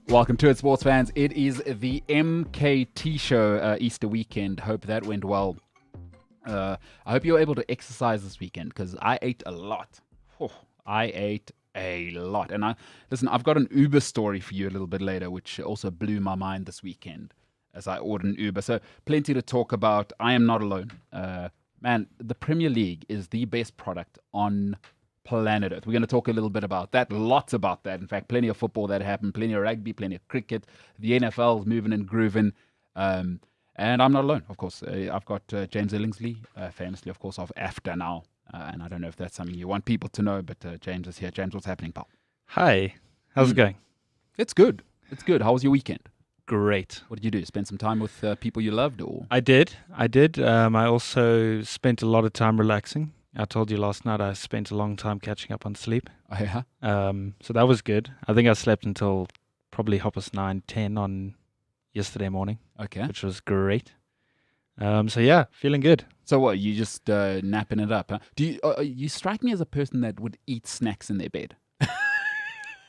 Welcome to it, sports fans. It is the MKT Show Easter weekend. Hope that went well. I hope you were able to exercise this weekend because I ate a lot. I ate a lot. And I've got an Uber story for you a little bit later, which also blew my mind this weekend as I ordered an Uber. So plenty to talk about. I am not alone. Man, the Premier League is the best product on planet Earth. We're going to talk a little bit about that, lots about that. In fact, plenty of football that happened, plenty of rugby, plenty of cricket. The NFL is moving and grooving. And I'm not alone, of course. I've got James Ellingsley, famously, of course, of AFTA now. And I don't know if that's something you want people to know, but James is here. James, what's happening, pal? Hi. How's it going? It's good. It's good. How was your weekend? Great. What did you do? Spend some time with people you loved? Or I did. I also spent a lot of time relaxing. I told you last night I spent a long time catching up on sleep. Oh, yeah? So that was good. I think I slept until probably 9:10 on yesterday morning. Okay. Which was great. So yeah, feeling good. So what, you just napping it up, huh? You strike me as a person that would eat snacks in their bed.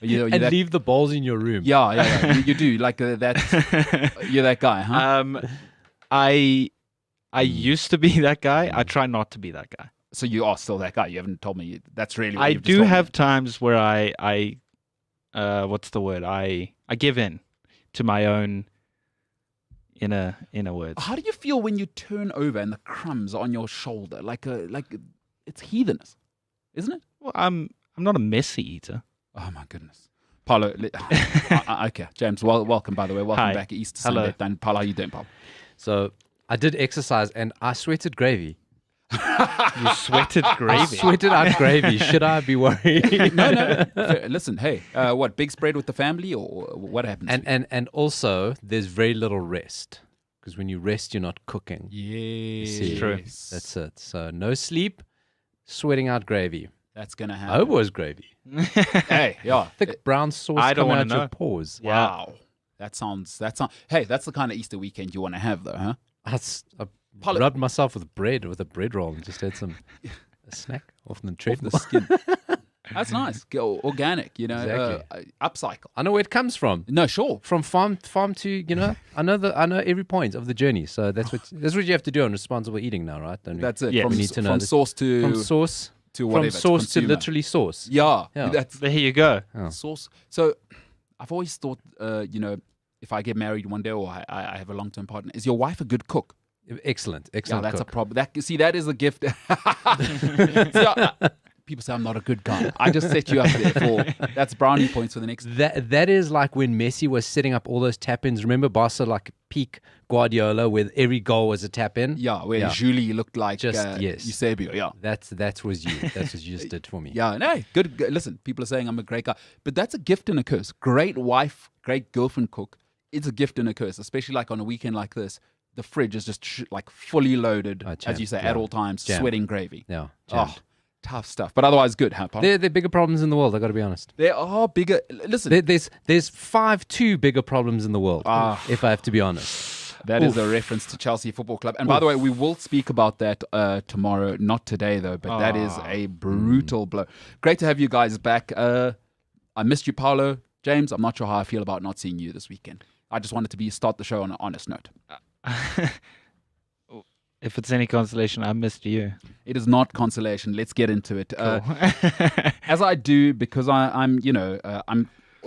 And leave the bowls in your room. Yeah. You do. Like that. You're that guy, huh? I used to be that guy. I try not to be that guy. So you are still that guy. You haven't told me. That's really what I you've just do told have me. times where I what's the word? I give in to my own inner words. How do you feel when you turn over and the crumbs are on your shoulder? Like it's heathenous, isn't it? Well, I'm not a messy eater. Oh my goodness. Paulo, okay. James, welcome, by the way. Welcome Hi. back Easter Hello. Sunday. And Paulo, how you doing, Paulo? So I did exercise and I sweated gravy. You sweated I gravy. sweated out gravy. Should I be worried? No. Listen, hey, what, big spread with the family or what happens? And also, there's very little rest. Because when you rest, you're not cooking. yes. See, True. That's it. So no sleep, sweating out gravy. That's going to I happen. hope it was gravy. Hey, yeah. Thick brown sauce I don't coming wanna out your know. pores. Wow. That sounds. Hey, that's the kind of Easter weekend you want to have, though, huh? I rubbed myself with a bread roll, and just had a snack off the treadmill. The skin. That's nice. Go organic, Exactly. Upcycle. I know where it comes from. No, sure. From farm to, I know every point of the journey. So that's what you have to do on responsible eating now, right? Don't we? That's it. Yes. From, We need to know from this. sauce to From sauce to whatever. from sauce to consumer. literally sauce. Yeah. Yeah. That's There you go. Oh. sauce. So I've always thought, if I get married one day or I have a long-term partner, is your wife a good cook? Excellent Yeah, that's cook. a problem. That is a gift. People say I'm not a good guy. I just set you up there for that's brownie points for the next. That is like when Messi was setting up all those tap-ins. Remember Barca, like peak Guardiola, where every goal was a tap-in? Yeah, where Julie looked like yes. Eusebio. Yeah. That was you. That's what you just did for me. Yeah, no, good. Listen, people are saying I'm a great guy, but that's a gift and a curse. Great wife, great girlfriend cook. It's a gift and a curse, especially like on a weekend like this. The fridge is just like fully loaded, as you say, at all times, sweating gravy. Yeah. Oh, tough stuff. But otherwise, good, huh, Pop? There are bigger problems in the world, I got to be honest. There are bigger. Listen, There's 2 bigger problems in the world, if I have to be honest. that is a reference to Chelsea Football Club. And by the way, we will speak about that tomorrow. Not today, though, but that is a brutal blow. Great to have you guys back. I missed you, Paulo. James, I'm not sure how I feel about not seeing you this weekend. I just wanted to start the show on an honest note. If it's any consolation, I missed you. It is not consolation. Let's get into it. Cool. As I do, because I'm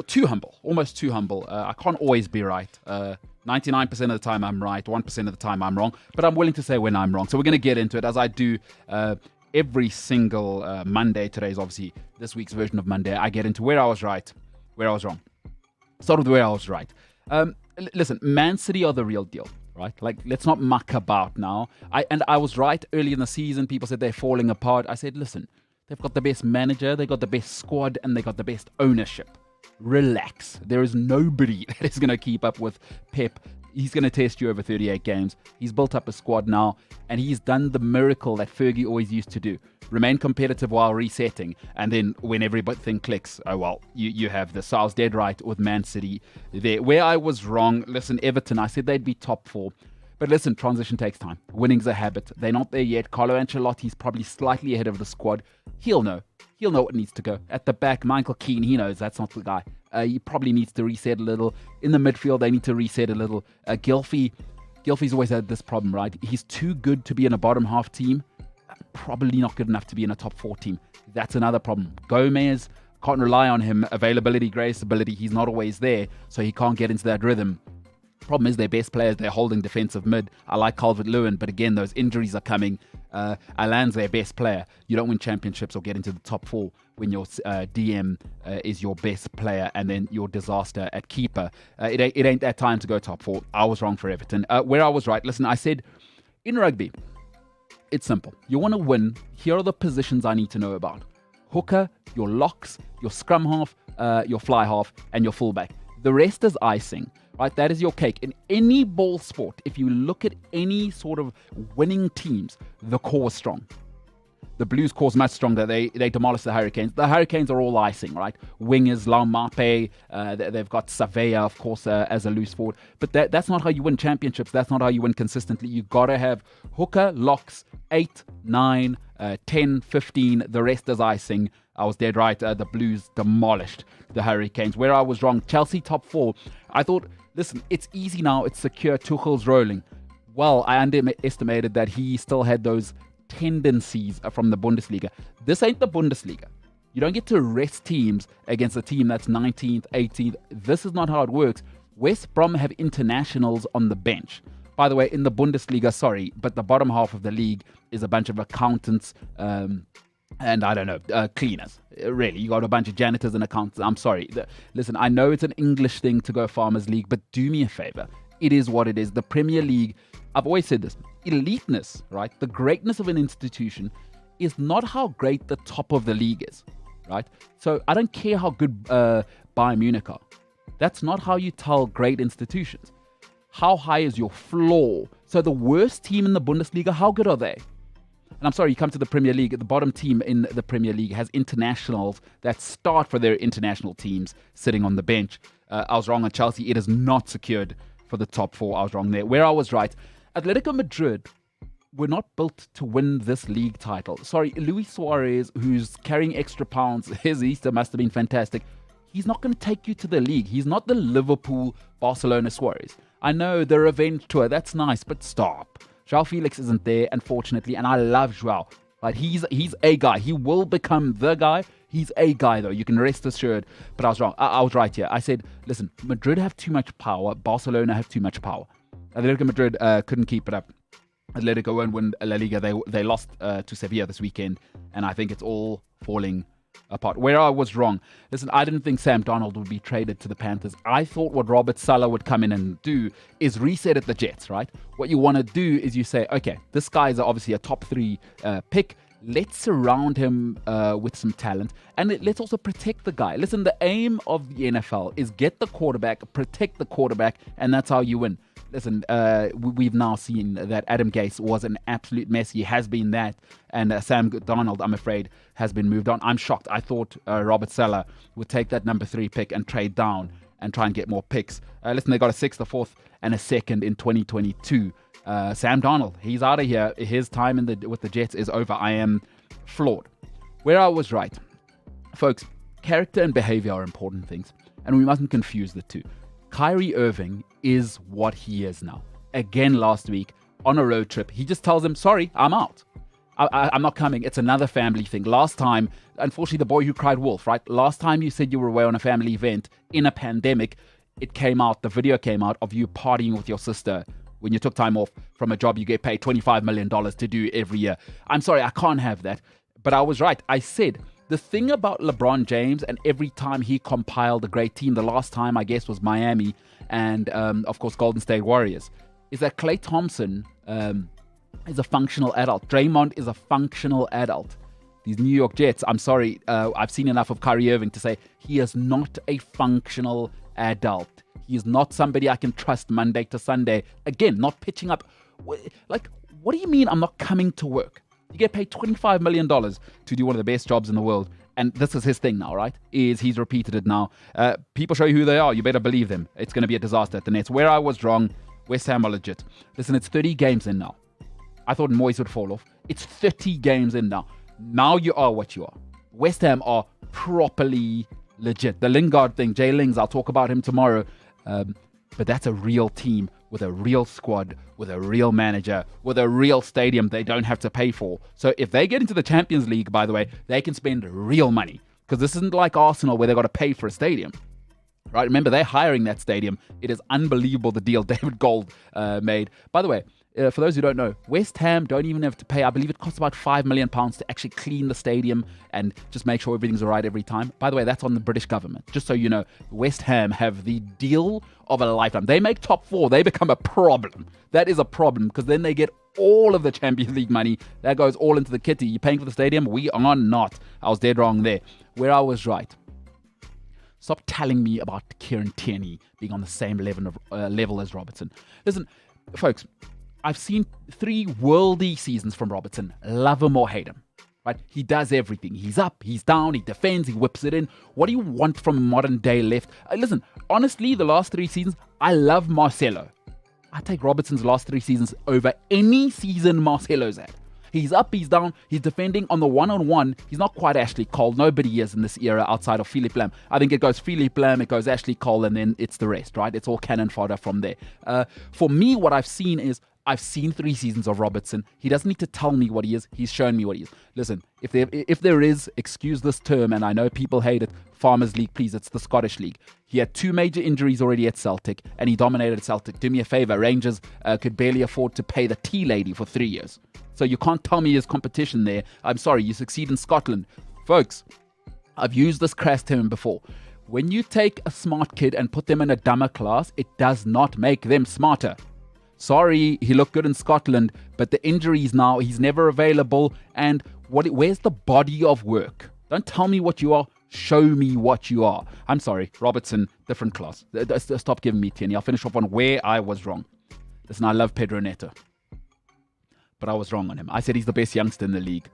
too humble, almost too humble. I can't always be right. 99% of the time I'm right, 1% of the time I'm wrong. But I'm willing to say when I'm wrong. So we're going to get into it as I do every single Monday. Today is obviously this week's version of Monday. I get into where I was right, where I was wrong. Start with where I was right. Listen, Man City are the real deal. Right? Like, let's not muck about now. I was right early in the season. People said they're falling apart. I said, listen, they've got the best manager, they got the best squad, and they got the best ownership. Relax. There is nobody that is going to keep up with Pep. He's going to test you over 38 games. He's built up a squad now, and he's done the miracle that Fergie always used to do. Remain competitive while resetting, and then when everything clicks, oh well, you have this. So I was dead right with Man City there. Where I was wrong, listen, Everton, I said they'd be top 4. But listen, transition takes time. Winning's a habit. They're not there yet. Carlo Ancelotti's probably slightly ahead of the squad. He'll know. He'll know what needs to go. At the back, Michael Keane, he knows that's not the guy. He probably needs to reset a little. In the midfield, they need to reset a little. Gylfi's always had this problem, right? He's too good to be in a bottom half team. Probably not good enough to be in a top 4 team. That's another problem. Gomez, can't rely on him. Availability, grace, ability, he's not always there, so he can't get into that rhythm. Problem is, their best players, they're holding defensive mid. I like Calvert-Lewin, but again, those injuries are coming. Alain's their best player. You don't win championships or get into the top 4 when your DM is your best player and then your disaster at keeper. It ain't that time to go top 4. I was wrong for Everton. Where I was right, listen, I said, in rugby, it's simple. You want to win, here are the positions I need to know about. Hooker, your locks, your scrum half, your fly half, and your fullback. The rest is icing. Right, that is your cake. In any ball sport, if you look at any sort of winning teams, the core is strong. The Blues core is much stronger. They demolish the Hurricanes. The Hurricanes are all icing, right? Wingers, Laumape, they've got Savea, of course, as a loose forward. But that's not how you win championships. That's not how you win consistently. You got to have hooker, locks, 8, 9, 10, 15. The rest is icing. I was dead right. The Blues demolished the Hurricanes. Where I was wrong, Chelsea top 4. I thought, listen, it's easy now. It's secure. Tuchel's rolling. Well, I underestimated that he still had those tendencies from the Bundesliga. This ain't the Bundesliga. You don't get to rest teams against a team that's 19th, 18th. This is not how it works. West Brom have internationals on the bench. By the way, in the Bundesliga, sorry, but the bottom half of the league is a bunch of accountants and I don't know, cleaners. Really, you got a bunch of janitors and accountants. I'm sorry. Listen, I know it's an English thing to go Farmers League, but do me a favor. It is what it is. The Premier League, I've always said this, eliteness, right? The greatness of an institution is not how great the top of the league is, right? So I don't care how good Bayern Munich are. That's not how you tell great institutions. How high is your floor? So the worst team in the Bundesliga, how good are they? And I'm sorry, you come to the Premier League, the bottom team in the Premier League has internationals that start for their international teams sitting on the bench. I was wrong on Chelsea. It is not secured for the top 4. I was wrong there. Where I was right, Atletico Madrid were not built to win this league title. Sorry, Luis Suarez, who's carrying extra pounds, his Easter must have been fantastic. He's not going to take you to the league. He's not the Liverpool, Barcelona Suarez. I know the revenge tour, that's nice, but stop. João Felix isn't there, unfortunately, and I love João. Right? He's a guy. He will become the guy. He's a guy, though. You can rest assured. But I was wrong. I was right here. I said, listen, Madrid have too much power. Barcelona have too much power. Atletico Madrid couldn't keep it up. Atletico won't win La Liga. They lost to Sevilla this weekend, and I think it's all falling apart. Where I was wrong, listen, I didn't think Sam Darnold would be traded to the Panthers. I thought what Robert Saleh would come in and do is reset at the Jets, right? What you want to do is you say, okay, this guy is obviously a top 3 pick. Let's surround him with some talent, and let's also protect the guy. Listen, the aim of the NFL is get the quarterback, protect the quarterback, and that's how you win. Listen, we've now seen that Adam Gase was an absolute mess. He has been that. And Sam Darnold, I'm afraid, has been moved on. I'm shocked. I thought Robert Saleh would take that number 3 pick and trade down and try and get more picks. Listen, they got a 6th, a 4th, and a 2nd in 2022. Sam Darnold, he's out of here. His time with the Jets is over. I am floored. Where I was right. Folks, character and behavior are important things. And we mustn't confuse the two. Kyrie Irving is what he is now. Again, last week on a road trip, he just tells him, sorry, I'm out. I'm not coming. It's another family thing. Last time, unfortunately, the boy who cried wolf, right? Last time you said you were away on a family event in a pandemic, it came out, the video came out of you partying with your sister when you took time off from a job you get paid $25 million to do every year. I'm sorry, I can't have that. But I was right. I said, the thing about LeBron James, and every time he compiled a great team, the last time, I guess, was Miami and, of course, Golden State Warriors, is that Klay Thompson is a functional adult. Draymond is a functional adult. These New York Jets, I'm sorry, I've seen enough of Kyrie Irving to say he is not a functional adult. He is not somebody I can trust Monday to Sunday. Again, not pitching up. Like, what do you mean I'm not coming to work? You get paid $25 million to do one of the best jobs in the world. And this is his thing now, right? He's repeated it now. People show you who they are. You better believe them. It's going to be a disaster at the Nets. Where I was wrong, West Ham are legit. Listen, it's 30 games in now. I thought Moyes would fall off. It's 30 games in now. Now you are what you are. West Ham are properly legit. The Lingard thing, Jay Lings, I'll talk about him tomorrow. But that's a real team with a real squad, with a real manager, with a real stadium they don't have to pay for. So if they get into the Champions League, by the way, they can spend real money. Because this isn't like Arsenal where they got to pay for a stadium. Right? Remember, they're hiring that stadium. It is unbelievable, the deal David Gold made. By the way, for those who don't know, West Ham don't even have to pay. I believe it costs about £5 million to actually clean the stadium and just make sure everything's all right every time. By the way, that's on the British government. Just so you know, West Ham have the deal of a lifetime. They make top 4. They become a problem. That is a problem because then they get all of the Champions League money. That goes all into the kitty. You're paying for the stadium? We are not. I was dead wrong there. Where I was right. Stop telling me about Kieran Tierney being on the same level as Robertson. Listen, folks, I've seen 3 worldy seasons from Robertson. Love him or hate him. Right? He does everything. He's up, he's down, he defends, he whips it in. What do you want from a modern day left? Listen, honestly, the last 3 seasons, I love Marcelo. I take Robertson's last 3 seasons over any season Marcelo's had. He's up, he's down, he's defending on the one-on-one. He's not quite Ashley Cole. Nobody is in this era outside of Philippe Lam. I think it goes Philippe Lam, it goes Ashley Cole, and then it's the rest, right? It's all cannon fodder from there. For me, what I've seen is, I've seen 3 seasons of Robertson. He doesn't need to tell me what he is. He's shown me what he is. Listen, if there is, excuse this term, and I know people hate it, Farmers League, please, it's the Scottish League. He had 2 major injuries already at Celtic, and he dominated Celtic. Do me a favour, Rangers could barely afford to pay the tea lady for 3 years. So you can't tell me his competition there. I'm sorry, you succeed in Scotland. Folks, I've used this crass term before. When you take a smart kid and put them in a dumber class, it does not make them smarter. Sorry, he looked good in Scotland, but the injuries now, he's never available. And where's the body of work? Don't tell me what you are. Show me what you are. I'm sorry, Robertson, different class. Stop giving me Tierney. I'll finish off on where I was wrong. Listen, I love Pedro Neto, but I was wrong on him. I said he's the best youngster in the league.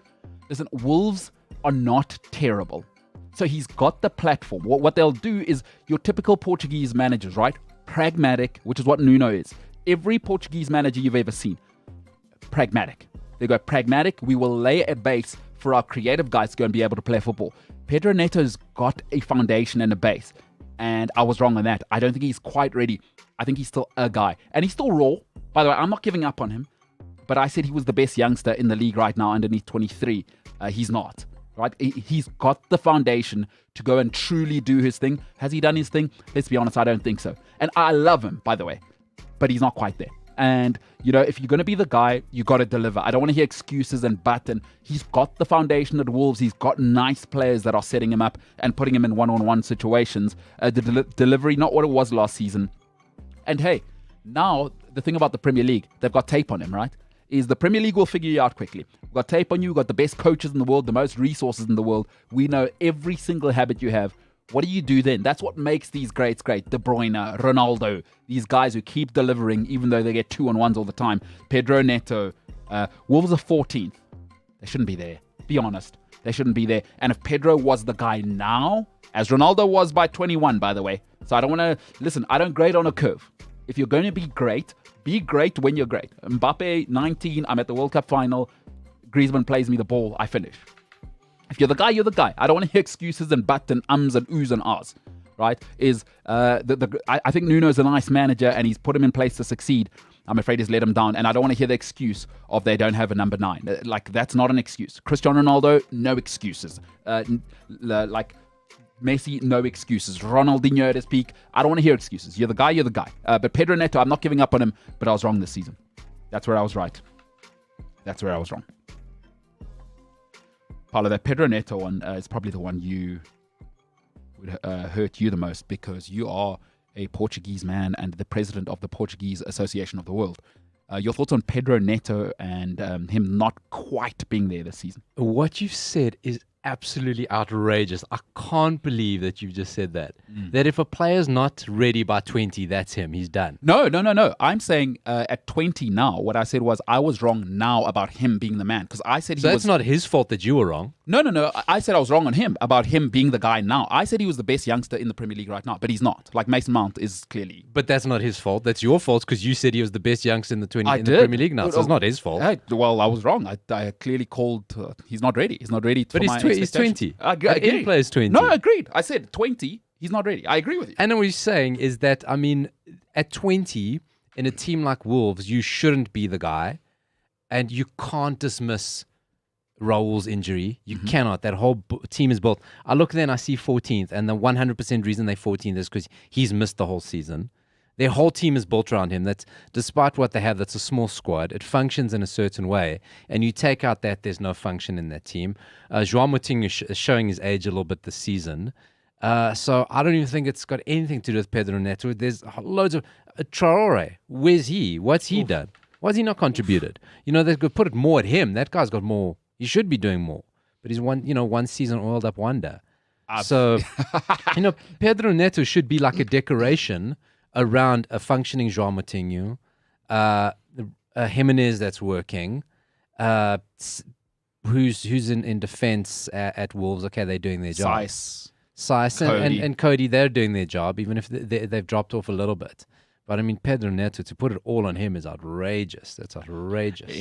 Listen, Wolves are not terrible. So he's got the platform. What they'll do is your typical Portuguese managers, right? Pragmatic, which is what Nuno is. Every Portuguese manager you've ever seen, pragmatic. They go pragmatic. We will lay a base for our creative guys to go and be able to play football. Pedro Neto's got a foundation and a base, and I was wrong on that. I don't think he's quite ready. I think he's still a guy, and he's still raw. By the way, I'm not giving up on him, but I said he was the best youngster in the league right now underneath 23. He's not. Right? He's got the foundation to go and truly do his thing. Has he done his thing? Let's be honest, I don't think so. And I love him, by the way, but he's not quite there. And, you know, if you're going to be the guy, you got to deliver. I don't want to hear excuses and he's got the foundation at Wolves. He's got nice players that are setting him up and putting him in one-on-one situations. The delivery, not what it was last season. And hey, now the thing about the Premier League, they've got tape on him, right? Is the Premier League will figure you out quickly. We've got tape on you. We've got the best coaches in the world, the most resources in the world. We know every single habit you have. What do you do then? That's what makes these greats great. De Bruyne, Ronaldo, these guys who keep delivering even though they get 2-on-1s all the time. Pedro Neto. Wolves are 14th. They shouldn't be there. Be honest. They shouldn't be there. And if Pedro was the guy now, as Ronaldo was by 21, by the way. So I don't want to... Listen, I don't grade on a curve. If you're going to be great when you're great. Mbappe, 19, I'm at the World Cup final. Griezmann plays me the ball, I finish. If you're the guy, you're the guy. I don't want to hear excuses and but and ums and oohs and ahs, right? I think Nuno's a nice manager and he's put him in place to succeed. I'm afraid he's let him down. And I don't want to hear the excuse of they don't have a number 9. Like, that's not an excuse. Cristiano Ronaldo, no excuses. Like Messi, no excuses. Ronaldinho at his peak, I don't want to hear excuses. You're the guy, you're the guy. But Pedro Neto, I'm not giving up on him, but I was wrong this season. That's where I was right. That's where I was wrong. Paulo, that Pedro Neto one is probably the one you would hurt you the most because you are a Portuguese man and the president of the Portuguese Association of the World. Your thoughts on Pedro Neto and him not quite being there this season? What you said is absolutely outrageous. I can't believe that you just said that. that if a player's not ready by 20, that's him. He's done. No. I'm saying at 20 now, what I said was I was wrong now about him being the man. Because I said So it's not his fault that you were wrong. No. I said I was wrong on him about him being the guy now. I said he was the best youngster in the Premier League right now, but he's not. Like Mason Mount is clearly. But that's not his fault. That's your fault because you said he was the best youngster in the Premier League now. So it's not his fault. Well, I was wrong. I clearly called he's not ready. He's not ready for my But he's 20. Any player's 20. No, agreed. I said 20. He's not ready. I agree with you. And what he's saying is that, I mean, at 20, in a team like Wolves, you shouldn't be the guy. And you can't dismiss Raul's injury. You cannot. That whole team is built. I look there and I see 14th. And the 100% reason they're 14th is because he's missed the whole season. Their whole team is built around him. That's despite what they have, that's a small squad. It functions in a certain way. And you take out that, there's no function in that team. João Moutinho is showing his age a little bit this season. So I don't even think it's got anything to do with Pedro Neto. There's loads of Traore. Where's he? What's he done? Why's he not contributed? You know, they could put it more at him. That guy's got more. He should be doing more. But he's one season oiled up wonder. So, Pedro Neto should be like a decoration around a functioning João Moutinho, Jimenez that's working, who's in defense at Wolves. Okay, they're doing their job. Saiss and Cody, they're doing their job, even if they've dropped off a little bit. But I mean, Pedro Neto, to put it all on him is outrageous. That's outrageous.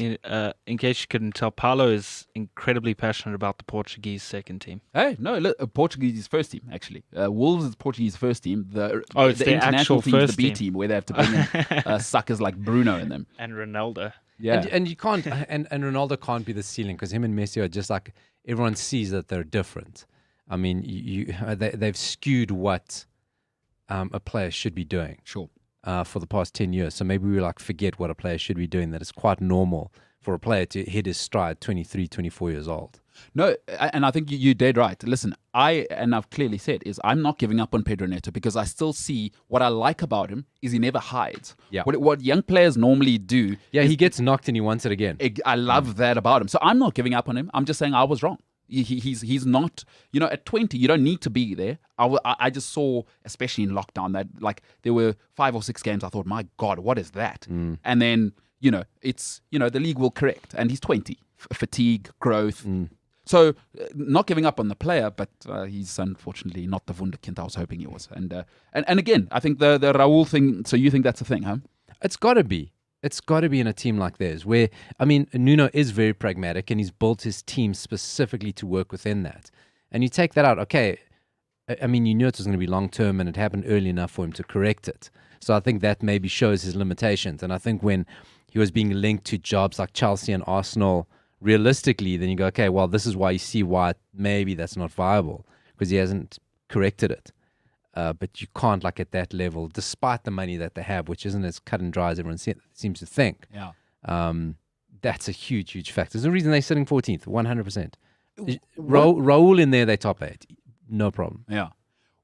In case you couldn't tell, Paulo is incredibly passionate about the Portuguese second team. Hey, no, look, Portuguese first team, actually. Wolves is Portuguese first team. It's the international actual team is first the B team. team, where they have to bring in suckers like Bruno in them. And Ronaldo. Yeah. And you can't, and Ronaldo can't be the ceiling because him and Messi are just like, everyone sees that they're different. I mean, they've skewed what a player should be doing. Sure. For the past 10 years. So maybe we forget what a player should be doing, that it's quite normal for a player to hit his stride 23, 24 years old. No, and I think you're dead right. Listen, I've clearly said, I'm not giving up on Pedro Neto because I still see what I like about him is he never hides. Yeah. What young players normally do. Yeah, he gets knocked and he wants it again. I love that about him. So I'm not giving up on him. I'm just saying I was wrong. He's not, at 20, you don't need to be there. I just saw, especially in lockdown, that like there were 5 or 6 games I thought, my God, what is that? And then, it's, the league will correct. And he's 20. Fatigue, growth. So not giving up on the player, but he's unfortunately not the wunderkind I was hoping he was. And again, I think the Raul thing, so you think that's a thing, huh? It's got to be. It's got to be in a team like theirs where, I mean, Nuno is very pragmatic and he's built his team specifically to work within that. And you take that out, okay, I mean, you knew it was going to be long-term and it happened early enough for him to correct it. So I think that maybe shows his limitations. And I think when he was being linked to jobs like Chelsea and Arsenal, realistically, then you go, okay, well, this is why you see why maybe that's not viable because he hasn't corrected it. But you can't, at that level, despite the money that they have, which isn't as cut and dry as everyone seems to think. Yeah. That's a huge, huge factor. There's a reason they're sitting 14th, 100%. Raul in there, they top 8. No problem. Yeah.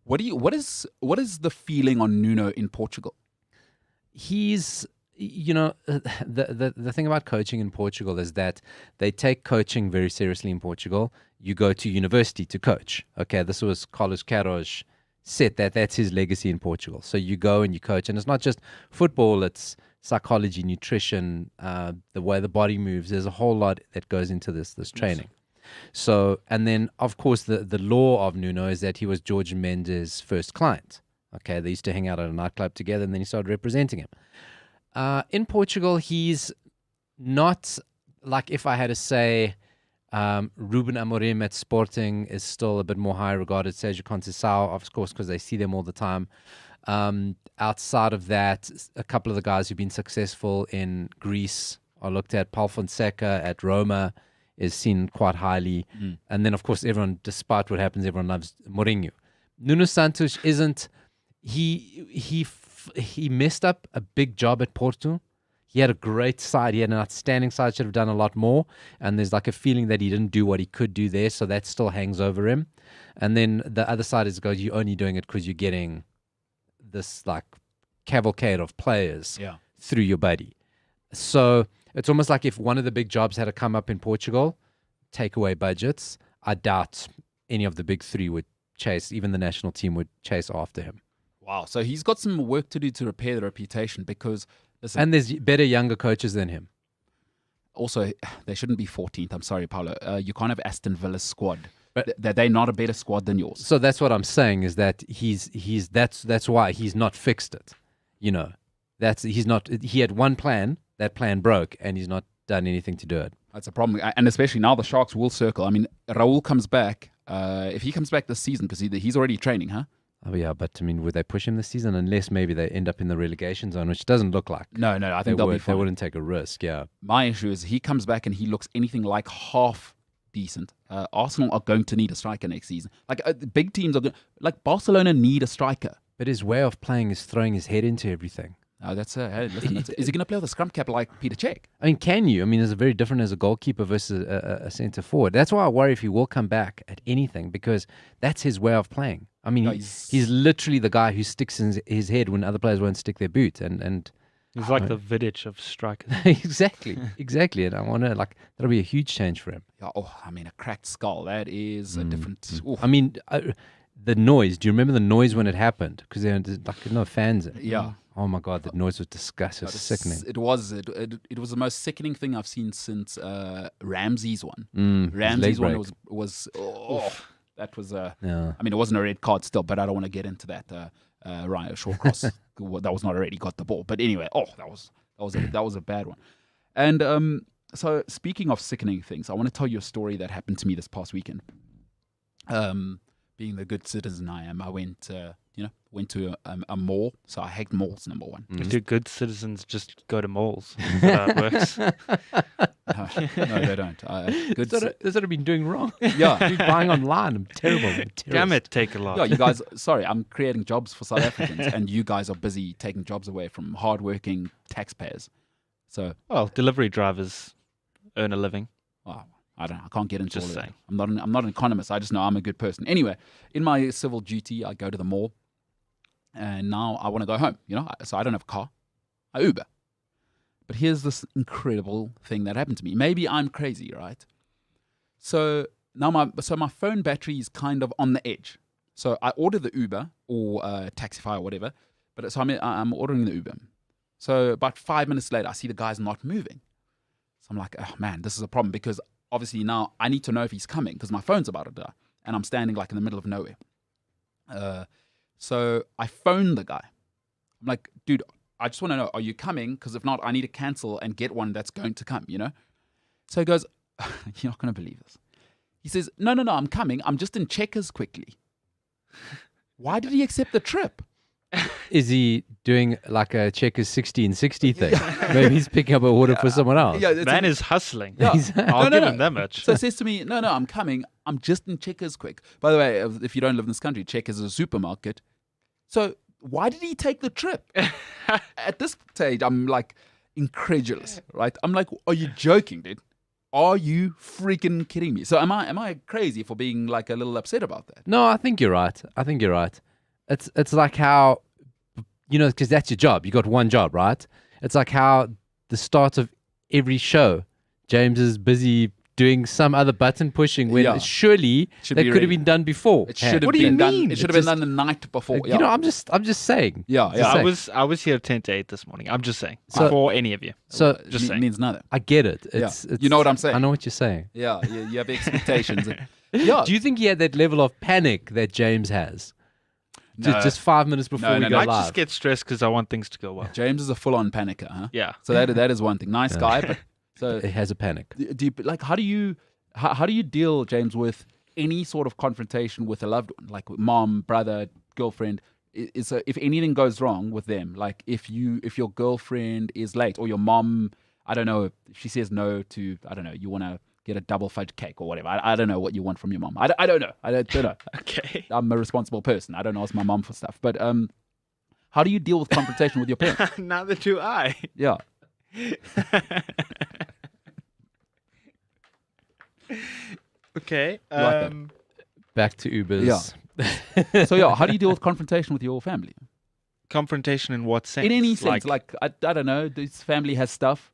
What is the feeling on Nuno in Portugal? He's, the thing about coaching in Portugal is that they take coaching very seriously in Portugal. You go to university to coach. Okay, this was Carlos Queiroz said that's his legacy in Portugal. So you go and you coach, and it's not just football, it's psychology, nutrition, the way the body moves. There's a whole lot that goes into this training. So, and then, of course, the law of Nuno is that he was George Mendes' first client. Okay, they used to hang out at a nightclub together, and then he started representing him. In Portugal, he's not, like if I had to say, Ruben Amorim at Sporting is still a bit more high regarded. Sérgio Conceição, of course, because they see them all the time. Outside of that, a couple of the guys who've been successful in Greece are looked at. Paul Fonseca at Roma is seen quite highly. And then, of course, everyone, despite what happens, everyone loves Mourinho. Nuno Santos isn't. He messed up a big job at Porto. He had a great side. He had an outstanding side. Should have done a lot more. And there's a feeling that he didn't do what he could do there. So that still hangs over him. And then the other side is goes, you're only doing it because you're getting this cavalcade of players through your buddy. So it's almost like if one of the big jobs had to come up in Portugal, take away budgets, I doubt any of the big three would chase. Even the national team would chase after him. Wow. So he's got some work to do to repair the reputation because, listen, And there's better younger coaches than him. also, they shouldn't be 14th. I'm sorry, Paulo. You can't have Aston Villa's squad. But- They're not a better squad than yours. So that's what I'm saying is that that's why he's not fixed it. You know, he had one plan, that plan broke, and he's not done anything to do it. That's a problem. And especially now the Sharks will circle. I mean, Raul comes back. If he comes back this season, because he's already training, huh? Oh yeah, but I mean, would they push him this season? Unless maybe they end up in the relegation zone, which doesn't look like. No, I think they'll be fine. They wouldn't take a risk. Yeah. My issue is he comes back and he looks anything like half decent. Arsenal are going to need a striker next season. Like the big teams are going, like Barcelona need a striker. But his way of playing is throwing his head into everything. That's hey, listen, is he going to play with a scrum cap like Peter Cech? I mean, can you? I mean, it's very different as a goalkeeper versus a centre forward. That's why I worry if he will come back at anything, because that's his way of playing. I mean, he's literally the guy who sticks in his head when other players won't stick their boot. And He's like the Vidic of strikers. exactly. And I want to, that'll be a huge change for him. Yeah, I mean, a cracked skull. That is a different. I mean, the noise. Do you remember the noise when it happened? Because there were no fans in it. Yeah. Oh my God, that noise was disgusting. It was sickening. It was the most sickening thing I've seen since Ramsey's one. leg Ramsey's one break. was that was Yeah. I mean, it wasn't a red card still, but I don't want to get into that. Ryan Shawcross, that was not already got the ball. But anyway, that was a bad one. And so speaking of sickening things, I want to tell you a story that happened to me this past weekend. Being the good citizen I am, I went to a mall. So I hate malls, number one. Do good citizens just go to malls? Is that how it works? No, they don't. That's what I've been doing wrong. Yeah. I've been buying online. I'm terrible. I'm Damn it, take a lot. Yeah, you guys, sorry, I'm creating jobs for South Africans, and you guys are busy taking jobs away from hardworking taxpayers. So, Well, delivery drivers earn a living. I don't know. I can't get into Just all of saying. that. I'm not an economist. I just know I'm a good person. Anyway, in my civil duty, I go to the mall, and now I want to go home. So I don't have a car. I Uber. But here's this incredible thing that happened to me. Maybe I'm crazy, right? So now my phone battery is kind of on the edge. So I order the Uber or Taxify or whatever. But so I'm ordering the Uber. So about 5 minutes later, I see the guy's not moving. So I'm like, oh man, this is a problem, because obviously now I need to know if he's coming because my phone's about to die and I'm standing in the middle of nowhere. So I phone the guy. I'm like, dude, I just want to know, are you coming? Because if not, I need to cancel and get one that's going to come, So he goes, you're not going to believe this. He says, no, I'm coming. I'm just in Checkers quickly. Why did he accept the trip? Is he doing like a Checkers 60 and 60 thing? Maybe he's picking up an order for someone else. Yeah, Man is hustling. Yeah. I'll give him that much. So he says to me, no, I'm coming. I'm just in Checkers quick. By the way, if you don't live in this country, Checkers is a supermarket. So why did he take the trip? At this stage, I'm like incredulous, right? I'm like, are you joking, dude? Are you freaking kidding me? So am I crazy for being like a little upset about that? No, I think you're right. It's like how, because that's your job. You got one job, right? It's like how the start of every show, James is busy doing some other button pushing when surely that could have been done before. It should have What do you been done. mean? It should have been done the night before. Yeah. I'm just saying. Yeah. I was here 10 to 8 this morning. I'm just saying. So- Before any of you. So Just saying. means nothing. I get it. Yeah. It's, You know what I'm saying? I know what you're saying. Yeah, you have expectations. Yeah. Do you think he had that level of panic that James has? No. Just 5 minutes before we go I live. just get stressed because I want things to go well. James is a full-on panicker, huh? Yeah. So that is one thing. Nice guy, but so He has a panic. do you, like how do you deal, James, with any sort of confrontation with a loved one, like with mom, brother, girlfriend? If anything goes wrong with them, like if your girlfriend is late or your mom, I don't know, if she says no to, I don't know, you want to get a double fudge cake or whatever. I don't know what you want from your mom. I don't know. I don't know. Okay. I'm a responsible person. I don't ask my mom for stuff. But how do you deal with confrontation with your parents? Neither do I. Yeah. Okay. Like that. Back to Ubers. Yeah. So yeah, how do you deal with confrontation with your family? Confrontation in what sense? In any sense, like I don't know, this family has stuff,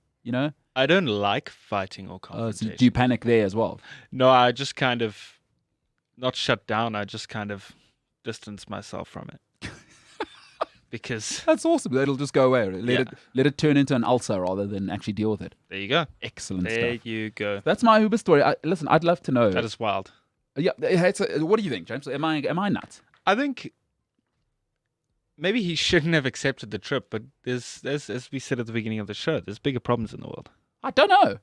I don't like fighting or So confrontation. do you panic there as well? No, I just kind of not shut down. I just kind of distance myself from it. Because That's awesome. It'll just go away. Let it turn into an ulcer rather than actually deal with it. there you go. Excellent There stuff. you go. That's my Uber story. Listen, I'd love to know. That is wild. Yeah. What do you think, James? Am I nuts? I think maybe he shouldn't have accepted the trip, but there's as we said at the beginning of the show, there's bigger problems in the world. I don't know.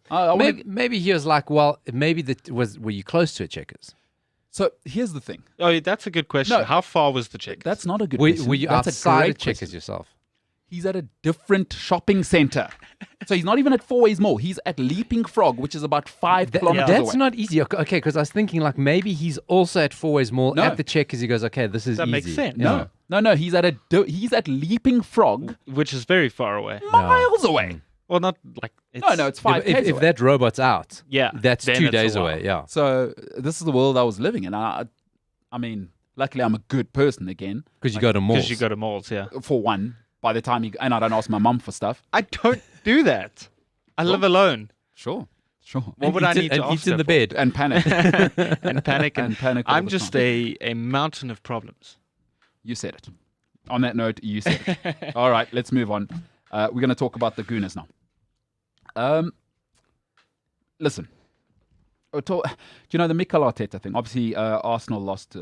Maybe he was like, well, maybe were you close to a Checkers? So here's the thing. Oh, yeah, that's a good question. No, How far was the check? That's not a good Were question. you That's a outside great of Checkers question. yourself? He's at a different shopping center. So he's not even at Four Ways Mall. He's at Leaping Frog, which is about 5 kilometers That's away. not easy. Okay, because I was thinking like maybe he's also at Four Ways Mall No. at the Checkers. He goes, okay, this is That easy. makes sense. Yeah. No. He's at Leaping Frog, Which is very far away. miles away. Well, not like It's 5 If, k's if away. that robot's out, Yeah, that's then 2 it's a days while. away. Yeah. So this is the world I was living in. I mean, luckily I'm a good person again. Because you go to malls. because you go to malls. Yeah, For one, by the time and I don't ask my mum for stuff. I don't do that. I live alone. Sure. What would I need to and ask eats in her the for? bed. And panic. and panic and panic. all I'm the just time. a mountain of problems. You said it. On that note, you said it. All right, let's move on. We're going to talk about the Gooners now. Listen. Do you know the Mikel Arteta thing? Obviously, Arsenal lost.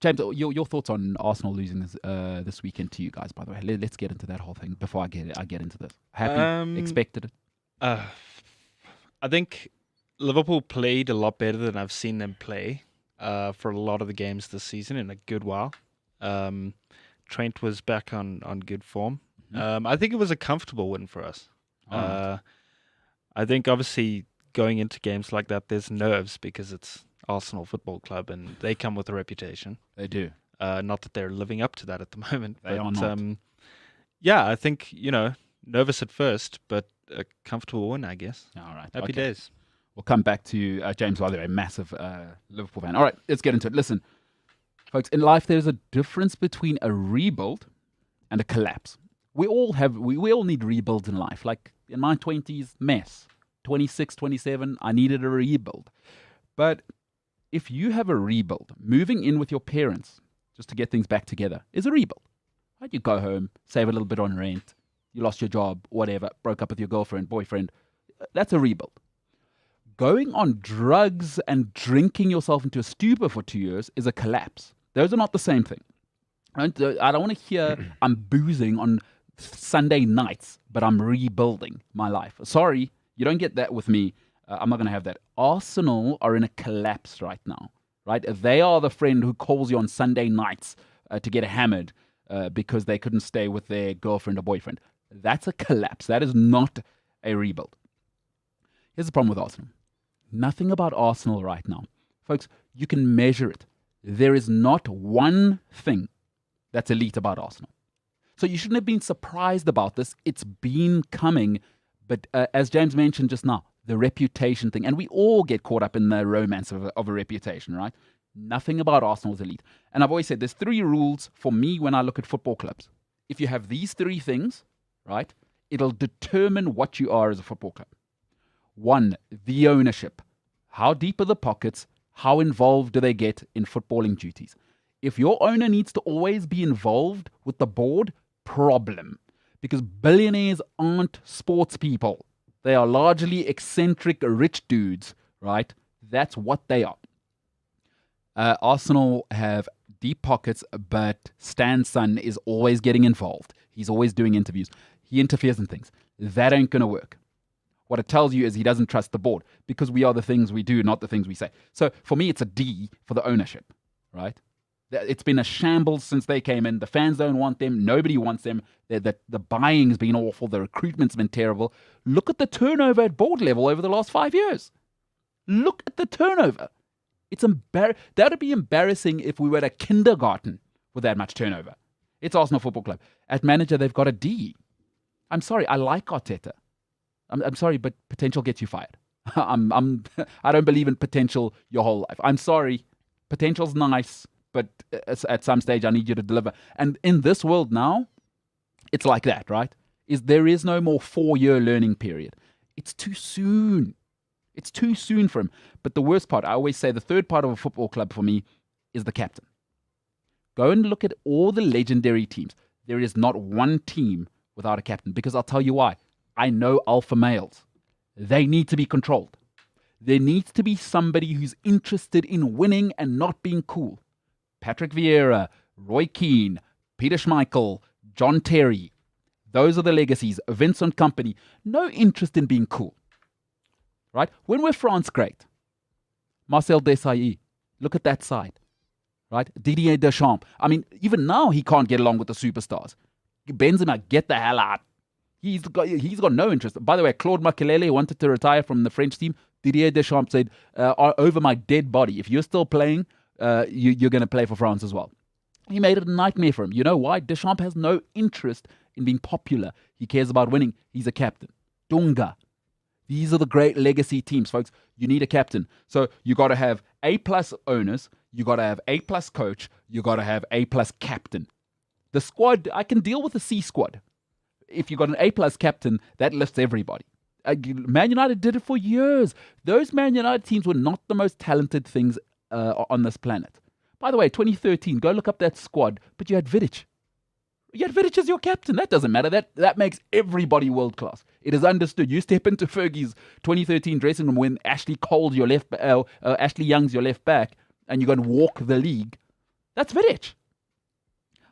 James, your thoughts on Arsenal losing this weekend to you guys? By the way, let's get into that whole thing before I get into this. Happy, expected it. I think Liverpool played a lot better than I've seen them play for a lot of the games this season in a good while. Trent was back on good form. I think it was a comfortable win for us. Alright. I think obviously going into games like that, there's nerves because it's Arsenal Football Club and they come with a reputation. They do. Not that they're living up to that at the moment. They are not. Yeah, I think, nervous at first, but a comfortable win, I guess. All right. Happy okay. days. We'll come back to James, by the way, massive Liverpool fan. All right, let's get into it. Listen, folks, in life, there's a difference between a rebuild and a collapse. We all need rebuilds in life. Like in my 20s, mess. 26, 27, I needed a rebuild. But if you have a rebuild, moving in with your parents just to get things back together is a rebuild. Right? You go home, save a little bit on rent, you lost your job, whatever, broke up with your girlfriend, boyfriend. That's a rebuild. Going on drugs and drinking yourself into a stupor for 2 years is a collapse. Those are not the same thing. I don't want to hear I'm boozing on Sunday nights, but I'm rebuilding my life. Sorry, you don't get that with me. I'm not going to have that. Arsenal are in a collapse right now, right? They are the friend who calls you on Sunday nights to get hammered because they couldn't stay with their girlfriend or boyfriend. That's a collapse. That is not a rebuild. Here's the problem with Arsenal. Nothing about Arsenal right now. Folks, you can measure it. There is not one thing that's elite about Arsenal. So you shouldn't have been surprised about this. It's been coming. But as James mentioned just now, the reputation thing. And we all get caught up in the romance of a reputation, right? Nothing about Arsenal is elite. And I've always said there's 3 rules for me when I look at football clubs. If you have these 3 things, right, it'll determine what you are as a football club. 1, the ownership. How deep are the pockets? How involved do they get in footballing duties? If your owner needs to always be involved with the board, problem. Because billionaires aren't sports people. They are largely eccentric rich dudes, right? That's what they are. Arsenal have deep pockets, but Stan's son is always getting involved. He's always doing interviews. He interferes in things. That ain't going to work. What it tells you is he doesn't trust the board because we are the things we do, not the things we say. So for me, it's a D for the ownership, right? It's been a shambles since they came in. The fans don't want them. Nobody wants them. The buying's been awful. The recruitment's been terrible. Look at the turnover at board level over the last 5 years. Look at the turnover. It's that would be embarrassing if we were at a kindergarten with that much turnover. It's Arsenal Football Club. At manager, they've got a D. I'm sorry. I like Arteta. I'm sorry, but potential gets you fired. I don't believe in potential your whole life. I'm sorry. Potential's nice, but at some stage I need you to deliver. And in this world now, it's like that, right? There is no more 4-year learning period. It's too soon. It's too soon for him. But the worst part, I always say the third part of a football club for me is the captain. Go and look at all the legendary teams. There is not one team without a captain, because I'll tell you why. I know alpha males. They need to be controlled. There needs to be somebody who's interested in winning and not being cool. Patrick Vieira, Roy Keane, Peter Schmeichel, John Terry. Those are the legacies. Vincent Kompany. No interest in being cool. Right? When were France great? Marcel Desailly. Look at that side. Right? Didier Deschamps. I mean, even now he can't get along with the superstars. Benzema, get the hell out. He's got no interest. By the way, Claude Makelele wanted to retire from the French team. Didier Deschamps said, over my dead body, if you're still playing, you're going to play for France as well. He made it a nightmare for him. You know why? Deschamps has no interest in being popular. He cares about winning. He's a captain. Dunga. These are the great legacy teams, folks. You need a captain. So you got to have A+ owners. You got to have A+ coach. You got to have A+ captain. The squad, I can deal with the C squad. If you got an A+ captain, that lifts everybody. Man United did it for years. Those Man United teams were not the most talented things on this planet. By the way, 2013, go look up that squad, but you had Vidic. You had Vidic as your captain. That doesn't matter. That makes everybody world class. It is understood. You step into Fergie's 2013 dressing room when Ashley Young's your left back, and you're going to walk the league. That's Vidic.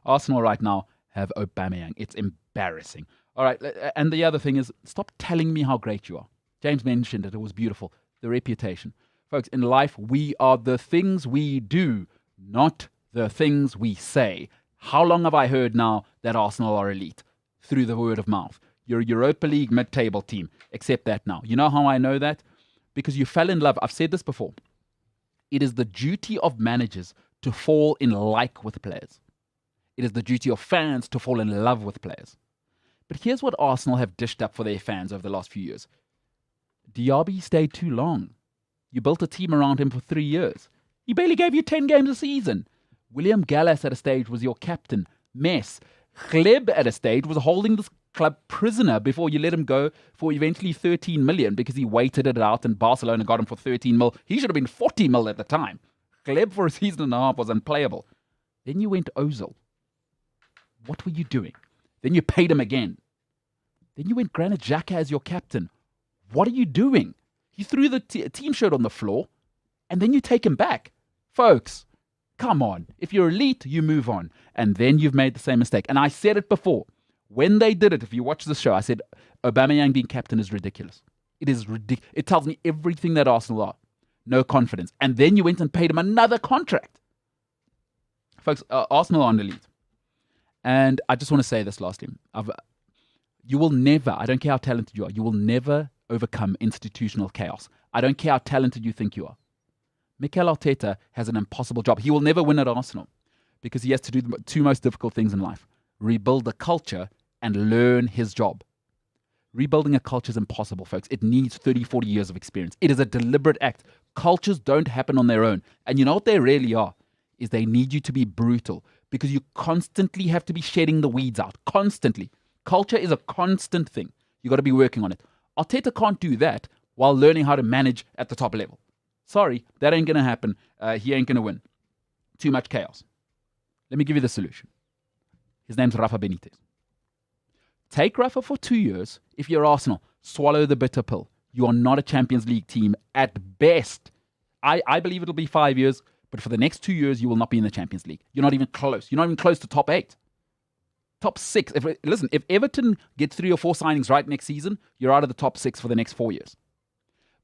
Arsenal right now have Aubameyang. It's embarrassing. All right, and the other thing is, stop telling me how great you are. James mentioned it. It was beautiful. The reputation. Folks, in life, we are the things we do, not the things we say. How long have I heard now that Arsenal are elite? Through the word of mouth. You're a Europa League mid-table team. Accept that now. You know how I know that? Because you fell in love. I've said this before. It is the duty of managers to fall in like with players. It is the duty of fans to fall in love with players. But here's what Arsenal have dished up for their fans over the last few years. Diaby stayed too long. You built a team around him for 3 years. He barely gave you 10 games a season. William Gallas at a stage was your captain. Mess. Gleb at a stage was holding this club prisoner before you let him go for eventually 13 million because he waited it out and Barcelona got him for 13 mil. He should have been 40 mil at the time. Gleb for a season and a half was unplayable. Then you went Ozil. What were you doing? Then you paid him again. Then you went Granit Xhaka as your captain. What are you doing? You threw the team shirt on the floor and then you take him back. Folks, come on. If you're elite, you move on. And then you've made the same mistake. And I said it before. When they did it, if you watch the show, I said Aubameyang being captain is ridiculous. It is ridiculous. It tells me everything that Arsenal are. No confidence. And then you went and paid him another contract. Folks, Arsenal aren't elite. And I just want to say this lastly. You will never, I don't care how talented you are, you will never overcome institutional chaos. I don't care how talented you think you are. Mikel Arteta has an impossible job. He will never win at Arsenal because he has to do the two most difficult things in life. Rebuild the culture and learn his job. Rebuilding a culture is impossible, folks. It needs 30, 40 years of experience. It is a deliberate act. Cultures don't happen on their own. And you know what they really are? Is they need you to be brutal because you constantly have to be shedding the weeds out. Constantly. Culture is a constant thing. You got to be working on it. Arteta can't do that while learning how to manage at the top level. Sorry, that ain't going to happen. He ain't going to win. Too much chaos. Let me give you the solution. His name's Rafa Benitez. Take Rafa for 2 years. If you're Arsenal, swallow the bitter pill. You are not a Champions League team at best. I believe it'll be 5 years, but for the next 2 years, you will not be in the Champions League. You're not even close. You're not even close to top 8. Top 6. If Everton get 3 or 4 signings right next season, you're out of the top 6 for the next 4 years.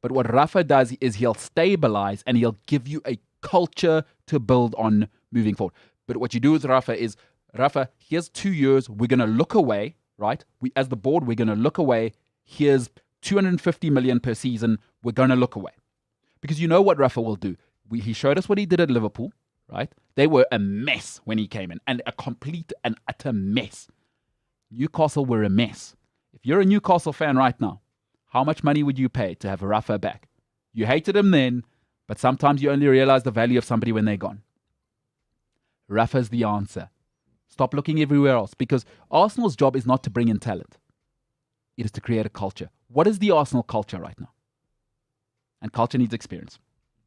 But what Rafa does is he'll stabilize and he'll give you a culture to build on moving forward. But what you do with Rafa is, Rafa, here's 2 years. We're going to look away, right? As the board, we're going to look away. Here's 250 million per season. We're going to look away. Because you know what Rafa will do. He showed us what he did at Liverpool, right? They were a mess when he came in, and a complete and utter mess. Newcastle were a mess. If you're a Newcastle fan right now, how much money would you pay to have Rafa back? You hated him then, but sometimes you only realize the value of somebody when they're gone. Rafa's the answer. Stop looking everywhere else, because Arsenal's job is not to bring in talent. It is to create a culture. What is the Arsenal culture right now? And culture needs experience.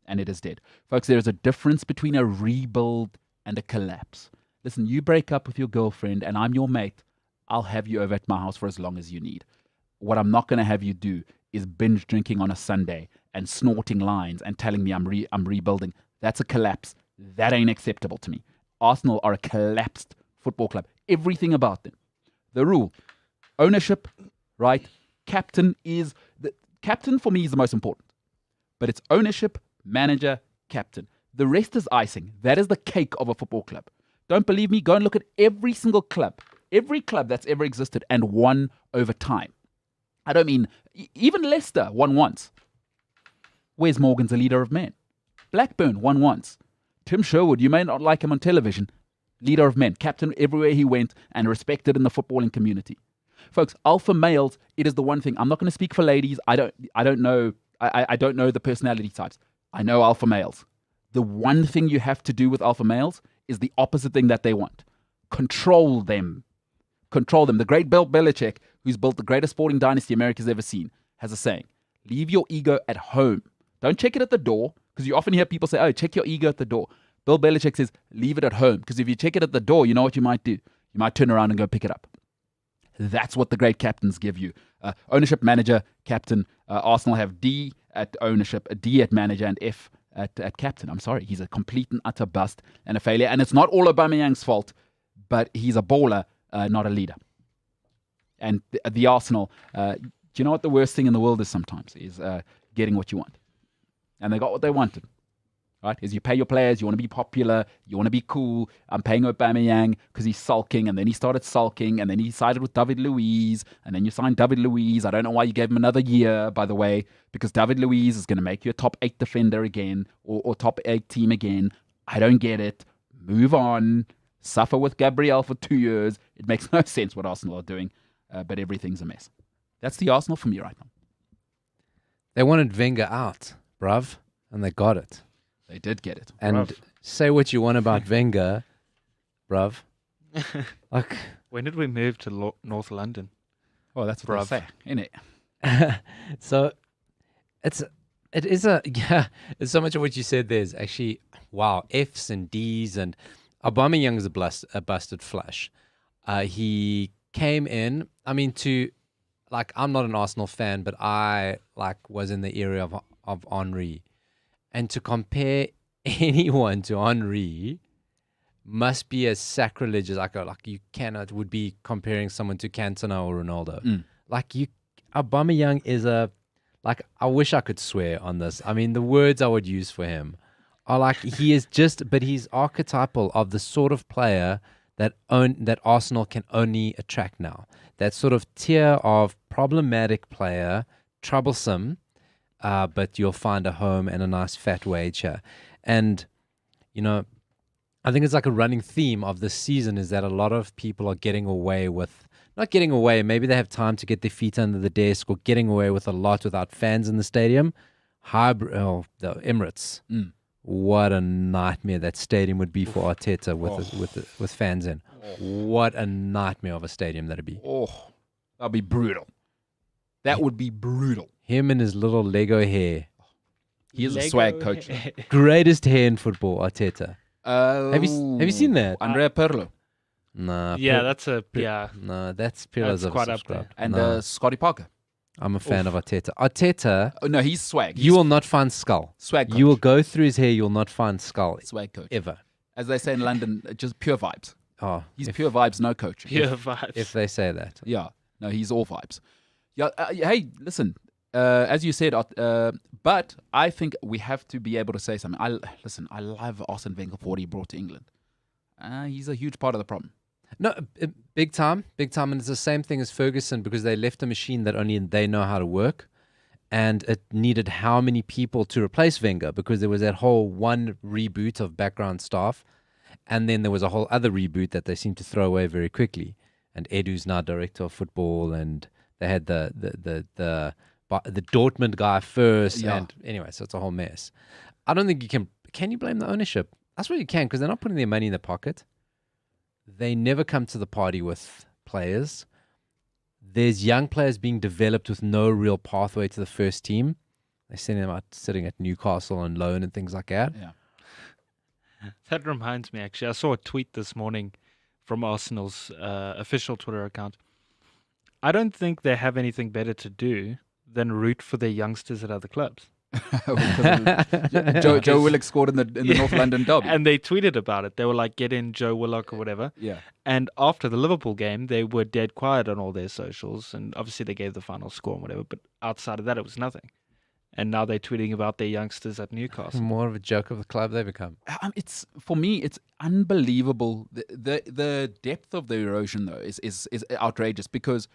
And it is dead. Folks, there is a difference between a rebuild and a collapse. listen, you break up with your girlfriend and I'm your mate, I'll have you over at my house for as long as you need. What I'm not going to have you do is binge drinking on a Sunday and snorting lines and telling me I'm rebuilding. That's a collapse. That ain't acceptable to me. Arsenal are a collapsed football club. Everything about them. The rule, ownership, right? Captain for me is the most important. But it's ownership, manager, captain. The rest is icing. That is the cake of a football club. Don't believe me? Go and look at every single club. Every club that's ever existed and won over time. I don't mean, even Leicester won once. Wes Morgan's a leader of men. Blackburn won once. Tim Sherwood, you may not like him on television, leader of men, captain everywhere he went and respected in the footballing community. Folks, alpha males, it is the one thing. I'm not going to speak for ladies. I don't know the personality types. I know alpha males. The one thing you have to do with alpha males is the opposite thing that they want. Control them. Control them. The great Bill Belichick, who's built the greatest sporting dynasty America's ever seen, has a saying, leave your ego at home. Don't check it at the door, because you often hear people say, oh, check your ego at the door. Bill Belichick says, leave it at home, because if you check it at the door, you know what you might do? You might turn around and go pick it up. That's what the great captains give you. Ownership, manager, captain. Arsenal have D at ownership, a D at manager, and F at captain. I'm sorry, he's a complete and utter bust and a failure. And it's not all Aubameyang's fault, but he's a baller, not a leader. And the Arsenal, do you know what the worst thing in the world is sometimes? Is getting what you want. And they got what they wanted. Right? Is you pay your players, you want to be popular, you want to be cool. I'm paying Aubameyang because he's sulking, and then he started sulking, and then he sided with David Luiz, and then you signed David Luiz. I don't know why you gave him another year, by the way, because David Luiz is going to make you a top 8 defender again, or top 8 team again. I don't get it. Move on. Suffer with Gabriel for 2 years. It makes no sense what Arsenal are doing, but everything's a mess. That's the Arsenal for me right now. They wanted Wenger out, bruv, and they got it. They did get it. And Bruv. say what you want about Wenger, bruv. Like, When did we move to North London? Well, that's what they say, innit? so it's so much of what you said there is actually, wow, F's and D's, and Aubameyang is a busted flush. He came in, I'm not an Arsenal fan, but I was in the era of Henry. And to compare anyone to Henry must be as sacrilegious. Would be comparing someone to Cantona or Ronaldo. Aubameyang is I wish I could swear on this. I mean, the words I would use for him are but he's archetypal of the sort of player that Arsenal can only attract now. That sort of tier of problematic player, troublesome, but you'll find a home and a nice fat wage here. And, I think it's like a running theme of this season is that a lot of people are getting away with, not getting away, maybe they have time to get their feet under the desk, or getting away with a lot without fans in the stadium. The Emirates. What a nightmare that stadium would be for Arteta with fans in. What a nightmare of a stadium that'd be. Oh, that'd be brutal. That would be brutal. Him and his little Lego hair. He is a swag coach. Greatest hair in football, Arteta. Have you seen that? Andrea Pirlo. Nah. Yeah, that's Pirlo's That's quite up there. And Scotty Parker. I'm a fan of Arteta. Arteta. Oh, no, he's swag. You will not find skull. Swag coach. You will go through his hair. You'll not find skull. Swag coach. Ever. As they say in London, just pure vibes. Oh, He's pure vibes, no coach. Pure vibes. if they say that. Yeah. No, he's all vibes. Yeah. Hey, listen. As you said, but I think we have to be able to say something. I love Arsene Wenger for what he brought to England. He's a huge part of the problem. No, big time. And it's the same thing as Ferguson, because they left a machine that only they know how to work. And it needed how many people to replace Wenger, because there was that whole one reboot of background staff. And then there was a whole other reboot that they seemed to throw away very quickly. And Edu's now director of football, and they had the Dortmund guy first. Yeah. And anyway, so it's a whole mess. I don't think you can you blame the ownership? That's what you can, because they're not putting their money in their pocket. They never come to the party with players. There's young players being developed with no real pathway to the first team. They send them out sitting at Newcastle on loan and things like that. Yeah. That reminds me, actually, I saw a tweet this morning from Arsenal's official Twitter account. I don't think they have anything better to do than root for their youngsters at other clubs. Joe Willock scored in the North London derby. And they tweeted about it. They were like, get in Joe Willock or whatever. Yeah. And after the Liverpool game, they were dead quiet on all their socials. And obviously they gave the final score and whatever. But outside of that, it was nothing. And now they're tweeting about their youngsters at Newcastle. More of a joke of the club they become. It's for me, it's unbelievable. The depth of the erosion though is outrageous, because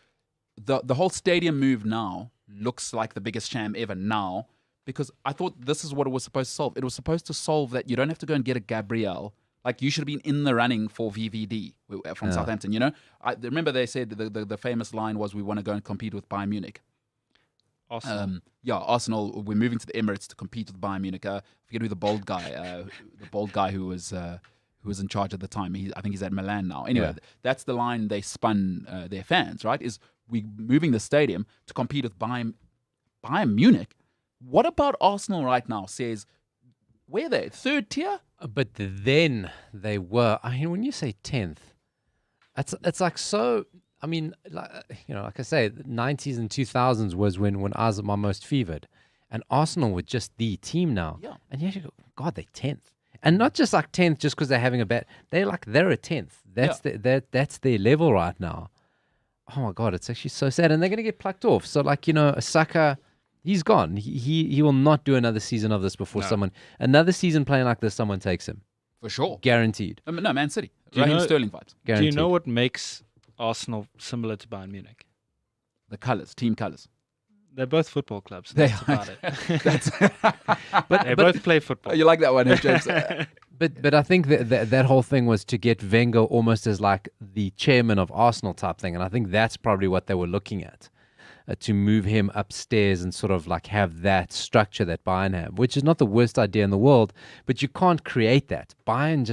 the whole stadium move now looks like the biggest sham ever now. Because I thought this is what it was supposed to solve. It was supposed to solve that you don't have to go and get a Gabriel. Like, you should have been in the running for VVD from Southampton. You know, I remember they said the famous line was, "We want to go and compete with Bayern Munich." Arsenal. Arsenal. We're moving to the Emirates to compete with Bayern Munich. I forget who the bald guy who was in charge at the time. I think he's at Milan now. Anyway, that's the line they spun their fans. Right? Is we moving the stadium to compete with Bayern Munich. What about Arsenal right now says, where they? Third tier? But then they were. I mean, when you say 10th, it's like so. I mean, like I say, the 90s and 2000s was when I was at my most fevered. And Arsenal were just the team now. Yeah. And you go, God, they're 10th. And not just like 10th just because they're having a bad. They're a 10th. That's their level right now. Oh, my God, it's actually so sad. And they're going to get plucked off. So, Saka, he's gone. He will not do another season of this before another season playing like this, someone takes him. For sure. Guaranteed. No, Man City. Raheem Sterling vibes. Guaranteed. Do you know what makes Arsenal similar to Bayern Munich? The colours, team colours. They're both football clubs. That's about it. They both play football. You like that one, James? But I think that whole thing was to get Wenger almost as like the chairman of Arsenal type thing. And I think that's probably what they were looking at. To move him upstairs and sort of like have that structure that Bayern have, which is not the worst idea in the world, but you can't create that. Bayern,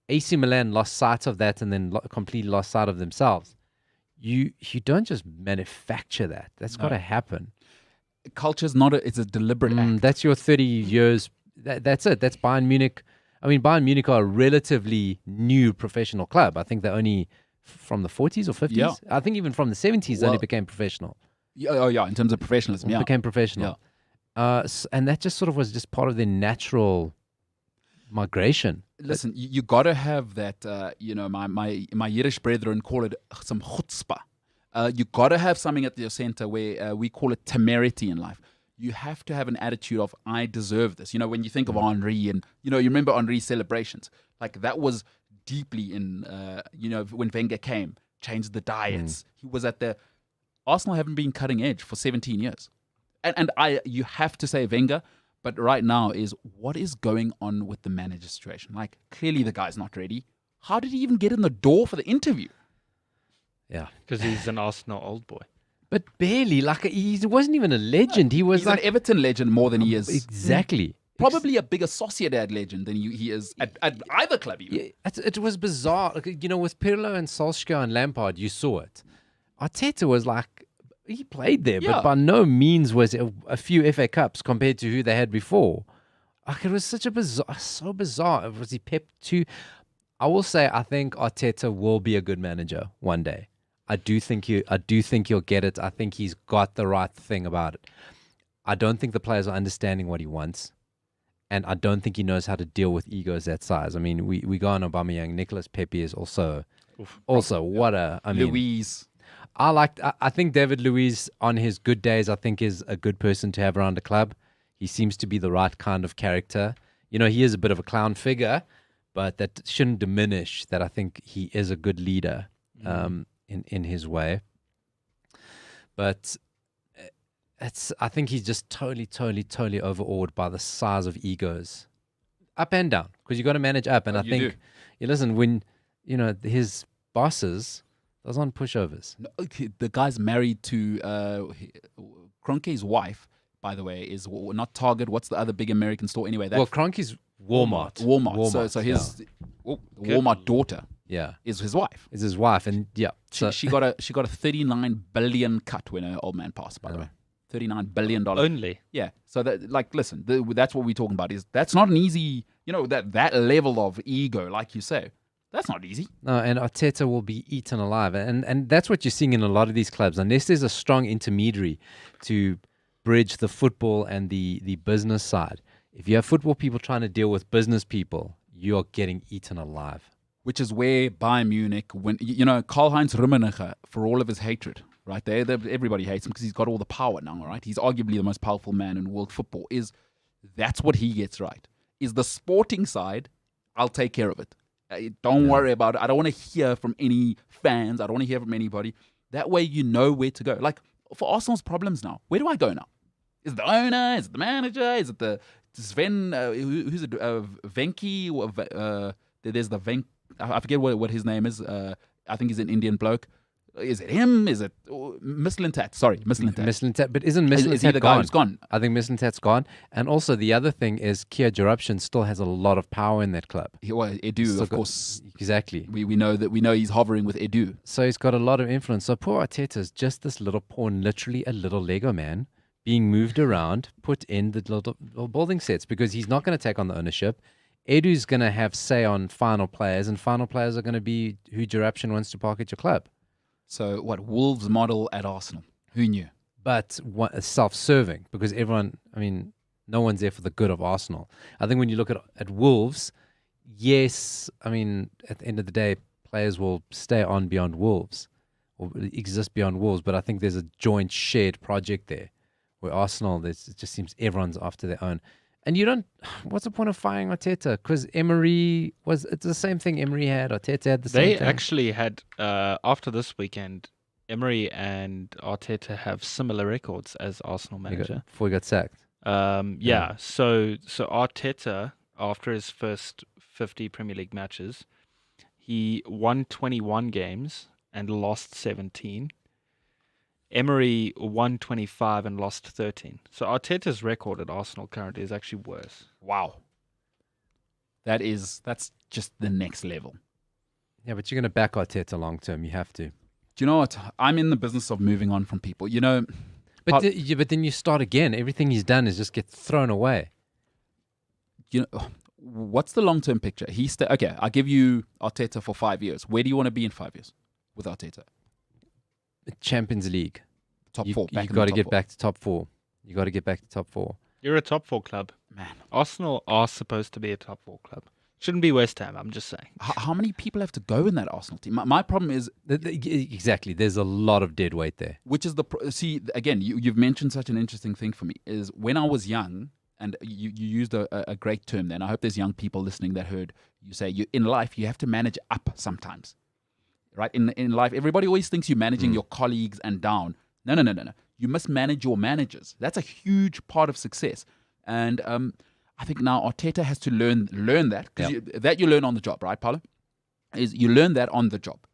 AC Milan lost sight of that and then completely lost sight of themselves. You don't just manufacture that. That's got to happen. Culture's it's a deliberate act. That's your 30 years. That's it. That's Bayern Munich. I mean, Bayern Munich are a relatively new professional club. I think they're only from the 40s or 50s. Yeah. I think even from the 70s they only became professional. In terms of professionalism, Became professional. Yeah. And that just sort of was just part of their natural migration. Listen, you got to have that, my Yiddish brethren call it some chutzpah. You got to have something at your center where we call it temerity in life. You have to have an attitude of, I deserve this. You know, when you think of Henry and, you remember Henry's celebrations. Like, that was deeply in, when Wenger came, changed the diets. He was at Arsenal haven't been cutting edge for 17 years. And you have to say Wenger, but right now is what is going on with the manager situation? Like, clearly the guy's not ready. How did he even get in the door for the interview? Yeah. Because he's an Arsenal old boy. But barely. Like, he wasn't even a legend. He was he's an Everton legend more than he is. Exactly. Probably a bigger Sociedad legend than he is at either club even. Yeah, it was bizarre. With Pirlo and Solskjaer and Lampard, you saw it. Arteta was like, he played there, but by no means was it a few FA Cups compared to who they had before. Like, it was so bizarre. Was he Pep too? I will say, I think Arteta will be a good manager one day. I do think he'll get it. I think he's got the right thing about it. I don't think the players are understanding what he wants. And I don't think he knows how to deal with egos that size. I mean, we go on Aubameyang. Nicolas Pepe is also what a... I mean, Luiz. I think David Luiz, on his good days, I think is a good person to have around a club. He seems to be the right kind of character. He is a bit of a clown figure, but that shouldn't diminish that I think he is a good leader in his way. But... I think he's just totally overawed by the size of egos, up and down, because you got to manage up. And I think, listen, when his bosses, those aren't pushovers. No, the guy's married to Kroenke's wife, by the way, is not Target. What's the other big American store anyway? Kroenke's Walmart. Walmart. So his Walmart daughter. Yeah, is his wife. And she got a 39 billion cut when her old man passed. By the way. $39 billion. Only. Yeah. So that, like, listen, that's what we're talking about. Is that's not an easy, that level of ego, like you say, that's not easy. No, and Arteta will be eaten alive. And that's what you're seeing in a lot of these clubs. Unless there's a strong intermediary to bridge the football and the business side. If you have football people trying to deal with business people, you're getting eaten alive. Which is where Bayern Munich, when Karl-Heinz Rummenigge, for all of his hatred, right? Everybody hates him because he's got all the power now, right? He's arguably the most powerful man in world football. That's what he gets right. Is the sporting side, I'll take care of it. Don't worry about it. I don't want to hear from any fans. I don't want to hear from anybody. That way you know where to go. Like, for Arsenal's problems now, where do I go now? Is it the owner? Is it the manager? Is it the Sven? Who's it? Venki? There's the Venk. I forget what his name is. I think he's an Indian bloke. Is it him? Is it Mislintat? Sorry, Mislintat. Mislintat, but isn't Mislintat is he the guy who's gone? I think Mislintat's gone. And also the other thing is Kia Jaruption still has a lot of power in that club. Edu, of course. Exactly. We know he's hovering with Edu. So he's got a lot of influence. So poor Arteta is just this little pawn, literally a little Lego man, being moved around, put in the little building sets because he's not going to take on the ownership. Edu's going to have say on final players, and final players are going to be who Jaruption wants to park at your club. So what, Wolves model at Arsenal? Who knew? But self-serving because no one's there for the good of Arsenal. I think when you look at Wolves, yes, at the end of the day, players will stay on beyond Wolves or exist beyond Wolves, but I think there's a joint shared project there where Arsenal, it just seems everyone's after their own. And what's the point of firing Arteta? Because it's the same thing Emery had, Arteta had the same thing. They actually had, after this weekend, Emery and Arteta have similar records as Arsenal manager. Before he got sacked. Yeah. So Arteta, after his first 50 Premier League matches, he won 21 games and lost 17. Emery won 25 and lost 13. So Arteta's record at Arsenal currently is actually worse. Wow. That's just the next level. Yeah, but you're going to back Arteta long term. You have to. Do you know what? I'm in the business of moving on from people. But then you start again. Everything he's done is just get thrown away. What's the long-term picture? Okay, I'll give you Arteta for 5 years. Where do you want to be in 5 years with Arteta? Champions League. Top four. You got to get back to top four. You got to get back to top four. You're a top four club. Man. Arsenal are supposed to be a top four club. Shouldn't be West Ham, I'm just saying. How many people have to go in that Arsenal team? My problem is... Exactly. There's a lot of dead weight there. Which is see, again, you've mentioned such an interesting thing for me, is when I was young, and you used a great term there, and I hope there's young people listening that heard you say, in life, you have to manage up sometimes. Right? In life, everybody always thinks you're managing your colleagues and down. No. You must manage your managers. That's a huge part of success. And I think now Arteta has to learn that. Because that you learn on the job, right, Paulo? Is you learn that on the job.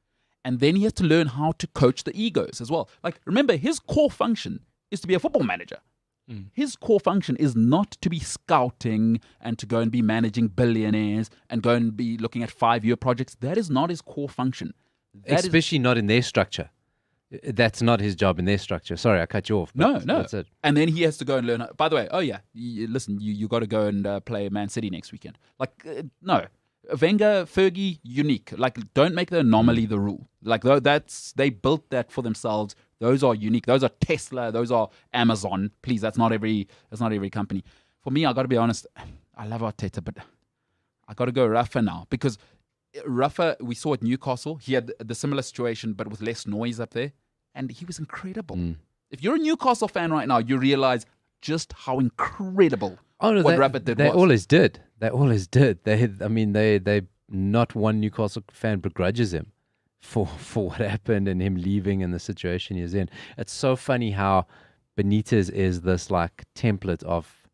And then he has to learn how to coach the egos as well. Like, remember, his core function is to be a football manager. His core function is not to be scouting and to go and be managing billionaires and go and be looking at 5-year projects. That is not his core function. Especially not in their structure. That's not his job in their structure. Sorry, I cut you off. No. That's it. And then he has to go and learn. By the way, listen, you got to go and play Man City next weekend. Like, no. Wenger, Fergie, unique. Like, don't make the anomaly the rule. Like, they built that for themselves. Those are unique. Those are Tesla. Those are Amazon. Please, that's not every company. For me, I got to be honest. I love Arteta, but I got to go Rafa now because Rafa, we saw at Newcastle, he had the similar situation, but with less noise up there, and he was incredible. If you're a Newcastle fan right now, you realize just how incredible what Rafa did. They always did. They not one Newcastle fan begrudges him for what happened and him leaving and the situation he's in. It's so funny how Benitez is this like template of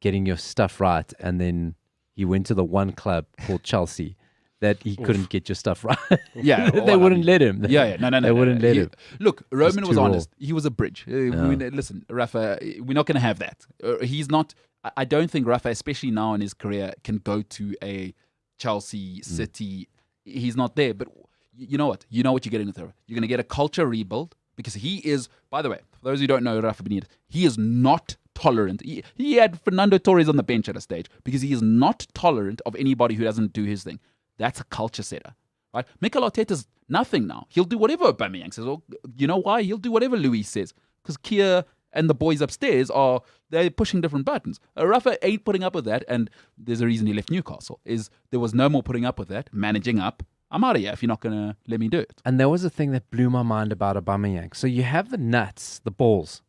getting your stuff right, and then he went to the one club called Chelsea that he couldn't get your stuff right. Yeah. They wouldn't let him. No. They wouldn't let him. Look, Roman was honest. He was a bridge. Listen, Rafa, we're not going to have that. He's not. I don't think Rafa, especially now in his career, can go to a Chelsea, City. He's not there. But you know what? You know what you're getting with her. You're going to get a culture rebuild because he is, by the way, For those who don't know Rafa Benitez, he is not tolerant. He had Fernando Torres on the bench at a stage because he is not tolerant of anybody who doesn't do his thing. That's a culture setter, right? Mikel Arteta's nothing now. He'll do whatever Aubameyang says. Or, you know why? He'll do whatever Luis says. Because Kia and the boys upstairs they're pushing different buttons. Rafa ain't putting up with that, and there's a reason he left Newcastle. There was no more putting up with that, managing up. I'm out of here if you're not going to let me do it. And there was a thing that blew my mind about Aubameyang. So you have the nuts, the balls.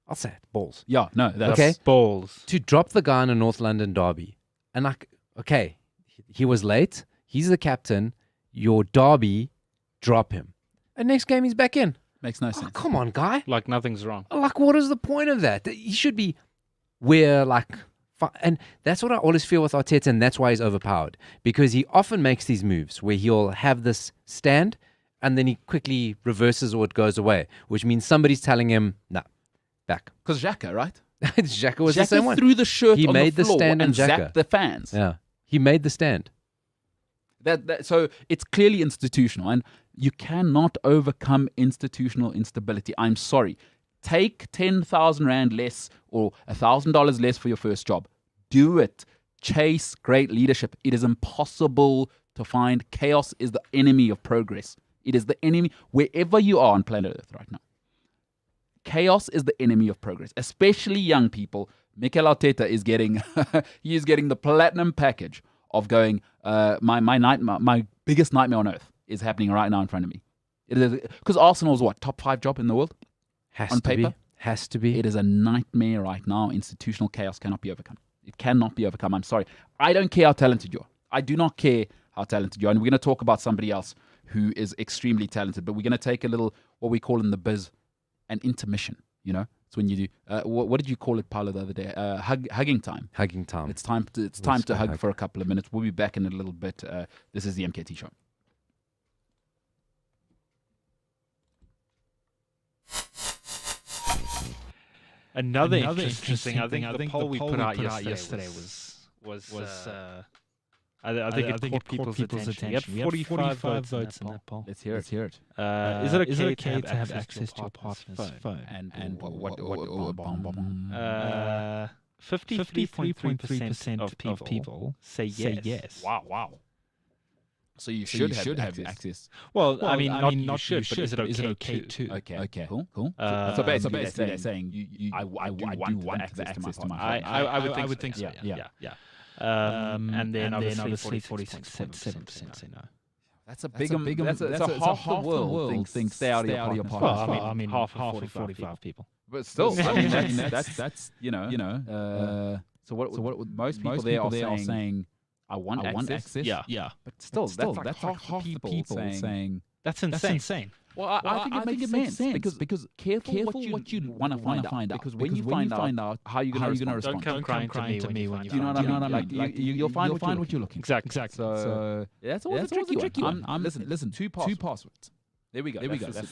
I'll say it, balls. Yeah, no, that's Okay. balls. To drop the guy in a North London derby. And okay, he was late. He's the captain. Your derby, drop him. And next game he's back in. Makes no Oh, sense. come on, guy. Like nothing's wrong. Like, what is the point of that? He should be where, and that's what I always feel with Arteta, and that's why he's overpowered. Because he often makes these moves where he'll have this stand, and then he quickly reverses or it goes away, which means somebody's telling him, nah, back. Because Xhaka, right? Xhaka was the same one. threw the shirt He on made the the floor stand and on Xhaka. zapped the fans. Yeah. He made the stand. So it's clearly institutional, and you cannot overcome institutional instability. I'm sorry. Take 10,000 Rand less or $1,000 less for your first job. Do it. Chase great leadership. It is impossible to find. Chaos is the enemy of progress. It is the enemy wherever you are on planet Earth right now. Chaos is the enemy of progress, especially young people. Mikel Arteta is getting he is getting the platinum package of going, my biggest nightmare on earth is happening right now in front of me. It is because Arsenal's top 5 job in the world on paper. Has to be. It is a nightmare right now. Institutional chaos cannot be overcome. It cannot be overcome. I'm sorry. I don't care how talented you are. I do not care how talented you are. And we're going to talk about somebody else who is extremely talented. But we're going to take a little, what we call in the biz, an intermission. You know, it's when you do. What did you call it, Paolo, the other day? Hugging time. Hugging time. It's time to hug for a couple of minutes. We'll be back in a little bit. This is the MKT Show. Another interesting thing. I think the poll we put out yesterday was I think it caught people's attention. We had 45 votes in that poll. Let's hear it. Is it okay to have access to a partner's phone? And what 53.3% of people say yes. Wow. So you should have access. Well, I mean, not you should, but is it okay to? Okay. Cool. So basically they're saying I do want access to my phone. I would think so. Yeah. And then obviously 46.7% say no. That's a big. That's half the world thinks stay out of your partner. Well, I mean, half of 45 people. But still, I mean, that's you know. So what most people there are saying. I want access. Yeah. But still, that's like half the people saying that's insane. Well, I think it makes sense because careful what you want to find out. Because when you find out, how you going to respond? Don't come crying to me when you do you know what I mean? Like you'll find what you're looking. Exactly. So that's always a tricky one. Listen. Two passwords. There we go.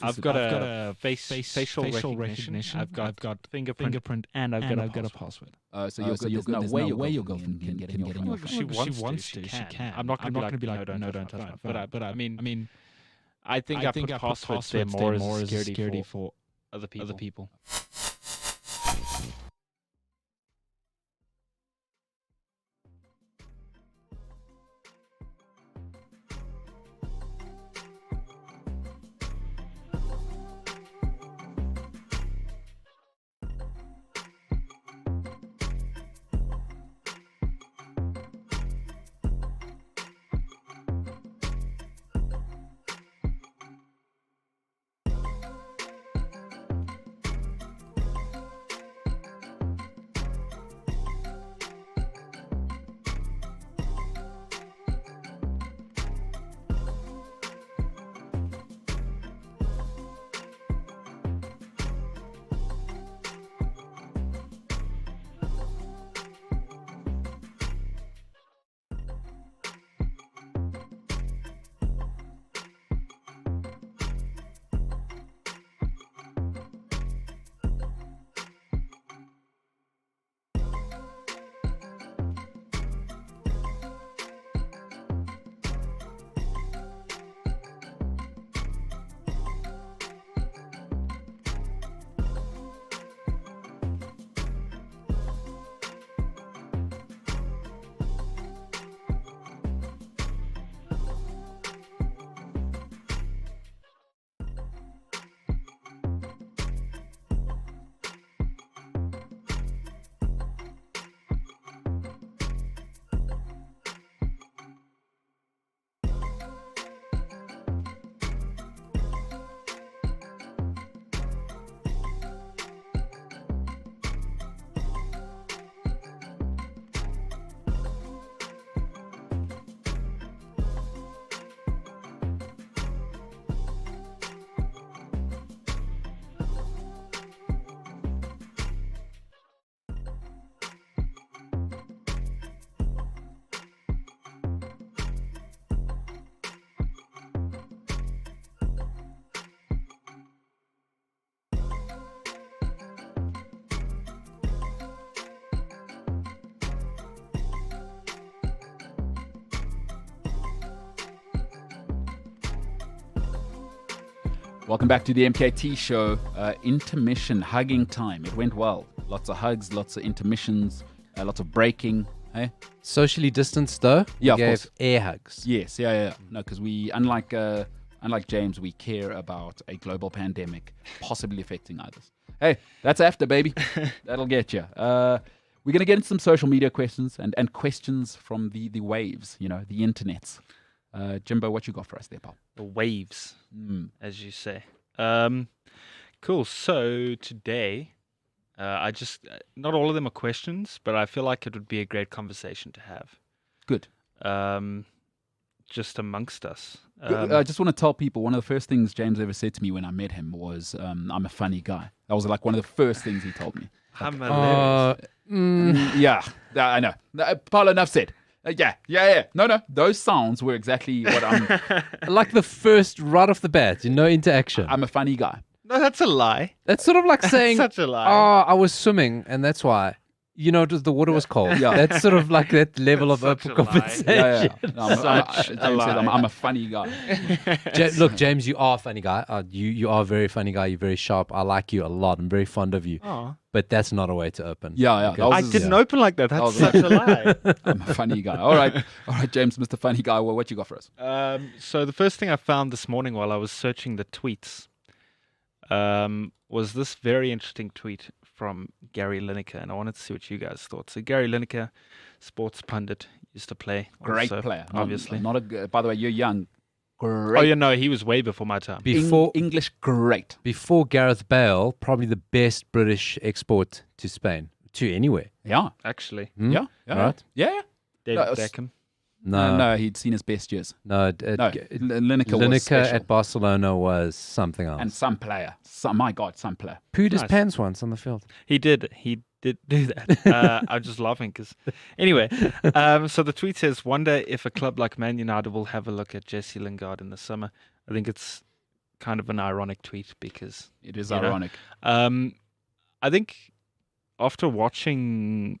I've got a facial recognition. I've got fingerprint, and I've got a password. So there's no way your girlfriend can get in your phone. She wants to. She can. I'm not going to be like, no, don't touch my phone. But I mean, I think I put passwords there more as security for other people. Welcome back to the MKT Show. Intermission, hugging time. It went well. Lots of hugs, lots of intermissions, lots of breaking. Hey? Socially distanced, though. Yeah, we of gave course. air hugs. Yes, yeah. No, because we, unlike James, we care about a global pandemic possibly affecting others. Hey, that's after, baby. That'll get you. We're going to get into some social media questions and questions from the waves, the internets. Jimbo, what you got for us there, pal? The waves, as you say. Cool. So today, not all of them are questions, but I feel like it would be a great conversation to have. Good. Just amongst us. I just want to tell people, one of the first things James ever said to me when I met him was, I'm a funny guy. That was like one of the first things he told me. I'm hilarious. Yeah, I know. Paulo, enough said. Yeah. No. Those sounds were exactly what I'm. Like the first, right off the bat, no interaction. I'm a funny guy. No, that's a lie. That's sort of like saying, Such a lie. I was swimming, and that's why. The water was cold. Yeah. That's sort of like that level of Such open a lie. conversation. Yeah. No, Such James a lie. said I'm a funny guy. Look, James, you are a funny guy. You are a very funny guy. You're very sharp. I like you a lot. I'm very fond of you. Aw. But that's not a way to open. Yeah. Okay. I didn't open like that. That's was- such a lie. I'm a funny guy. All right, James, Mr. Funny Guy. Well, what you got for us? So the first thing I found this morning while I was searching the tweets was this very interesting tweet from Gary Lineker, and I wanted to see what you guys thought. So Gary Lineker, sports pundit, used to play. Great also, player, obviously. By the way, you're young. Great. Oh, yeah, no, he was way before my time. Before English, great. before Gareth Bale, probably the best British export to Spain, to anywhere. Yeah. Actually, Hmm? Yeah. Right? Yeah. David No, Beckham. No, He'd seen his best years. no. Lineker was Lineker special. at Barcelona was something else. And some player. My God, some player. Pooed his Nice. pants once on the field. He did do that. I'm just laughing because, anyway. So the tweet says, "Wonder if a club like Man United will have a look at Jesse Lingard in the summer." I think it's kind of an ironic tweet because It is You know? ironic. I think after watching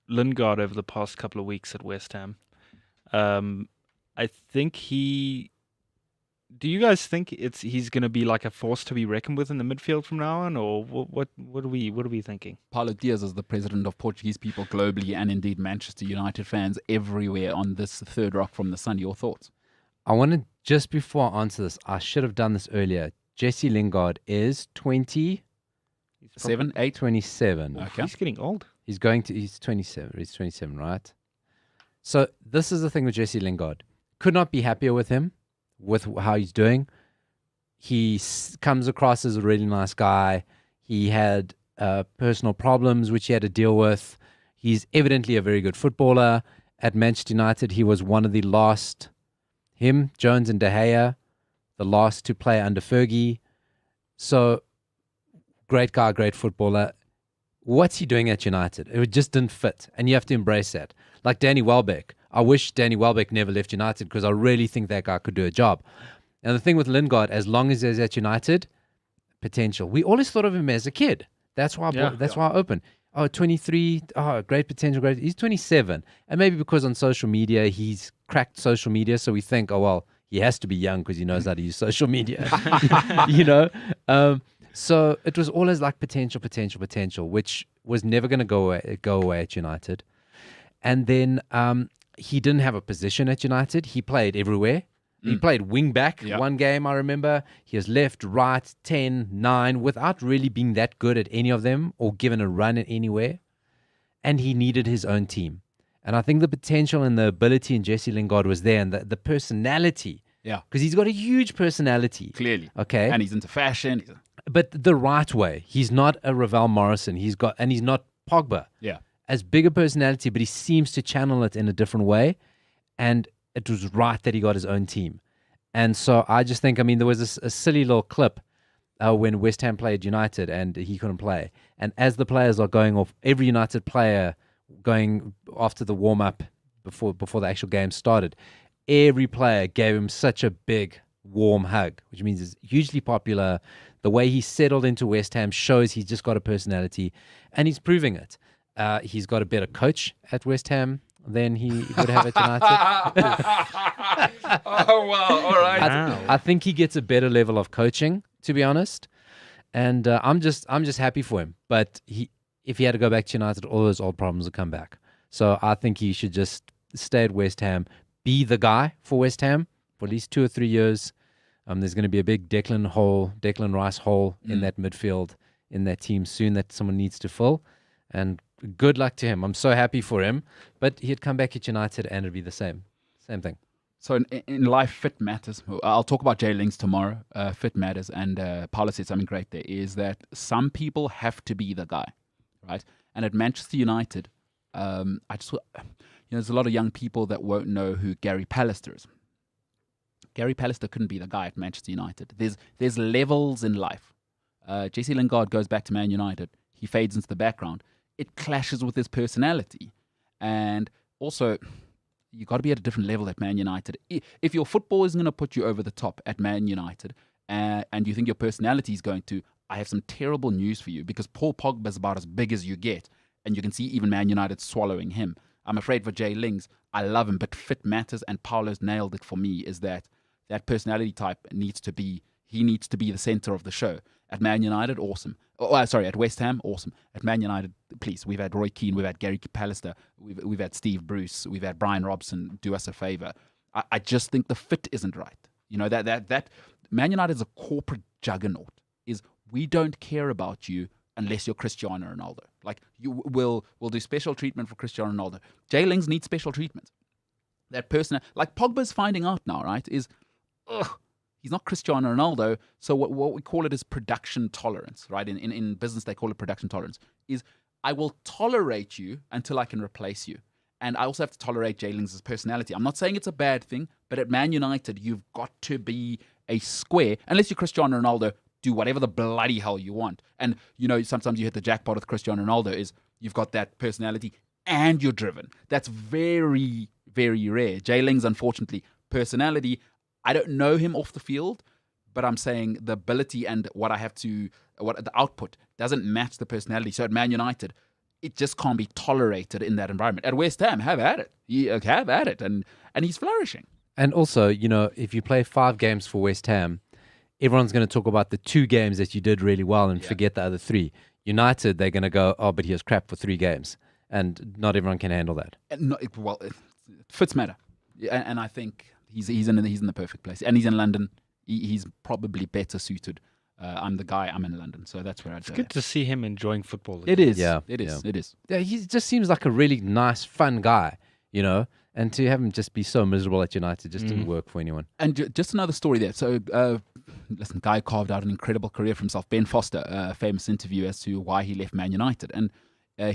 Lingard over the past couple of weeks at West Ham, I think do you guys think he's going to be like a force to be reckoned with in the midfield from now on, or what are we thinking? Paulo Diaz is the president of Portuguese people globally and indeed Manchester United fans everywhere on this third rock from the sun. Your thoughts? I wanted, just before I answer this, I should have done this earlier. Jesse Lingard is 27. He's probably- 7, 8. 27. Okay. He's getting old. He's 27. He's 27, right? So this is the thing with Jesse Lingard. Could not be happier with him, with how he's doing. He comes across as a really nice guy. He had personal problems which he had to deal with. He's evidently a very good footballer. At Manchester United, he was one of the last, him, Jones and De Gea, the last to play under Fergie. So, great guy, great footballer. What's he doing at United? It just didn't fit, and you have to embrace that. Like Danny Welbeck. I wish Danny Welbeck never left United because I really think that guy could do a job. And the thing with Lingard, as long as he's at United, potential. We always thought of him as a kid. That's why why I opened. Oh, 23, great potential, great. He's 27. And maybe because on social media, he's cracked social media, so we think, oh, well, he has to be young because he knows how to use social media. So it was always like potential, which was never going to go away at United. And then he didn't have a position at United. He played everywhere. He played wing back one game, I remember. He was left, right, 10, 9, without really being that good at any of them or given a run at anywhere. And he needed his own team. And I think the potential and the ability in Jesse Lingard was there, and the personality. Yeah. Because he's got a huge personality. Clearly. Okay. And he's into fashion. But the right way. He's not a Ravel Morrison. He's not Pogba. Yeah. As big a personality, but he seems to channel it in a different way. And it was right that he got his own team. And so I just think, there was a silly little clip when West Ham played United and he couldn't play. And as the players are going off, every United player going after the warm-up before the actual game started, every player gave him such a big, warm hug, which means he's hugely popular. The way he settled into West Ham shows he's just got a personality, and he's proving it. He's got a better coach at West Ham than he would have at United. Oh, wow. All right. I I think he gets a better level of coaching, to be honest. And I'm just happy for him. But if he had to go back to United, all those old problems would come back. So I think he should just stay at West Ham, be the guy for West Ham for at least 2 or 3 years. There's going to be a big Declan Rice hole in that midfield, in that team soon that someone needs to fill. And good luck to him. I'm so happy for him. But he'd come back at United and it'd be the same thing. So in life, fit matters. I'll talk about Jay Lings tomorrow. Fit matters. And Paolo said something great there, is that some people have to be the guy, right? And at Manchester United, there's a lot of young people that won't know who Gary Pallister is. Gary Pallister couldn't be the guy at Manchester United. There's levels in life. Jesse Lingard goes back to Man United. He fades into the background. It clashes with his personality. And also, you got to be at a different level at Man United. If your football isn't going to put you over the top at Man United, and you think your personality is going to, I have some terrible news for you, because Paul Pogba is about as big as you get, and you can see even Man United swallowing him. I'm afraid for Jay Lings, I love him, but fit matters, and Paolo's nailed it for me, is that personality type needs to be the center of the show. At Man United, awesome. At West Ham, awesome. At Man United, please, we've had Roy Keane, we've had Gary Pallister, we've had Steve Bruce, we've had Brian Robson. Do us a favor. I just think the fit isn't right. You know, that Man United is a corporate juggernaut. Is we don't care about you unless you're Cristiano Ronaldo. Like, we'll do special treatment for Cristiano Ronaldo. Jay Lings needs special treatment. That person, like Pogba's finding out now, right, is, he's not Cristiano Ronaldo, so what we call it is production tolerance, right? In business, they call it production tolerance, is I will tolerate you until I can replace you. And I also have to tolerate Jay Lings' personality. I'm not saying it's a bad thing, but at Man United, you've got to be a square. Unless you're Cristiano Ronaldo, do whatever the bloody hell you want. And, you know, sometimes you hit the jackpot with Cristiano Ronaldo, is you've got that personality and you're driven. That's very, very rare. Jay Lings, unfortunately, personality, I don't know him off the field, but I'm saying the ability and what the output doesn't match the personality. So at Man United, it just can't be tolerated in that environment. At West Ham, have at it. Have at it. And he's flourishing. And also, you know, if you play 5 games for West Ham, everyone's going to talk about the 2 games that you did really well and forget the other 3. United, they're going to go, oh, but he was crap for 3 games. And not everyone can handle that. Fits matter. And I think he's in the perfect place. And he's in London. He's probably better suited. I'm the guy. I'm in London, so that's where I'd go. It's good to see him enjoying football. It is. Yeah, it is. Yeah. It is. Yeah, he just seems like a really nice, fun guy, you know. And to have him just be so miserable at United just didn't work for anyone. And just another story there. So, listen, guy carved out an incredible career for himself. Ben Foster, a famous interview as to why he left Man United, and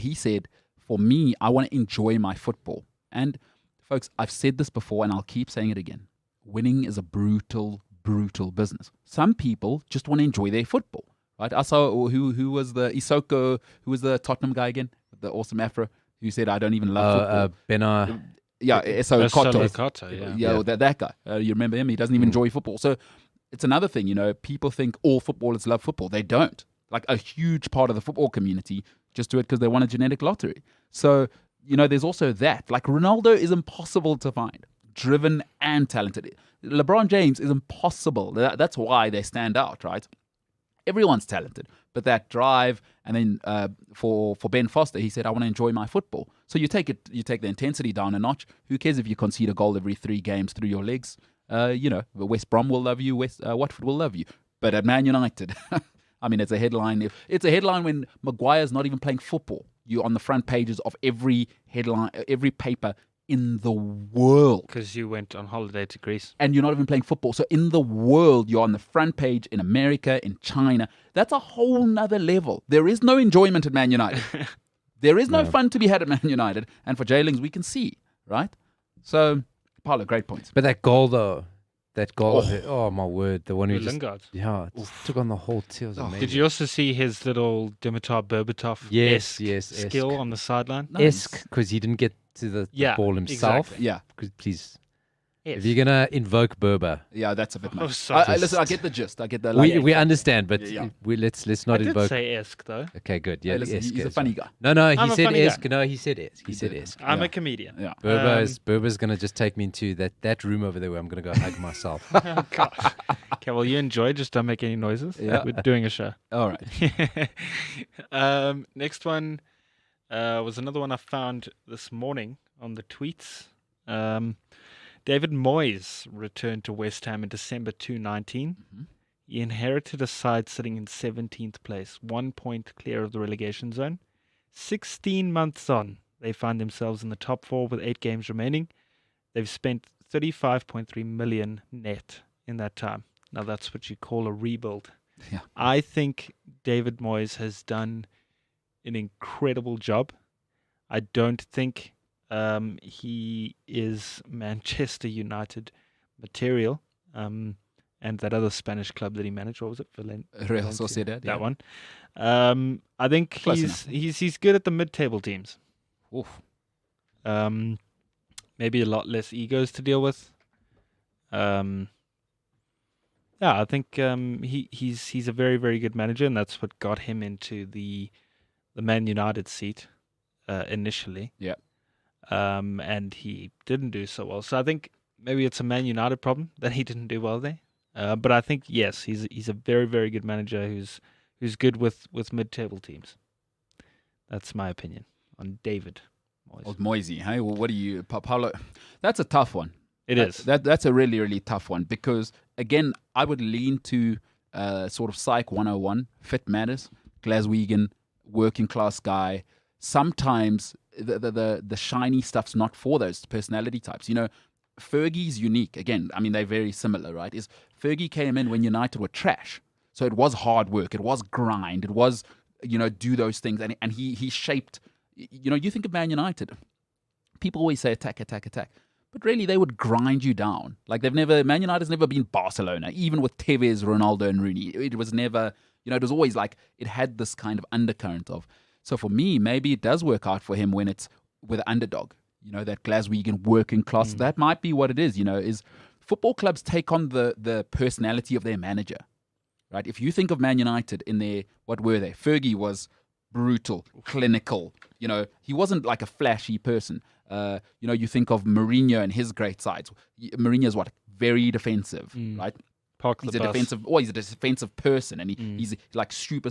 he said, "For me, I want to enjoy my football." And folks, I've said this before, and I'll keep saying it again. Winning is a brutal business. Some people just want to enjoy their football, right? I saw who was the Isoko, who was the Tottenham guy again, the awesome Afro, who said, "I don't even love football." So Koto, yeah. That guy. You remember him? He doesn't even enjoy football. So it's another thing, you know. People think all footballers love football. They don't. Like, a huge part of the football community just do it because they won a genetic lottery. So, you know, there's also that. Like, Ronaldo is impossible to find, driven and talented. LeBron James is impossible. That's why they stand out, right? Everyone's talented, but that drive, and then for Ben Foster, he said, "I want to enjoy my football." So you take the intensity down a notch. Who cares if you concede a goal every 3 games through your legs? You know, West Brom will love you, Watford will love you. But at Man United, I mean, it's a headline. It's a headline when Maguire's not even playing football. You're on the front pages of every headline, every paper in the world. Because you went on holiday to Greece. And you're not even playing football. So in the world, you're on the front page in America, in China. That's a whole nother level. There is no enjoyment at Man United. There is no fun to be had at Man United. And for Jay Lings, we can see, right? So, Paolo, great points. But that goal, though, oh my word, the one who just... Lingard. Yeah, took on the whole team. Did you also see his little Dimitar Berbatov skill on the sideline? Esque, because he didn't get to the ball himself. Exactly. Yeah. Please. If you're going to invoke Berber. Yeah, that's a bit much. Oh, listen, I get the gist. I get the... We understand, but let's not I invoke... did say esque, though. Okay, good. Yeah, listen, he's a funny guy. No, he said esque. No, he said esque. He said esque. I'm a comedian. Yeah. Berber's going to just take me into that room over there where I'm going to go hug myself. Oh, gosh. Okay, well, you enjoy. Just don't make any noises. Yeah. We're doing a show. All right. Next one was another one I found this morning on the tweets. David Moyes returned to West Ham in December 2019. Mm-hmm. He inherited a side sitting in 17th place, 1 point clear of the relegation zone. 16 months on, they find themselves in the top 4 with 8 games remaining. They've spent 35.3 million net in that time. Now that's what you call a rebuild. Yeah. I think David Moyes has done an incredible job. I don't think he is Manchester United material. And that other Spanish club that he managed, what was it? Real Sociedad. That one. I think he's good at the mid-table teams. Oof. Maybe a lot less egos to deal with. I think he's a very, very good manager, and that's what got him into the Man United seat initially. Yeah. And he didn't do so well. So I think maybe it's a Man United problem that he didn't do well there. But I think yes, he's a very, very good manager who's good with mid-table teams. That's my opinion on David Moyes. Old Moisey, hey? Well, what do you, Paulo? That's a tough one. It is. That's a really, really tough one because, again, I would lean to sort of Psych 101, fit matters, Glaswegian, working class guy. Sometimes the shiny stuff's not for those personality types. You know, Fergie's unique. Again, I mean, they're very similar, right? Is Fergie came in when United were trash. So it was hard work. It was grind. It was, do those things. And he shaped, you think of Man United. People always say attack, attack, attack. But really, they would grind you down. Like Man United's never been Barcelona, even with Tevez, Ronaldo, and Rooney. It was never, it was always like it had this kind of undercurrent of. So for me, maybe it does work out for him when it's with an underdog. That Glaswegian working class. That might be what it is. Is football clubs take on the personality of their manager, right? If you think of Man United in their, what were they? Fergie was brutal, clinical. He wasn't like a flashy person. You think of Mourinho and his great sides. Mourinho's what? Very defensive, right? He's a defensive person, and he's like super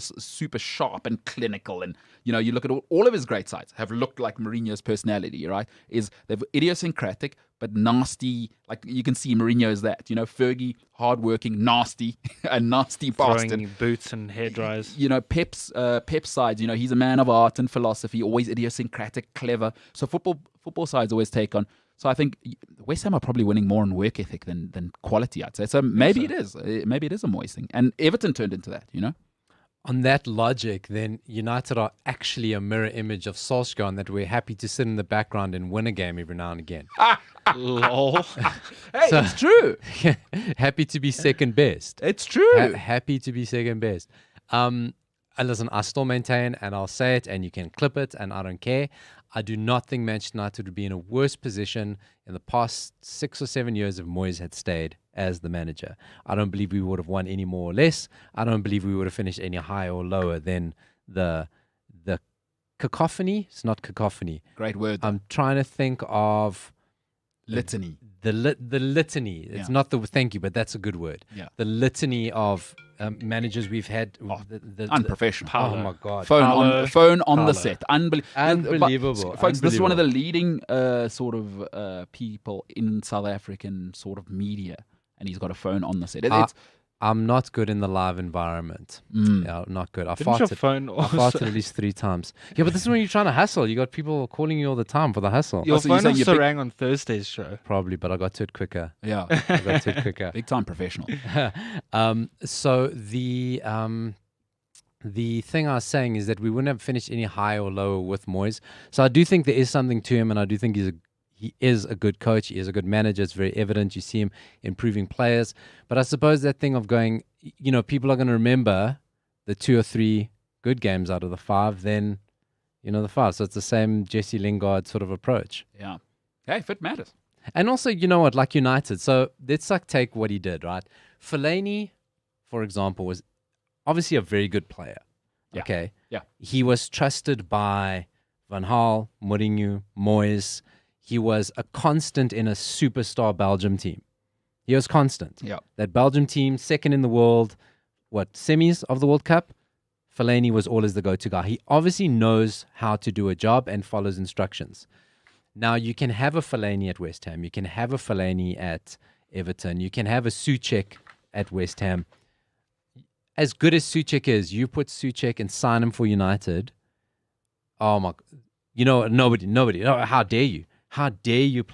sharp and clinical. And you look at all of his great sides have looked like Mourinho's personality, right? They're idiosyncratic but nasty. Like you can see Mourinho is that. Fergie, hardworking, nasty, a nasty bastard. Throwing boots and hair dryers. Pep's sides. He's a man of art and philosophy, always idiosyncratic, clever. So football sides always take on. So I think West Ham are probably winning more on work ethic than quality, I'd say. So maybe it is. Maybe it is a Moyes thing. And Everton turned into that, On that logic, then United are actually a mirror image of Solskjaer, and that we're happy to sit in the background and win a game every now and again. Lol. Hey, it's true. Happy to be second best. It's true. Happy to be second best. And listen, I still maintain, and I'll say it, and you can clip it, and I don't care. I do not think Manchester United would be in a worse position in the past 6 or 7 years if Moyes had stayed as the manager. I don't believe we would have won any more or less. I don't believe we would have finished any higher or lower than the cacophony. It's not cacophony. Great word. I'm trying to think of litany. The litany. It's not the thank you, but that's a good word. Yeah. The litany of managers we've had. Unprofessional. Oh my God. Phone on the set. Unbelievable. Folks, this is one of the leading sort of people in South African sort of media, and he's got a phone on the set. I'm not good in the live environment. Yeah, not good. I farted at least 3 times. Yeah, but this is when you're trying to hustle. You got people calling you all the time for the hustle. Your phone also rang on Thursday's show. Probably, but I got to it quicker. Yeah. I got to it quicker. Big time professional. So the thing I was saying is that we wouldn't have finished any higher or lower with Moyes. So I do think there is something to him, and I do think he is a good coach. He is a good manager. It's very evident. You see him improving players. But I suppose that thing of going, people are going to remember the 2 or 3 good games out of the 5, then, the 5. So it's the same Jesse Lingard sort of approach. Yeah. Hey, fit matters. And also, like United. So let's take what he did, right? Fellaini, for example, was obviously a very good player. Yeah. Okay. Yeah. He was trusted by Van Gaal, Mourinho, Moyes. He was a constant in a superstar Belgium team. He was constant. Yeah. That Belgium team, second in the world, semis of the World Cup, Fellaini was always the go-to guy. He obviously knows how to do a job and follows instructions. Now, you can have a Fellaini at West Ham. You can have a Fellaini at Everton. You can have a Souček at West Ham. As good as Souček is, you put Souček and sign him for United. Oh, my. Nobody. Oh, how dare you? How dare you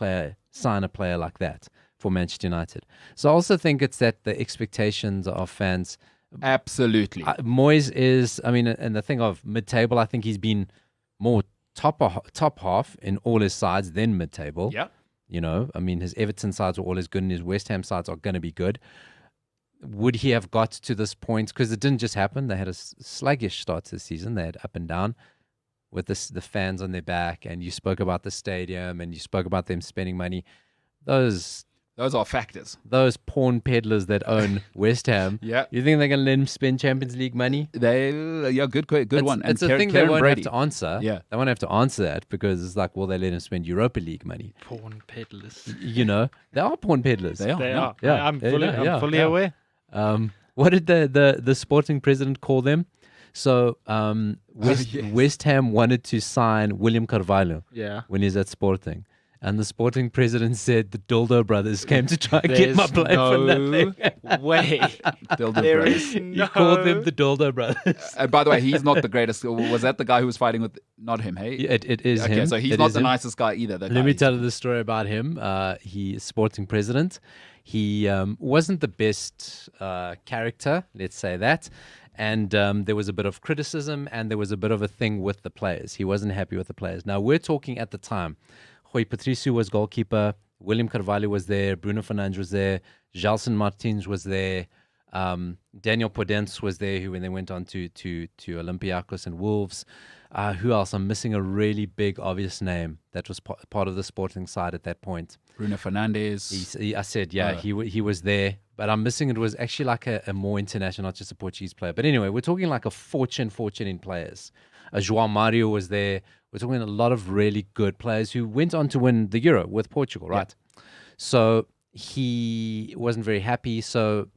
sign a player like that for Manchester United? So I also think it's that the expectations of fans. Absolutely. Moyes is, and the thing of mid-table, I think he's been more top half in all his sides than mid-table. Yeah. His Everton sides are always good and his West Ham sides are going to be good. Would he have got to this point? Because it didn't just happen. They had a sluggish start to the season. They had up and down with the fans on their back. And you spoke about the stadium and you spoke about them spending money. Those are factors. Those porn peddlers that own West Ham. Yeah. You think they're going to let him spend Champions League money? Good one. It's a thing they won't Brady. have to answer. Yeah. They won't have to answer that because it's like, will they let him spend Europa League money? Porn peddlers. They are porn peddlers. They are. They are. Yeah. I'm fully aware. What did the sporting president call them? So West Ham wanted to sign William Carvalho when he's at Sporting. And the sporting president said the Dildo brothers came to try and get my play for nothing. Way. Dildo brothers. He called them the Dildo brothers. By the way, he's not the greatest. Was that the guy who was fighting with? Not him, hey? Yeah, it is him. Okay, so he's not the nicest guy either. Let me tell you the story about him. He is sporting president. He wasn't the best character, let's say that. And there was a bit of criticism and there was a bit of a thing with the players. He wasn't happy with the players. Now, we're talking at the time. Rui Patricio was goalkeeper. William Carvalho was there. Bruno Fernandes was there. Gelson Martins was there. Daniel Podence was there, who when they went on to Olympiacos and Wolves. Who else? I'm missing a really big, obvious name that was part of the sporting side at that point. Bruno Fernandes. I said, he was there. But I'm missing, it was actually like a more international, not just a Portuguese player. But anyway, we're talking like a fortune in players. João Mario was there. We're talking a lot of really good players who went on to win the Euro with Portugal, right? Yeah. So he wasn't very happy. So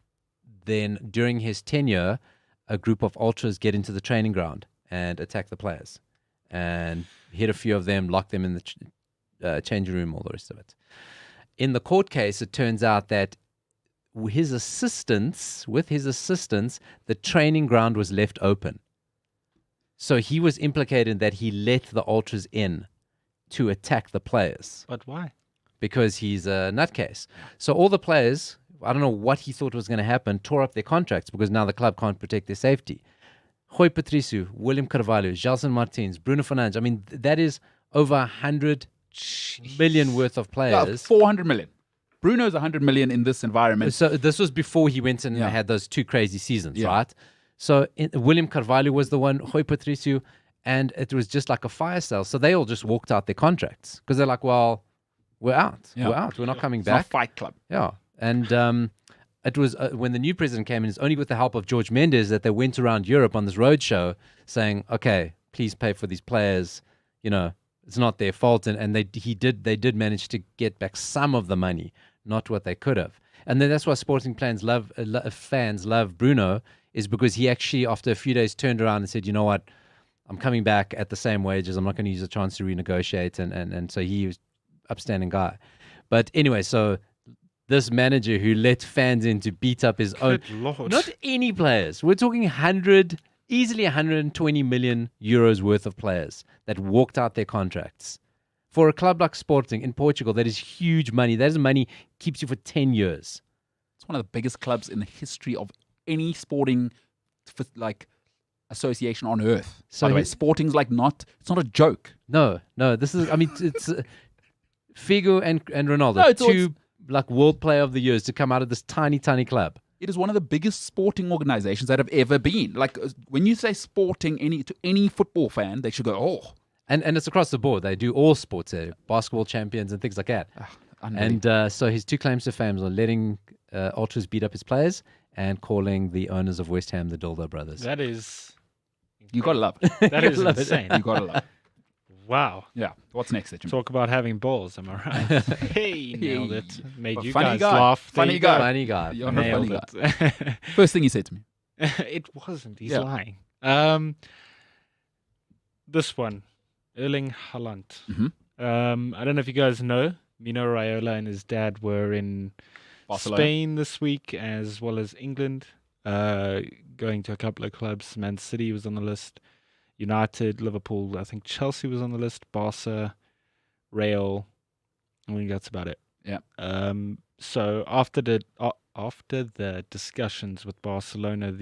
then during his tenure, a group of ultras get into the training ground and attack the players and hit a few of them, lock them in the changing room, all the rest of it. In the court case, it turns out that with his assistants, the training ground was left open. So he was implicated in that he let the ultras in to attack the players. But why? Because he's a nutcase. So all the players, I don't know what he thought was going to happen, tore up their contracts because now the club can't protect their safety. Rui Patricio, William Carvalho, Gelson Martins, Bruno Fernandes. That is over 100 million worth of players. 400 million. Bruno's 100 million in this environment. So this was before he went and had those two crazy seasons, right? So William Carvalho was the one, Rui Patricio, and it was just like a fire sale. So they all just walked out their contracts because they're like, well, we're out. Yeah. We're out. We're not coming back. It's not Fight Club. Yeah. And it was when the new president came in, it's only with the help of George Mendes that they went around Europe on this roadshow saying, okay, please pay for these players. It's not their fault. And they did manage to get back some of the money, not what they could have. And then that's why sporting fans love Bruno, is because he actually, after a few days, turned around and said, you know what, I'm coming back at the same wages. I'm not going to use a chance to renegotiate. And so he was an upstanding guy. But anyway, so this manager who let fans in to beat up his own, not any players. We're talking easily 120 million euros worth of players that walked out their contracts. For a club like Sporting in Portugal, that is huge money. That is money keeps you for 10 years. It's one of the biggest clubs in the history of any sporting association on earth. So by the way, Sporting's it's not a joke. No, this is, it's Figo and Ronaldo, two world player of the years to come out of this tiny club. It is one of the biggest sporting organizations that have ever been. When you say sporting to any football fan, they should go, oh. And it's across the board. They do all sports, basketball champions and things like that. And so his two claims to fame are letting ultras beat up his players and calling the owners of West Ham the Dildo brothers. That is... You gotta love it. That is insane. You gotta love it. Wow. Yeah. What's next, Jim? Talk about having balls, am I right? Hey, nailed it. Made But you funny guys guy. laugh. There Funny you guy. go. Funny guy. You're not a funny Nailed guy. it. First thing he said to me. It wasn't. He's Yeah. lying. This one, Erling Haaland. Mhm. I don't know if you guys know, Mino Raiola and his dad were in Barcelona. Spain this week, as well as England, going to a couple of clubs. Man City was on the list, United, Liverpool, I think Chelsea was on the list, Barca, Real. I think that's about it. Yeah. So after the discussions with Barcelona,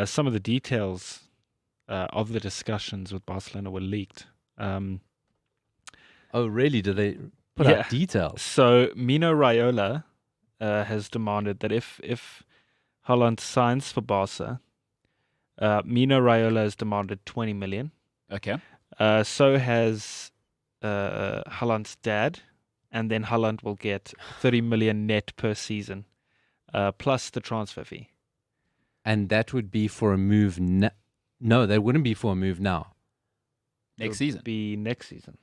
some of the details of the discussions with Barcelona were leaked. Oh, really? Did they put Yeah. out details? So Mino Raiola has demanded that if Haaland signs for Barca, Mino Raiola has demanded 20 million. Okay. So has Haaland's dad, and then Haaland will get 30 million net per season, plus the transfer fee. And that would be for a move. No, that wouldn't be for a move now. Next It'll season. be next season.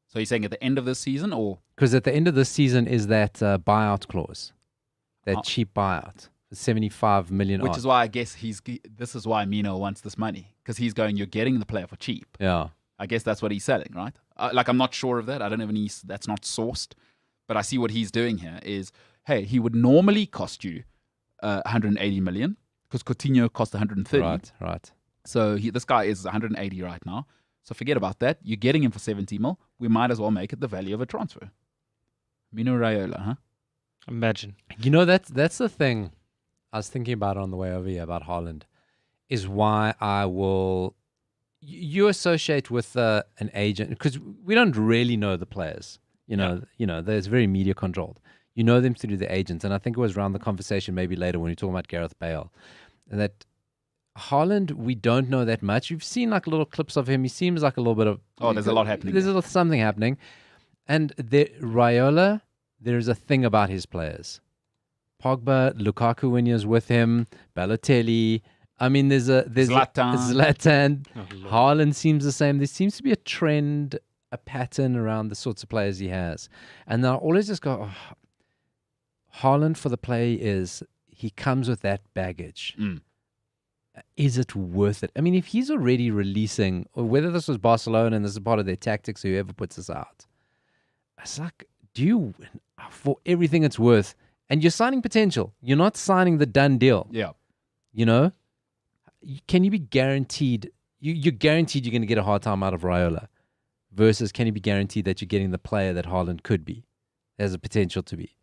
So you're saying at the end of this season, or Because at the end of the season is that buyout clause, that Oh. cheap buyout, 75 million. which odd. is why I guess this is why Mino wants this money, because he's going, you're getting the player for cheap. Yeah. I guess that's what he's selling, right? I'm not sure of that. I don't have any. That's not sourced, but I see what he's doing here is, hey, he would normally cost you 180 million because Coutinho cost 130. Right. So this guy is 180 right now. So forget about that. You're getting him for 70 mil. We might as well make it the value of a transfer. Mino Raiola, huh? Imagine. You know, that's the thing I was thinking about on the way over here about Haaland, is why I will. You associate with an agent, because we don't really know the players. You know, there's very media controlled. You know them through the agents, and I think it was around the conversation maybe later when we talk about Gareth Bale, and that Haaland, we don't know that much. You've seen like little clips of him. He seems like a little bit of. There's a lot happening. There's a little something happening, and Raiola, there's a thing about his players. Pogba, Lukaku when he was with him, Balotelli. I mean, there's Zlatan. Oh, Lord. Haaland seems the same. There seems to be a trend, a pattern around the sorts of players he has. And I always just go, Haaland for the play is, he comes with that baggage. Mm. Is it worth it? I mean, if he's already releasing, or whether this was Barcelona and this is part of their tactics, whoever puts this out, it's like, do you, for everything it's worth, and you're signing potential, you're not signing the done deal. Yeah. You know, can you be guaranteed? You're guaranteed you're going to get a hard time out of Raiola, versus can you be guaranteed that you're getting the player that Haaland could be, has a potential to be?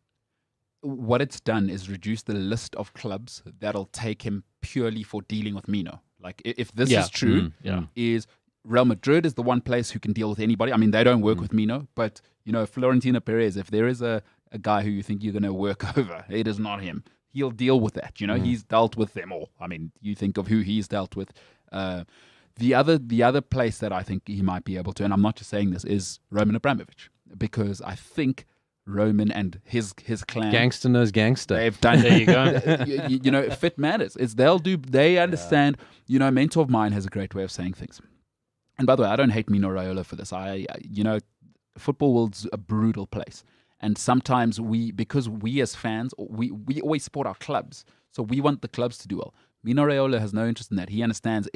What it's done is reduce the list of clubs that'll take him purely for dealing with Mino. Like, if this is true, is Real Madrid is the one place who can deal with anybody. I mean, they don't work with Mino, but, you know, Florentino Perez, if there is a guy who you think you're going to work over, it is not him. He'll deal with that. You know, he's dealt with them all. I mean, you think of who he's dealt with. The other place that I think he might be able to, and I'm not just saying this, is Roman Abramovich, because I think Roman and his clan, Gangster knows gangster. they've done. There you go. you know, fit matters. They understand. You know, a mentor of mine has a great way of saying things. And by the way, I don't hate Mino Raiola for this. You know, football world's a brutal place. And sometimes because we as fans, we always support our clubs. So we want the clubs to do well. Mino Raiola has no interest in that. He understands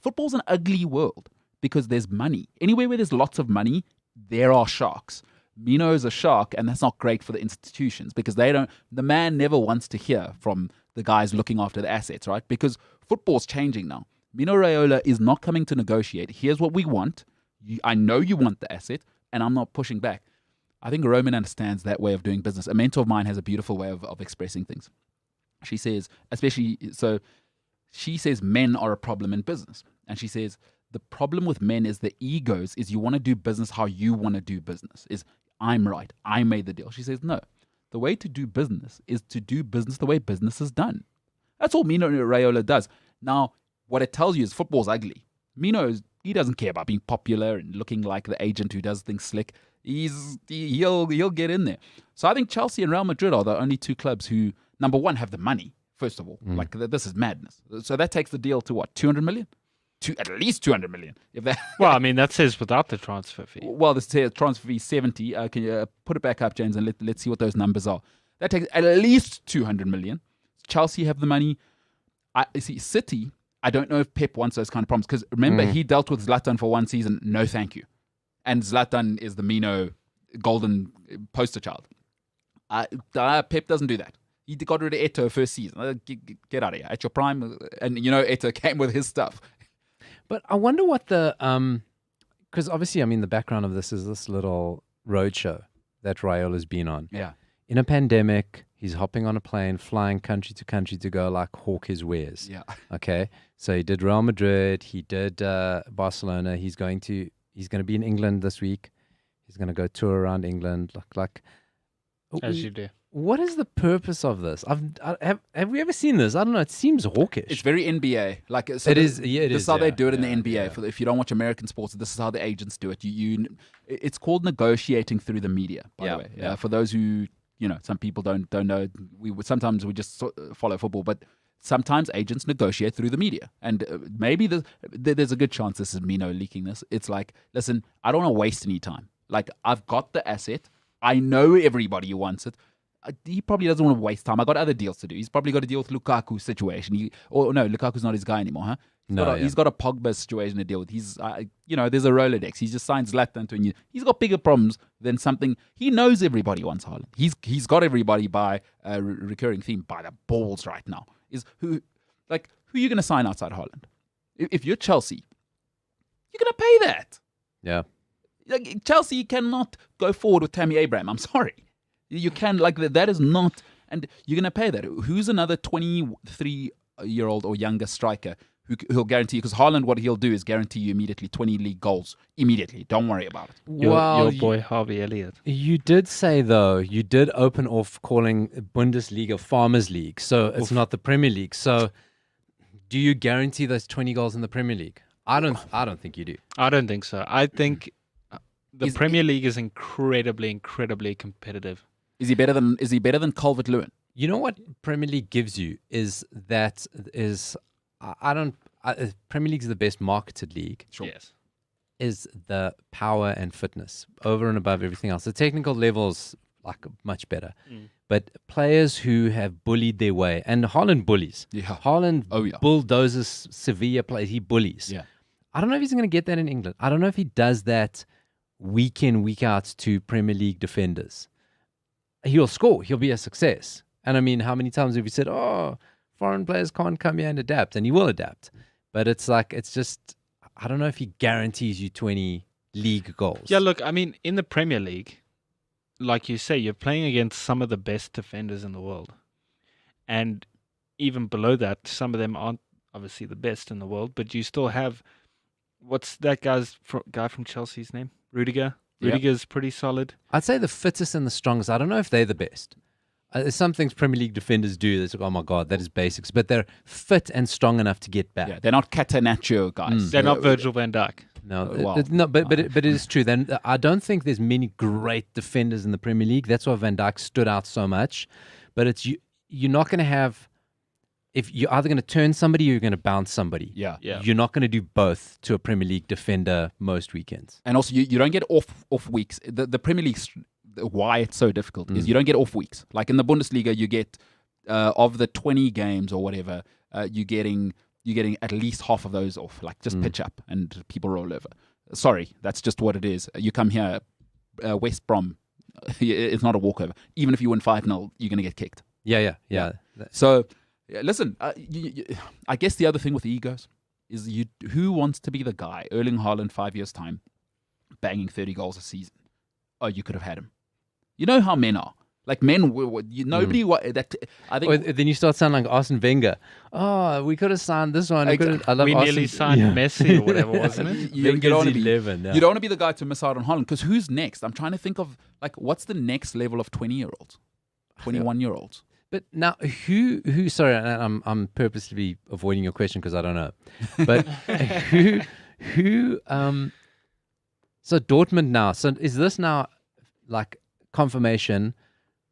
football's an ugly world because there's money. Anywhere where there's lots of money, there are sharks. Mino is a shark, and that's not great for the institutions because the man never wants to hear from the guys looking after the assets, right? Because football's changing now. Mino Raiola is not coming to negotiate. Here's what we want. I know you want the asset, and I'm not pushing back. I think Roman understands that way of doing business. A mentor of mine has a beautiful way of expressing things. She says, she says men are a problem in business. And she says, the problem with men is the egos is you want to do business how you want to do business. Is I'm right. I made the deal. She says, no. The way to do business is to do business the way business is done. That's all Mino Raiola does. Now, what it tells you is football's ugly. Mino, he doesn't care about being popular and looking like the agent who does things slick. He'll get in there. So I think Chelsea and Real Madrid are the only two clubs who, number one, have the money, first of all. Like, this is madness. So that takes the deal to what, 200 million? at least 200 million. If that, Well, I mean, that says without the transfer fee. well, this transfer fee 70. Can you put it back up, James, and let's see what those numbers are. That takes at least 200 million. Chelsea have the money. I see City. I don't know if Pep wants those kind of problems because remember he dealt with Zlatan for one season. No, thank you. And Zlatan is the Mino golden poster child. Pep doesn't do that. He got rid of Eto'o first season. Get out of here. At your prime. And, Eto'o came with his stuff. But I wonder what the because obviously, I mean, the background of this is this little roadshow that Raiola's been on. Yeah. In a pandemic, he's hopping on a plane, flying country to country to go like hawk his wares. Yeah. Okay. So he did Real Madrid. He did Barcelona. He's going to be in England this week. He's going to go tour around England. As you do. What is the purpose of this? Have we ever seen this? I don't know. It seems hawkish. It's very NBA. Like so it is. Yeah, it this is. is how they do it in the yeah, NBA. yeah. If you don't watch American sports, this is how the agents do it. It's called negotiating through the media. By the way, Yeah. For those who some people don't know. Sometimes we just follow football, but sometimes agents negotiate through the media, and maybe there's a good chance this is Mino leaking this. It's like, listen, I don't want to waste any time. Like, I've got the asset. I know everybody who wants it. He probably doesn't want to waste time. I got other deals to do. He's probably got to deal with Lukaku's situation. Lukaku's not his guy anymore, huh? He's got a Pogba situation to deal with. He's, there's a Rolodex. He's just signed Zlatan to a new. He's got bigger problems than something. He knows everybody wants Haaland. He's got everybody by a recurring theme by the balls right now. Who are you going to sign outside Haaland? If you're Chelsea, you're going to pay that. Yeah. Like, Chelsea cannot go forward with Tammy Abraham. I'm sorry. You can, that is not, and you're going to pay that. Who's another 23-year-old or younger striker who'll guarantee you? Because Haaland, what he'll do is guarantee you immediately 20 league goals. Immediately. Don't worry about it. Your boy Harvey Elliott. You did say, though, you did open off calling Bundesliga Farmers League. So it's not the Premier League. So do you guarantee those 20 goals in the Premier League? I don't think you do. I don't think so. I think the Premier League is incredibly, incredibly competitive. Is he better than Calvert-Lewin? You know what Premier League gives you Premier League is the best marketed league. Sure. Yes. Is the power and fitness over and above everything else. The technical levels much better. But players who have bullied their way, and Haaland bullies. Yeah. Haaland bulldozes Sevilla players. He bullies. Yeah. I don't know if he's going to get that in England. I don't know if he does that week in, week out to Premier League defenders. He'll score. He'll be a success. And I mean, how many times have you said, foreign players can't come here and adapt? And he will adapt. But it's just, I don't know if he guarantees you 20 league goals. Yeah, look, I mean, in the Premier League, like you say, you're playing against some of the best defenders in the world. And even below that, some of them aren't obviously the best in the world, but you still have, what's that guy from Chelsea's name? Rudiger? Rudiger's pretty solid. I'd say the fittest and the strongest. I don't know if they're the best. There's some things Premier League defenders do that's like, oh my God, that is basics. But they're fit and strong enough to get back. Yeah, they're not Catenaccio guys. They're not Virgil van Dijk. No, but it is true. Then I don't think there's many great defenders in the Premier League. That's why Van Dijk stood out so much. But you're not going to have, if you're either going to turn somebody or you're going to bounce somebody. Yeah. You're not going to do both to a Premier League defender most weekends. And also, you don't get off weeks. The Premier League, why it's so difficult is you don't get off weeks. Like in the Bundesliga, you get of the 20 games or whatever, you're getting at least half of those off. Like just pitch up and people roll over. Sorry, that's just what it is. You come here, West Brom, it's not a walkover. Even if you win 5-0, you're going to get kicked. Yeah. So, listen, I guess the other thing with egos is who wants to be the guy, Erling Haaland, 5 years' time, banging 30 goals a season? Oh, you could have had him. You know how men are. Like men, nobody. I think. Then you start sounding like Arsene Wenger. Oh, we could have signed this one. We nearly signed Messi or whatever, wasn't it? You don't want to be 11. You don't want to be the guy to miss out on Haaland because who's next? I'm trying to think of what's the next level of 20-year-olds, 21-year-olds. But now, who? Sorry, I'm purposely avoiding your question because I don't know. But who? So Dortmund now. So is this now like confirmation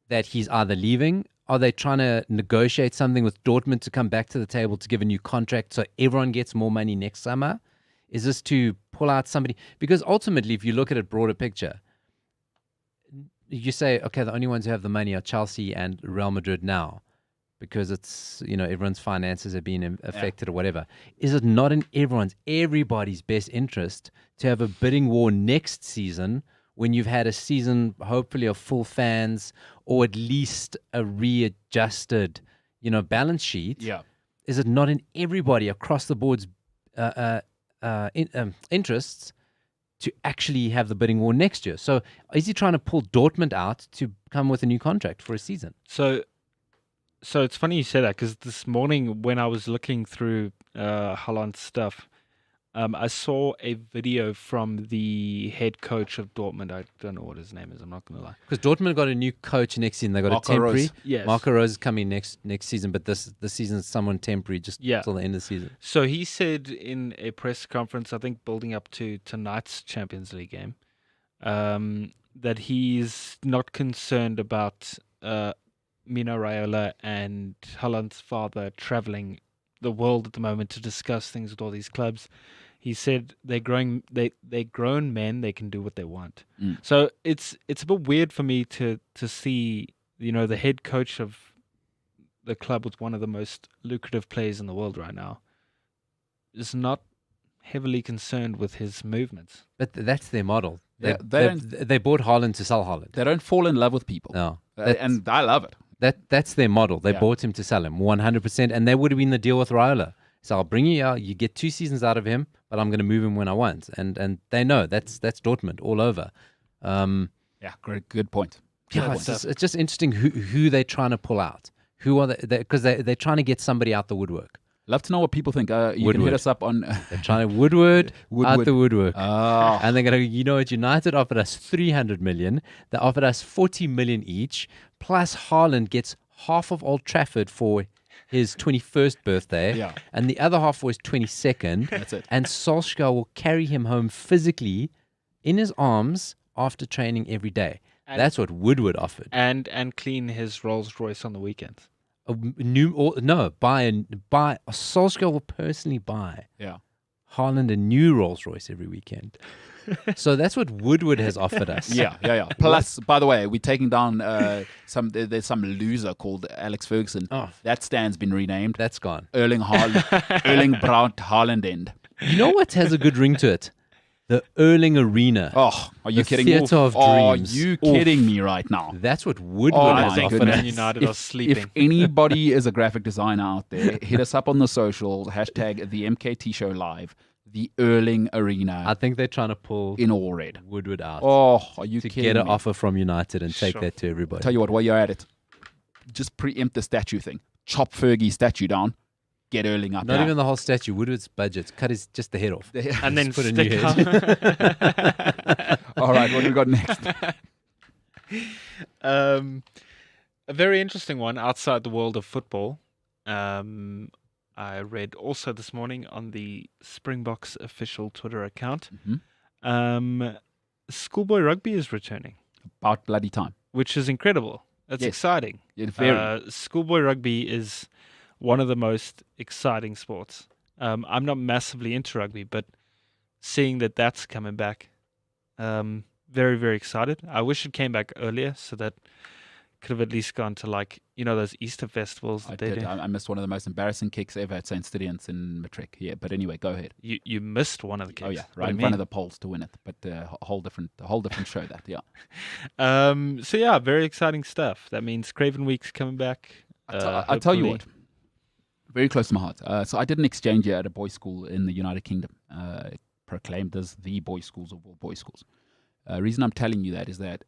that he's either leaving Are they trying to negotiate something with Dortmund to come back to the table to give a new contract so everyone gets more money next summer? Is this to pull out somebody? Because ultimately, if you look at it broader picture, you say, okay, the only ones who have the money are Chelsea and Real Madrid now, because it's, everyone's finances have been affected or whatever. Is it not in everybody's best interest to have a bidding war next season when you've had a season, hopefully, of full fans or at least a readjusted, balance sheet? Yeah. Is it not in everybody across the board's interests to actually have the bidding war next year? So is he trying to pull Dortmund out to come with a new contract for a season? So it's funny you say that, because this morning when I was looking through Haaland's stuff, I saw a video from the head coach of Dortmund. I don't know what his name is. I'm not going to lie. Because Dortmund got a new coach next season. They got Marco a temporary. Rose. Yes. Marco Rose is coming next season, but this season is someone temporary just till the end of the season. So he said in a press conference, I think building up to tonight's Champions League game, that he's not concerned about Mino Raiola and Haaland's father traveling the world at the moment to discuss things with all these clubs. He said they're grown men, they can do what they want. So it's a bit weird for me to see, the head coach of the club with one of the most lucrative players in the world right now is not heavily concerned with his movements. But that's their model. They They bought Haaland to sell Haaland. They don't fall in love with people. No. And I love it. That's their model. They bought him to sell him 100%, and they would have been the deal with Raiola. So I'll bring you out. You get 2 seasons out of him, but I'm going to move him when I want. And they know that's Dortmund all over. Yeah, good point. Yeah, it's just interesting who they're trying to pull out. Who are they? Because they're trying to get somebody out the woodwork. Love to know what people think. You can hit us up on... They're trying to Woodward out the woodwork. Oh. And they're going to, what, United offered us 300 million. They offered us 40 million each. Plus Haaland gets half of Old Trafford for his 21st birthday. Yeah. And the other half for his 22nd. That's it. And Solskjaer will carry him home physically in his arms after training every day. And that's what Woodward offered. And clean his Rolls Royce on the weekends. Solskjaer will personally buy Haaland a new Rolls Royce every weekend. So that's what Woodward has offered us. Yeah. Plus, by the way, we're taking down there's some loser called Alex Ferguson. Oh. That stand's been renamed. That's gone. Erling Braut Haaland end. You know what has a good ring to it? The Erling Arena. Oh, are you kidding me? me? Theatre of Are Dreams. you kidding me right now? That's what Woodward has I think offered Man us. United are sleeping. If anybody is a graphic designer out there, hit us up on the socials, hashtag the MKT Show Live, the Erling Arena I think they're trying to pull in all red. Woodward out Oh, are you to kidding get an me? offer from United and take Sure. that to everybody. Tell you what, while you're at it, just preempt the statue thing. Chop Fergie's statue down, get Erling up. Not there. the whole statue. Woodward's budget. Cut just the head off. And then put a new stick head. All right, what do we got next? A very interesting one outside the world of football. I read also this morning on the Springboks official Twitter account. Schoolboy rugby is returning, About bloody time. which is incredible. That's Yes. exciting. Yeah, very. Schoolboy rugby is one of the most exciting sports. I'm not massively into rugby, but seeing that that's coming back, very, very excited. I wish it came back earlier so that could have at least gone to those Easter festivals that they do. I missed one of the most embarrassing kicks ever at St. Stidians in Matric. Yeah, but anyway, go ahead. You missed one of the kicks. Oh yeah, What right do in you front mean? of the poles to win it. But a whole different show that. Yeah. So yeah, very exciting stuff. That means Craven Week's coming back. I tell you hopefully. what, very close to my heart. So I did an exchange year at a boys' school in the United Kingdom, proclaimed as the boys' schools of all boys' schools. Reason I'm telling you that is that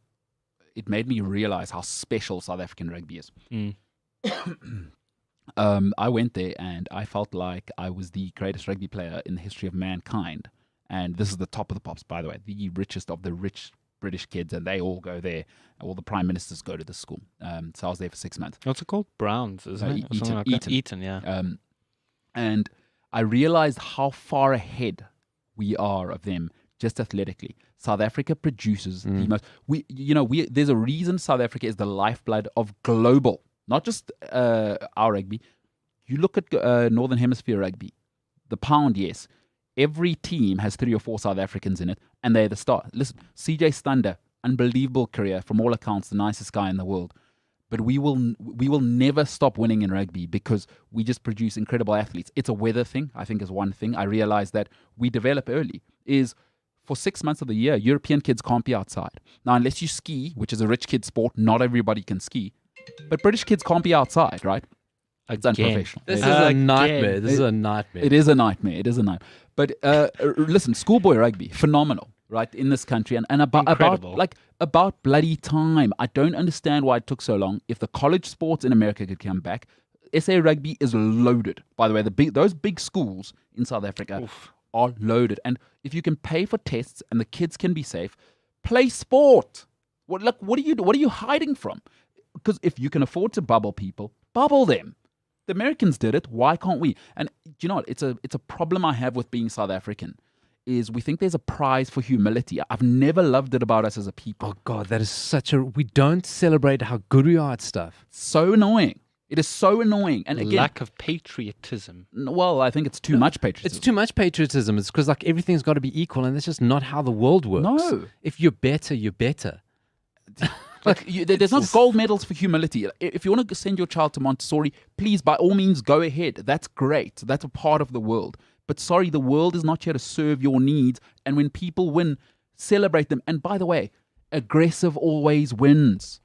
it made me realize how special South African rugby is. I went there and I felt like I was the greatest rugby player in the history of mankind. And this is the top of the pops, by the way, the richest of the rich British kids, and they all go there. All the prime ministers go to this school. So I was there for 6 months. What's it called? Browns, isn't it? Or Eton, something like that? Eton. Eton, yeah. And I realized how far ahead we are of them just athletically. South Africa produces the most. There's a reason South Africa is the lifeblood of global not just our rugby. You look at Northern Hemisphere rugby, the pound, yes. Every team has 3 or 4 South Africans in it, and they're the star. Listen, CJ Stander, unbelievable career, from all accounts, the nicest guy in the world. But we will never stop winning in rugby because we just produce incredible athletes. It's a weather thing, I think, is one thing. I realized that we develop early is for 6 months of the year, European kids can't be outside. Now, unless you ski, which is a rich kid sport, not everybody can ski. But British kids can't be outside, right? It's unprofessional. This is a nightmare. This is a nightmare. It is a nightmare. It is a nightmare. But listen, schoolboy rugby, phenomenal, right, in this country. And about bloody time. I don't understand why it took so long. If the college sports in America could come back, SA rugby is loaded. By the way, those big schools in South Africa are loaded. And if you can pay for tests and the kids can be safe, play sport. What are you hiding from? Because if you can afford to bubble people, bubble them. The Americans did it. Why can't we? And do you know what? It's a problem I have with being South African. Is we think there's a prize for humility. I've never loved it about us as a people. Oh God, that is we don't celebrate how good we are at stuff. So annoying. It is so annoying. And again, lack of patriotism. Well, I think it's too much patriotism. It's too much patriotism. It's because everything's got to be equal, and that's just not how the world works. No. If you're better, you're better. There's not gold medals for humility. If you want to send your child to Montessori, please, by all means, go ahead. That's great. That's a part of the world. But sorry, the world is not here to serve your needs. And when people win, celebrate them. And by the way, aggressive always wins.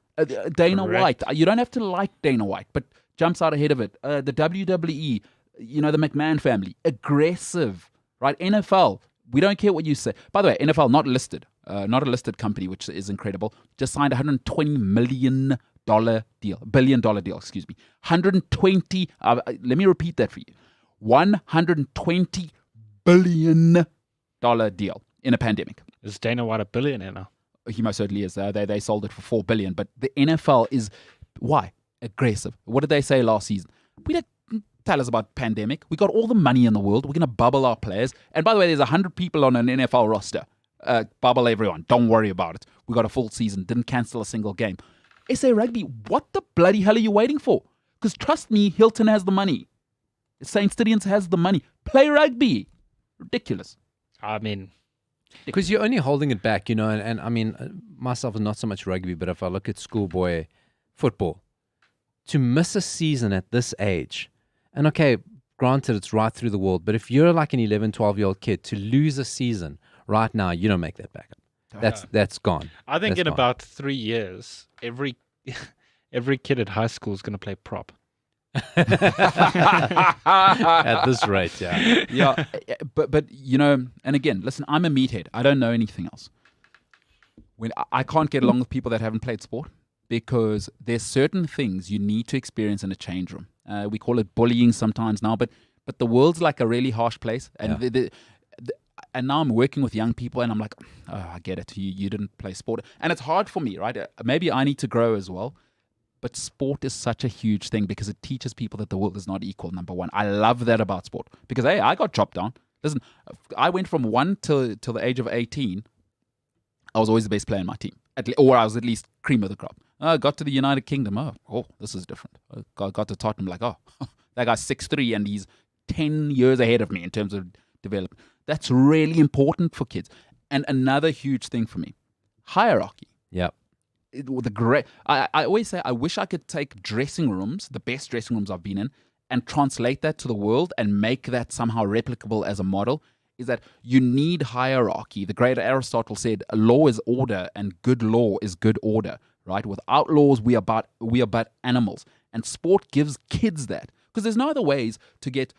Dana White, you don't have to like Dana White, but jumps out ahead of it. The WWE, the McMahon family, aggressive, right? NFL, we don't care what you say. By the way, NFL not listed. Not a listed company, which is incredible. Just signed $120 million deal. Billion dollar deal, excuse me. 120, let me repeat that for you. $120 billion deal in a pandemic. Is Dana White a billionaire now? He most certainly is. They sold it for $4 billion. But the NFL is, why? Aggressive. What did they say last season? We didn't tell us about pandemic. We got all the money in the world. We're going to bubble our players. And by the way, there's 100 people on an NFL roster. Bubble everyone. Don't worry about it. We got a full season. Didn't cancel a single game. SA Rugby, what the bloody hell are you waiting for? Because trust me, Hilton has the money. St. Stithians has the money. Play rugby. Ridiculous. I mean, because you're only holding it back, and I mean, myself is not so much rugby, but if I look at schoolboy football, to miss a season at this age, and okay, granted, it's right through the world, but if you're like an 11, 12-year-old kid, to lose a season right now, you don't make that back up. That's gone. I think that's in gone. about 3 years, every kid at high school is going to play prop. At this rate, yeah. Yeah, but and again, listen, I'm a meathead. I don't know anything else. When I can't get along with people that haven't played sport because there's certain things you need to experience in a change room. We call it bullying sometimes now, but the world's like a really harsh place, and and now I'm working with young people, and I'm like, oh, I get it. You didn't play sport, and it's hard for me, right? Maybe I need to grow as well. But sport is such a huge thing because it teaches people that the world is not equal, number one. I love that about sport because, hey, I got chopped down. Listen, I went from 1 till the age of 18. I was always the best player in my team, or I was at least cream of the crop. I got to the United Kingdom. Oh, this is different. Got to Tottenham like, oh, that guy's 6'3" and he's 10 years ahead of me in terms of development. That's really important for kids. And another huge thing for me, hierarchy. Yep. I always say I wish I could take dressing rooms, the best dressing rooms I've been in, and translate that to the world and make that somehow replicable as a model. Is that you need hierarchy. The great Aristotle said, "Law is order, and good law is good order." Right? Without laws, we are but animals. And sport gives kids that because there's no other ways to get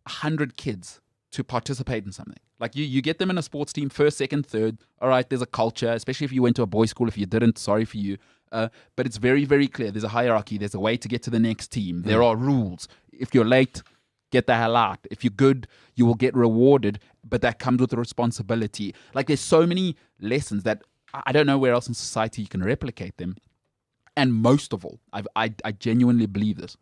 100 kids to participate in something. Like you get them in a sports team, first, second, third. All right, there's a culture, especially if you went to a boys' school. If you didn't, sorry for you. But it's very, very clear. There's a hierarchy. There's a way to get to the next team. There are rules. If you're late, get the hell out. If you're good, you will get rewarded, but that comes with a responsibility. Like there's so many lessons that I don't know where else in society you can replicate them. And most of all, I genuinely believe this,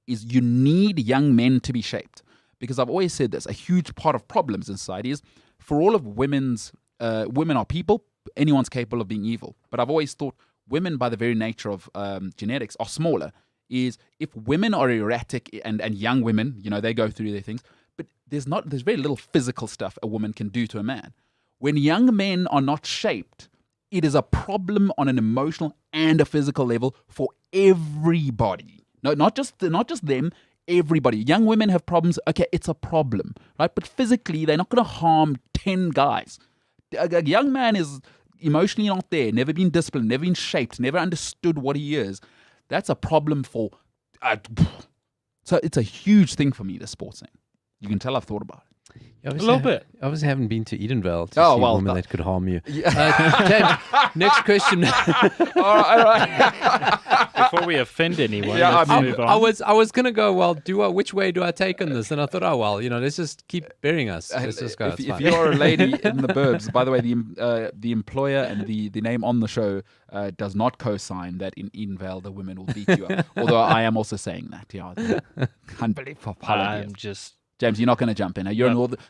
is you need young men to be shaped. Because I've always said this, a huge part of problems in society is for all of women are people, anyone's capable of being evil. But I've always thought women, by the very nature of genetics, are smaller. Is if women are erratic and young women, they go through their things, but there's very little physical stuff a woman can do to a man. When young men are not shaped, it is a problem on an emotional and a physical level for everybody. No, not just them. Everybody. Young women have problems. Okay, it's a problem, right? But physically, they're not going to harm 10 guys. A young man is emotionally not there, never been disciplined, never been shaped, never understood what he is. That's a problem for... so it's a huge thing for me, the sports thing. You can tell I've thought about it. A little bit. I obviously haven't been to Edenvale to see a woman that could harm you. Yeah. James, next question. all right. Before we offend anyone, let's move on. I was gonna go. Well, which way do I take on this? And I thought, let's just keep burying us. Let's just go. If you are a lady in the burbs, by the way, the employer and the name on the show does not co-sign that in Edenvale the women will beat you up. Although I am also saying that. Yeah, unbelievable. I'm just. James, you're not going to jump in.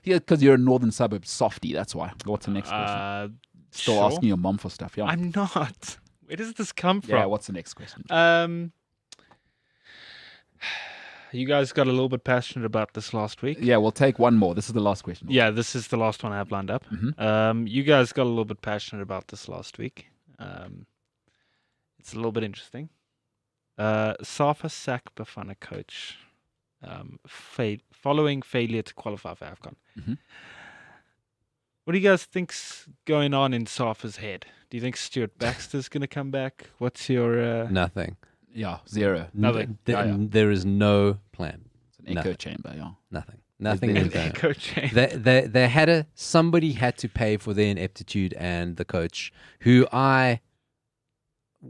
Because you're a northern suburb softie. That's why. What's the next question? Still asking your mom for stuff. Yeah, I'm not. Where does this come from? Yeah, what's the next question? You guys got a little bit passionate about this last week. Yeah, we'll take one more. This is the last question. Yeah, this is the last one I have lined up. Mm-hmm. You guys got a little bit passionate about this last week. It's a little bit interesting. Safa sack Bafana coach. Following failure to qualify for AFCON. Mm-hmm. What do you guys think's going on in Safa's head? Do you think Stuart Baxter's going to come back? What's your... Nothing. Yeah, zero. Nothing. There is no plan. It's an echo chamber, yeah. Nothing is an echo chamber. They had somebody had to pay for their ineptitude, and the coach,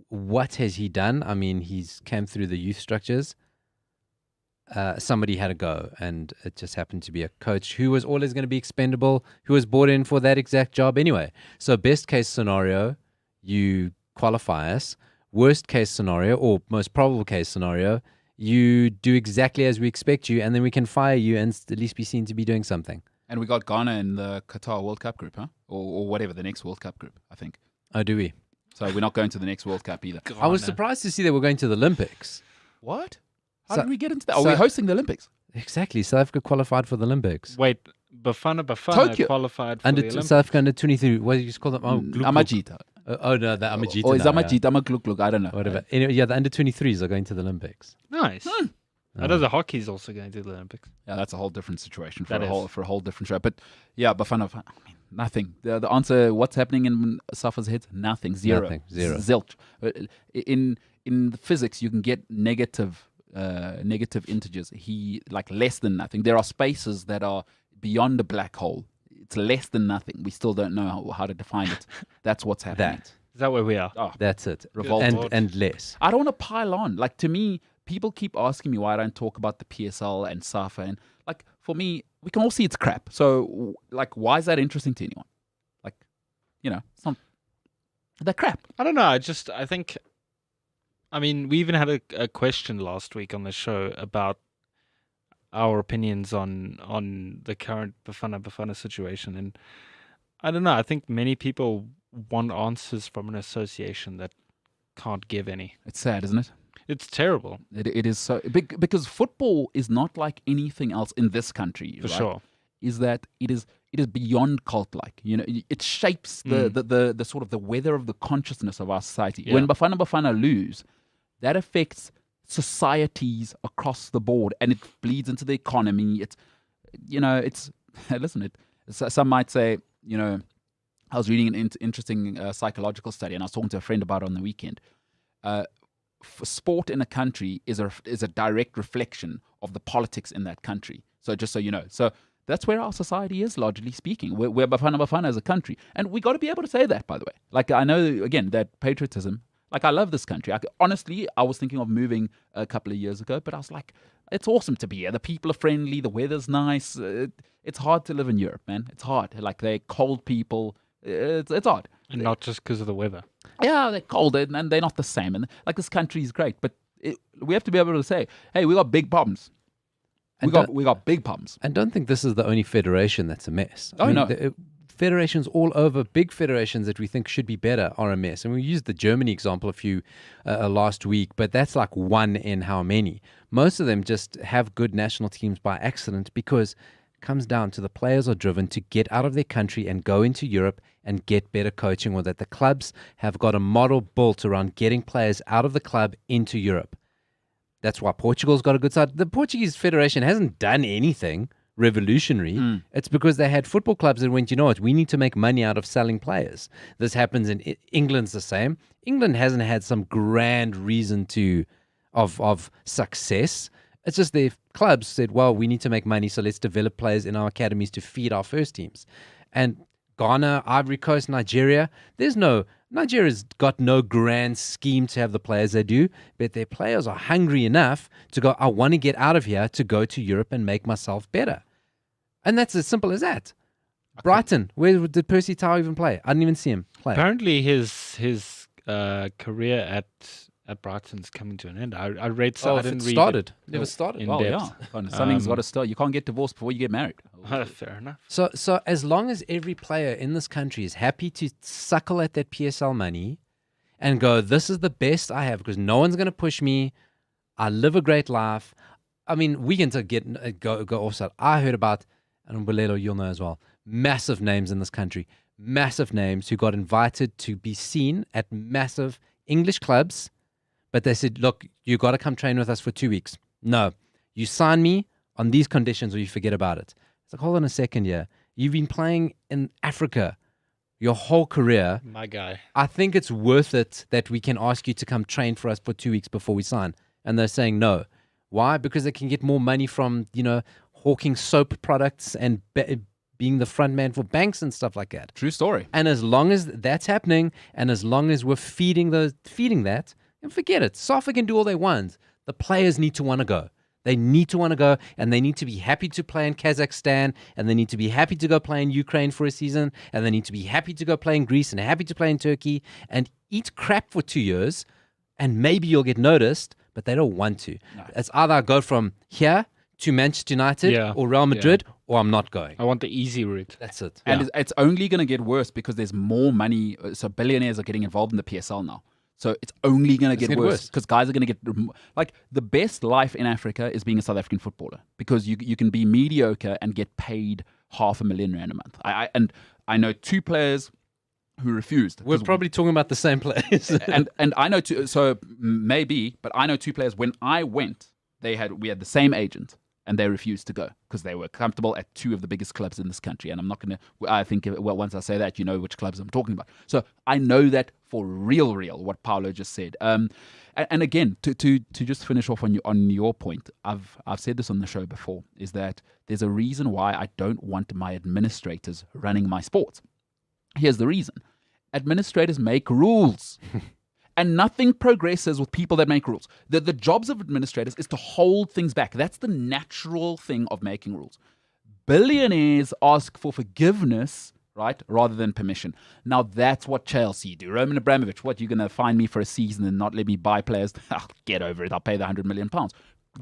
what has he done? I mean, he's came through the youth structures. Somebody had to go, and it just happened to be a coach who was always going to be expendable, who was brought in for that exact job anyway. So best case scenario, you qualify us. Worst case scenario, or most probable case scenario, you do exactly as we expect you, and then we can fire you and at least be seen to be doing something. And we got Ghana in the Qatar World Cup group, huh? Or whatever, the next World Cup group, I think. Oh, do we? So we're not going to the next World Cup either. I was surprised to see that we're going to the Olympics. What? How did we get into that? Are we hosting the Olympics? Exactly. South Africa qualified for the Olympics. Wait, Bafana Tokyo. qualified for the Olympics? South Africa under 23. What do you call them? Amajita. No, the Amajita. Or is Amajita? Amagluk? I don't know. Whatever. Anyway, yeah, the under 23s are going to the Olympics. Nice. I know the hockey's also going to the Olympics. Yeah, that's a whole different situation for a whole different show. But yeah, Bafana, nothing. The answer, what's happening in Safa's head? Nothing. Zero. Nothing. Zero. Zilch. In the physics, you can get negative integers. Less than nothing. There are spaces that are beyond a black hole. It's less than nothing. We still don't know how to define it. That's what's happening. Is that where we are? Oh, that's it. Revolted. And less. I don't want to pile on. To me, people keep asking me why I don't talk about the PSL and SAFA. And for me, we can all see it's crap. So why is that interesting to anyone? It's not... They're crap. I don't know. I think... I mean, we even had a question last week on the show about our opinions on the current Bafana situation. And I don't know. I think many people want answers from an association that can't give any. It's sad, isn't it? It's terrible. It is so... Because football is not like anything else in this country. For sure. Is that it is beyond cult-like. It shapes the sort of the weather of the consciousness of our society. Yeah. When Bafana lose... that affects societies across the board, and it bleeds into the economy. Some might say, I was reading an interesting psychological study, and I was talking to a friend about it on the weekend. Sport in a country is a direct reflection of the politics in that country. So just so you know. So that's where our society is, largely speaking. We're Bafana as a country. And we got to be able to say that, by the way. I know, again, that patriotism... I love this country. Honestly, I was thinking of moving a couple of years ago, but I was like, it's awesome to be here. The people are friendly. The weather's nice. It's hard to live in Europe, man. It's hard. They're cold people. It's hard. And not just because of the weather. Yeah, they're cold and they're not the same. And this country is great, but we have to be able to say, hey, we got big problems. We got big problems. And don't think this is the only federation that's a mess. No. federations all over, big federations that we think should be better, are a mess. And we used the Germany example last week, but that's like one in how many. Most of them just have good national teams by accident because it comes down to the players are driven to get out of their country and go into Europe and get better coaching, or that the clubs have got a model built around getting players out of the club into Europe. That's why Portugal's got a good side. The Portuguese Federation hasn't done anything revolutionary. It's because they had football clubs that went, you know what, we need to make money out of selling players. This happens in England's the same. England hasn't had some grand reason of success. It's just their clubs said, well, we need to make money, so let's develop players in our academies to feed our first teams. And Ghana, Ivory Coast, Nigeria's got no grand scheme to have the players they do, but their players are hungry enough to go, I want to get out of here to go to Europe and make myself better. And that's as simple as that. Brighton, where did Percy Tau even play? I didn't even see him play. Apparently his career at Brighton's coming to an end. I read so. I didn't read started. it. Never started. In Well, depth. yeah. Something's got to start. You can't get divorced before you get married. Fair enough. So as long as every player in this country is happy to suckle at that PSL money and go, this is the best I have because no one's going to push me. I live a great life. I mean, we can go offside. I heard about, and Bulelo, you'll know as well, massive names in this country, massive names who got invited to be seen at massive English clubs. But they said, look, you got to come train with us for 2 weeks. No, you sign me on these conditions or you forget about it. It's like, hold on a second here. You've been playing in Africa your whole career. My guy. I think it's worth it that we can ask you to come train for us for 2 weeks before we sign. And they're saying no. Why? Because they can get more money from, hawking soap products and being the front man for banks and stuff like that. True story. And as long as that's happening, and as long as we're feeding that, and forget it. SAFA can do all they want. The players need to want to go. They need to want to go, and they need to be happy to play in Kazakhstan, and they need to be happy to go play in Ukraine for a season, and they need to be happy to go play in Greece and happy to play in Turkey and eat crap for 2 years, and maybe you'll get noticed, but they don't want to. No. It's either go from here to Manchester United or Real Madrid, or I'm not going. I want the easy route. That's it. And it's only going to get worse because there's more money. So billionaires are getting involved in the PSL now. So it's only going to get worse because guys are going to get like the best life in Africa is being a South African footballer because you can be mediocre and get paid R500,000 a month. I know 2 players who refused. We're probably talking about the same players. and I know 2. So maybe, but I know 2 players. When I went, we had the same agent. And they refused to go because they were comfortable at 2 of the biggest clubs in this country. And I'm not going to, I think, once I say that, you know which clubs I'm talking about. So I know that for real, what Paulo just said. And again, to just finish off on your point, I've said this on the show before, is that there's a reason why I don't want my administrators running my sports. Here's the reason. Administrators make rules. And nothing progresses with people that make rules. The jobs of administrators is to hold things back. That's the natural thing of making rules. Billionaires ask for forgiveness, right, rather than permission. Now, that's what Chelsea do. Roman Abramovich, what, you're going to fine me for a season and not let me buy players? Get over it. I'll pay the £100 million.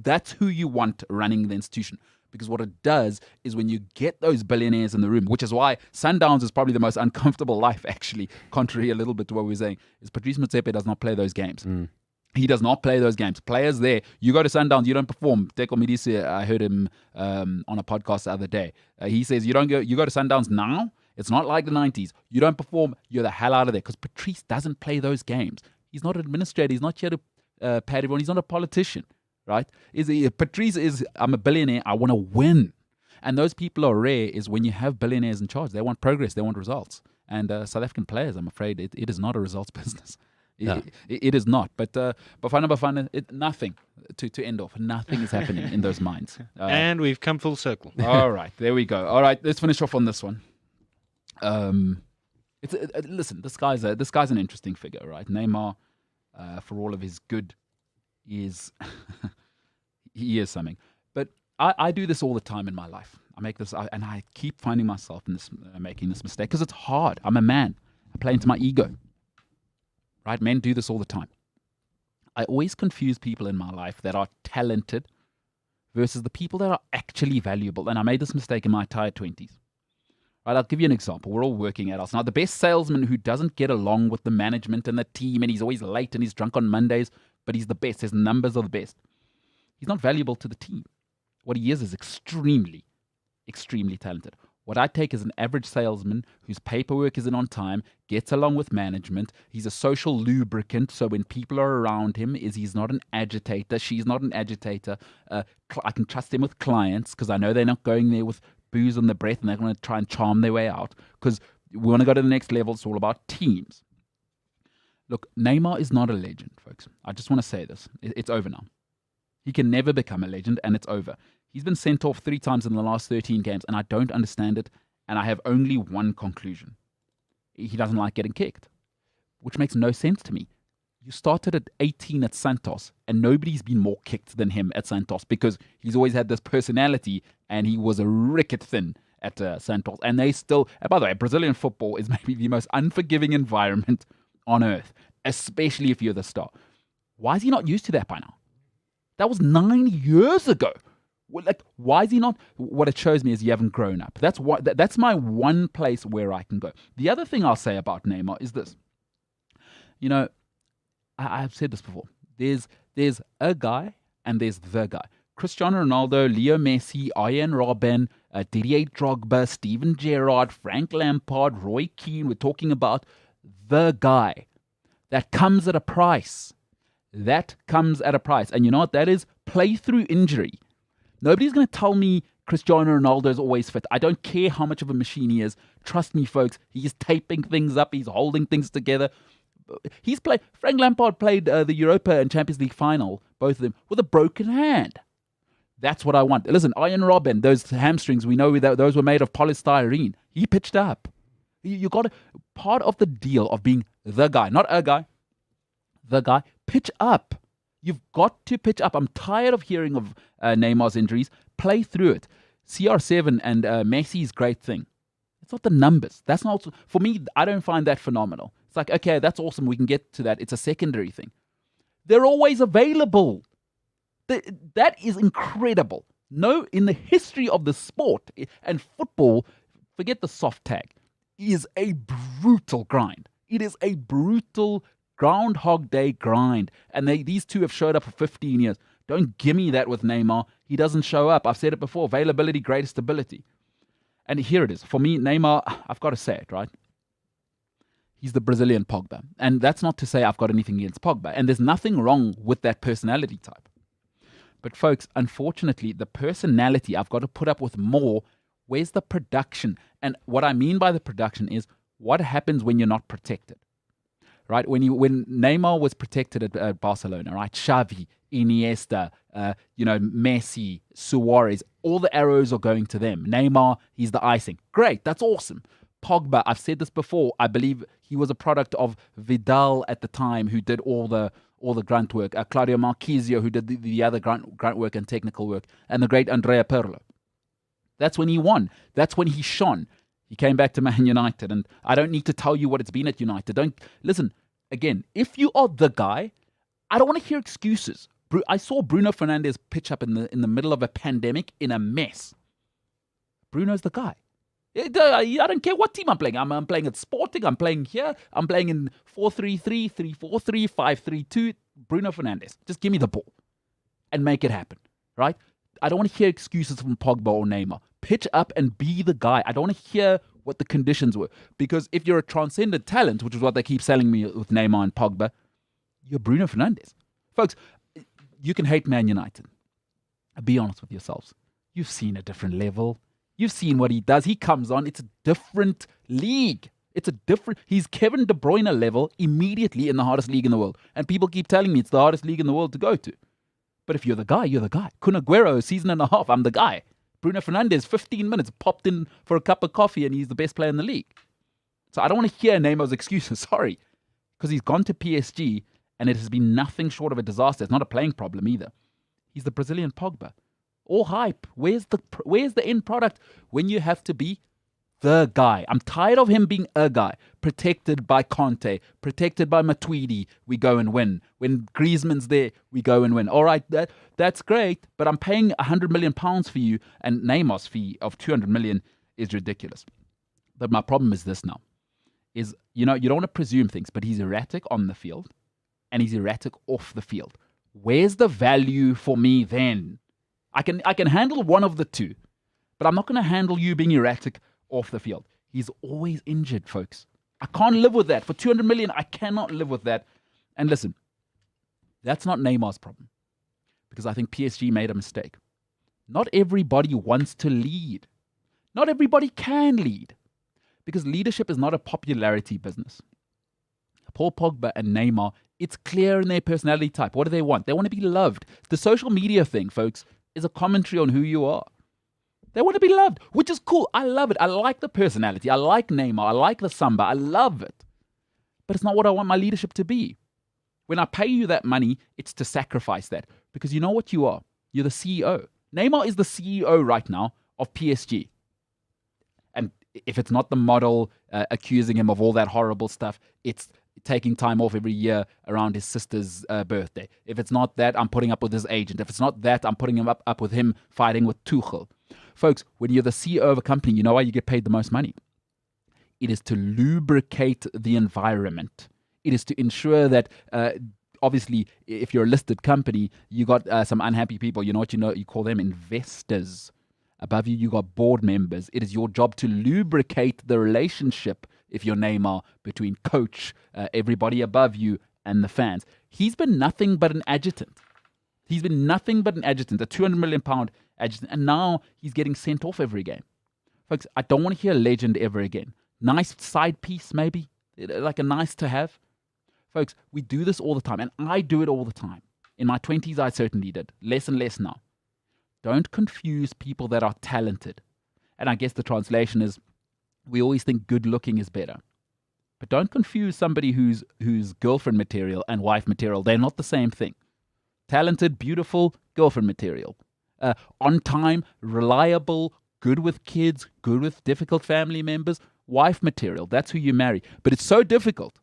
That's who you want running the institution. Because what it does is when you get those billionaires in the room, which is why Sundowns is probably the most uncomfortable life, actually, contrary a little bit to what we were saying, is Patrice Motsepe does not play those games. He does not play those games. Players there, you go to Sundowns, you don't perform. Teko Midisi, I heard him on a podcast the other day. He says, you go to Sundowns now, it's not like the 90s. You don't perform, you're the hell out of there. Because Patrice doesn't play those games. He's not an administrator. He's not here to pad everyone. He's not a politician. Right? Patrice is, I'm a billionaire, I want to win. And those people are rare is when you have billionaires in charge. They want progress, they want results. And South African players, I'm afraid, it is not a results business. It is not. But Bafana, nothing to end off. Nothing is happening in those minds. And we've come full circle. All right, there we go. All right, let's finish off on this one. Listen, this guy's an interesting figure, right? Neymar, for all of his good, is he is something. But I do this all the time in my life. I make this, and I keep finding myself in this making this mistake because it's hard. I'm a man. I play into my ego. Right? Men do this all the time. I always confuse people in my life that are talented versus the people that are actually valuable. And I made this mistake in my entire 20s. Right, I'll give you an example. We're all working adults. Now, the best salesman who doesn't get along with the management and the team, and he's always late and he's drunk on Mondays, but he's the best. His numbers are the best. He's not valuable to the team. What he is extremely, extremely talented. What I take is an average salesman whose paperwork isn't on time, gets along with management. He's a social lubricant, so when people are around him, he's not an agitator. She's not an agitator. I can trust him with clients because I know they're not going there with booze on the breath and they're going to try and charm their way out because we want to go to the next level. It's all about teams. Look, Neymar is not a legend, folks. I just want to say this. It's over now. He can never become a legend, and it's over. He's been sent off 3 times in the last 13 games, and I don't understand it, and I have only one conclusion. He doesn't like getting kicked, which makes no sense to me. You started at 18 at Santos, and nobody's been more kicked than him at Santos because he's always had this personality, and he was a ricket thin at Santos. And they still, and by the way, Brazilian football is maybe the most unforgiving environment on earth, especially if you're the star. Why is he not used to that by now? That was 9 years ago. Like, why is he not? What it shows me is you haven't grown up. That's my one place where I can go. The other thing I'll say about Neymar is this. You know, I've said this before. There's a guy and there's the guy. Cristiano Ronaldo, Leo Messi, Arjen Robben, Didier Drogba, Steven Gerrard, Frank Lampard, Roy Keane. We're talking about the guy. That comes at a price. That comes at a price. And you know what that is? Play through injury. Nobody's going to tell me Cristiano Ronaldo is always fit. I don't care how much of a machine he is. Trust me, folks. He's taping things up. He's holding things together. Frank Lampard played the Europa and Champions League final, both of them, with a broken hand. That's what I want. Listen, Arjen Robben, those hamstrings, we know that those were made of polystyrene. He pitched up. You got part of the deal of being the guy, not a guy, the guy. Pitch up. You've got to pitch up. I'm tired of hearing of Neymar's injuries. Play through it. CR7 and Messi's great thing. It's not the numbers. That's not, for me, I don't find that phenomenal. It's like, okay, that's awesome. We can get to that. It's a secondary thing. They're always available. That is incredible. No, in the history of the sport and football, forget the soft tag, is a brutal grind. It is a brutal Groundhog Day grind. And these two have showed up for 15 years. Don't give me that with Neymar. He doesn't show up. I've said it before. Availability, greatest ability. And here it is. For me, Neymar, I've got to say it, right? He's the Brazilian Pogba. And that's not to say I've got anything against Pogba. And there's nothing wrong with that personality type. But folks, unfortunately, the personality, I've got to put up with more. Where's the production? And what I mean by the production is what happens when you're not protected. Right? When Neymar was protected at Barcelona, right? Xavi, Iniesta, Messi, Suarez, all the arrows are going to them. Neymar, he's the icing. Great, that's awesome. Pogba, I've said this before, I believe he was a product of Vidal at the time who did all the grunt work, Claudio Marchisio who did the other grunt work and technical work, and the great Andrea Pirlo. That's when he won. That's when he shone. He came back to Man United, and I don't need to tell you what it's been at United. Listen, again, if you are the guy, I don't want to hear excuses. I saw Bruno Fernandes pitch up in the middle of a pandemic in a mess. Bruno's the guy. I don't care what team I'm playing. I'm playing at Sporting. I'm playing here. I'm playing in 4-3-3, 3-4-3, 5-3-2. Bruno Fernandes. Just give me the ball and make it happen, right? I don't want to hear excuses from Pogba or Neymar. Pitch up and be the guy. I don't want to hear what the conditions were. Because if you're a transcendent talent, which is what they keep selling me with Neymar and Pogba, you're Bruno Fernandes. Folks, you can hate Man United. Be honest with yourselves. You've seen a different level. You've seen what he does. He comes on. It's a different league. He's Kevin De Bruyne level immediately in the hardest league in the world. And people keep telling me it's the hardest league in the world to go to. But if you're the guy, you're the guy. Kun Aguero, season and a half, I'm the guy. Bruno Fernandes, 15 minutes, popped in for a cup of coffee and he's the best player in the league. So I don't want to hear Neymar's excuses, sorry. Because he's gone to PSG and it has been nothing short of a disaster. It's not a playing problem either. He's the Brazilian Pogba. All hype. Where's the end product when you have to be the guy? I'm tired of him being a guy. Protected by Conte, protected by Matuidi, we go and win. When Griezmann's there, we go and win. All right, that's great, but I'm paying £100 million for you, and Neymar's fee of 200 million is ridiculous. But my problem is this now, is, you don't want to presume things, but he's erratic on the field and he's erratic off the field. Where's the value for me then? I can handle one of the two, but I'm not going to handle you being erratic off the field. He's always injured, folks. I can't live with that. For 200 million, I cannot live with that. And listen, that's not Neymar's problem, because I think PSG made a mistake. Not everybody wants to lead. Not everybody can lead, because leadership is not a popularity business. Paul Pogba and Neymar, it's clear in their personality type. What do they want? They want to be loved. The social media thing, folks, is a commentary on who you are. They want to be loved, which is cool. I love it. I like the personality. I like Neymar. I like the samba. I love it. But it's not what I want my leadership to be. When I pay you that money, it's to sacrifice that. Because you know what you are? You're the CEO. Neymar is the CEO right now of PSG. And if it's not the model accusing him of all that horrible stuff, it's taking time off every year around his sister's birthday. If it's not that, I'm putting up with his agent. If it's not that, I'm putting him up with him fighting with Tuchel. Folks, when you're the CEO of a company, you know why you get paid the most money? It is to lubricate the environment. It is to ensure that, obviously, if you're a listed company, you got some unhappy people. You know what you call them? Investors. Above you, you got board members. It is your job to lubricate the relationship, if you're Neymar, between coach, everybody above you, and the fans. He's been nothing but an adjutant. He's been nothing but an adjutant, a £200 million adjutant, and now he's getting sent off every game. Folks, I don't want to hear legend ever again. Nice side piece, maybe, like a nice to have. Folks, we do this all the time, and I do it all the time. In my 20s, I certainly did. Less and less now. Don't confuse people that are talented. And I guess the translation is, we always think good looking is better. But don't confuse somebody who's girlfriend material and wife material. They're not the same thing. Talented, beautiful, girlfriend material. On time, reliable, good with kids, good with difficult family members, wife material. That's who you marry. But it's so difficult.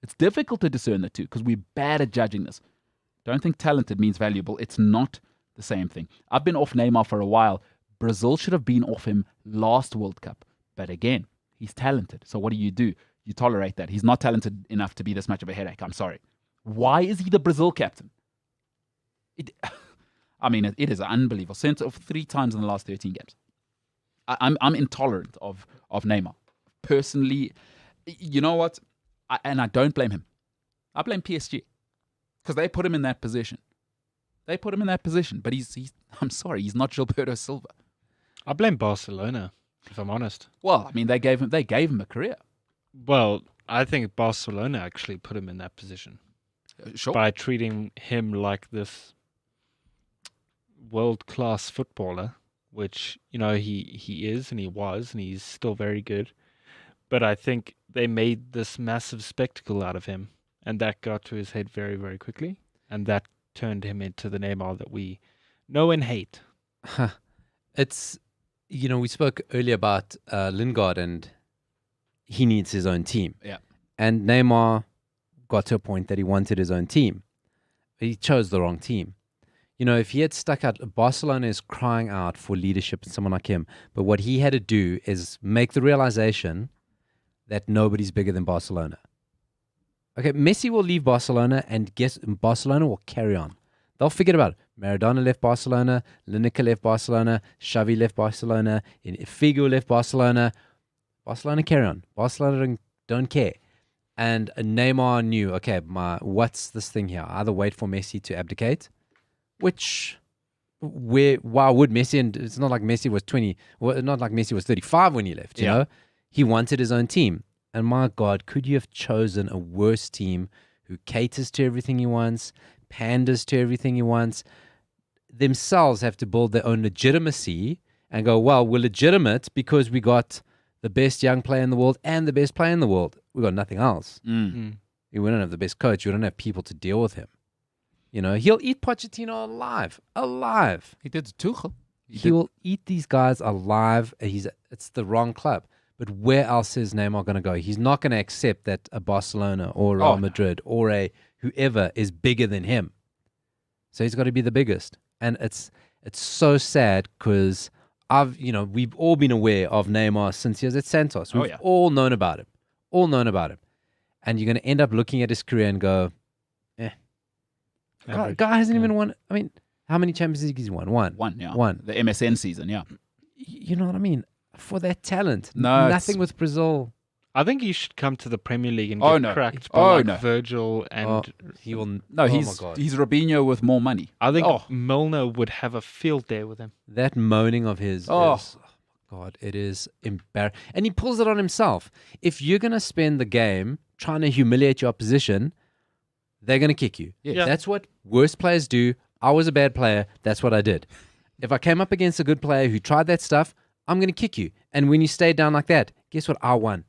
It's difficult to discern the two because we're bad at judging this. Don't think talented means valuable. It's not the same thing. I've been off Neymar for a while. Brazil should have been off him last World Cup. But again, he's talented. So what do? You tolerate that. He's not talented enough to be this much of a headache. I'm sorry. Why is he the Brazil captain? It is unbelievable. Sent off 3 times in the last 13 games. I'm intolerant of Neymar. Personally, you know what? I don't blame him. I blame PSG. Because they put him in that position. But I'm sorry, he's not Gilberto Silva. I blame Barcelona, if I'm honest. Well, I mean, they gave him a career. Well, I think Barcelona actually put him in that position. Sure. By treating him like this world-class footballer, which, he is and he was, and he's still very good. But I think they made this massive spectacle out of him, and that got to his head very, very quickly, and that turned him into the Neymar that we know and hate. It's, we spoke earlier about Lingard, and he needs his own team. Yeah. And Neymar got to a point that he wanted his own team. He chose the wrong team. If he had stuck out, Barcelona is crying out for leadership and someone like him. But what he had to do is make the realization that nobody's bigger than Barcelona. Okay, Messi will leave Barcelona, and guess Barcelona will carry on. They'll forget about it. Maradona left Barcelona, Lineker left Barcelona, Xavi left Barcelona, Figo left Barcelona. Barcelona carry on. Barcelona don't care. And Neymar knew, okay, what's this thing here? Either wait for Messi to abdicate, why would Messi, and it's not like Messi was 20, well, not like Messi was 35 when he left, you know? He wanted his own team. And my God, could you have chosen a worse team who caters to everything he wants, panders to everything he wants, themselves have to build their own legitimacy and go, well, we're legitimate because we got the best young player in the world and the best player in the world. We got nothing else. We don't have the best coach. We don't have people to deal with him. He'll eat Pochettino alive. He did Tuchel. He will eat these guys alive. It's the wrong club. But where else is Neymar going to go? He's not going to accept that a Barcelona or Real Madrid or a whoever is bigger than him. So he's got to be the biggest. And it's so sad because we've all been aware of Neymar since he was at Santos. We've all known about him. And you're going to end up looking at his career and go, guy hasn't even won. I mean, how many Champions Leagues has he won? One. The MSN season, yeah. You know what I mean? For that talent. No, nothing with Brazil. I think he should come to the Premier League and get cracked by Virgil and... he will... No, he's Robinho with more money. I think Milner would have a field day with him. That moaning of his is... Oh, God, it is embarrassing. And he pulls it on himself. If you're going to spend the game trying to humiliate your opposition, they're going to kick you. Yes. That's what worst players do. I was a bad player. That's what I did. If I came up against a good player who tried that stuff, I'm going to kick you. And when you stay down like that, guess what? I won.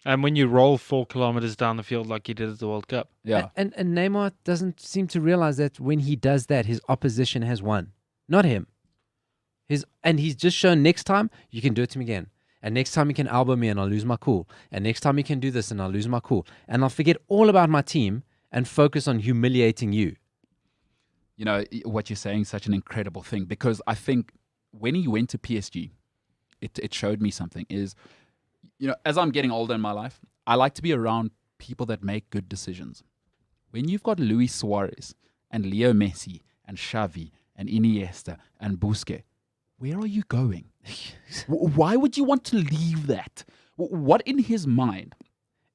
And when you roll 4 kilometers down the field like he did at the World Cup. Yeah. And Neymar doesn't seem to realize that when he does that, his opposition has won. Not him. And he's just shown next time, you can do it to me again. And next time you can elbow me and I'll lose my cool. And next time you can do this and I'll lose my cool. And I'll forget all about my team and focus on humiliating you. You know, what you're saying is such an incredible thing, because I think when he went to PSG, it showed me something is... You know, as I'm getting older in my life, I like to be around people that make good decisions. When you've got Luis Suarez and Leo Messi and Xavi and Iniesta and Busquets, where are you going? Why would you want to leave that? What in his mind?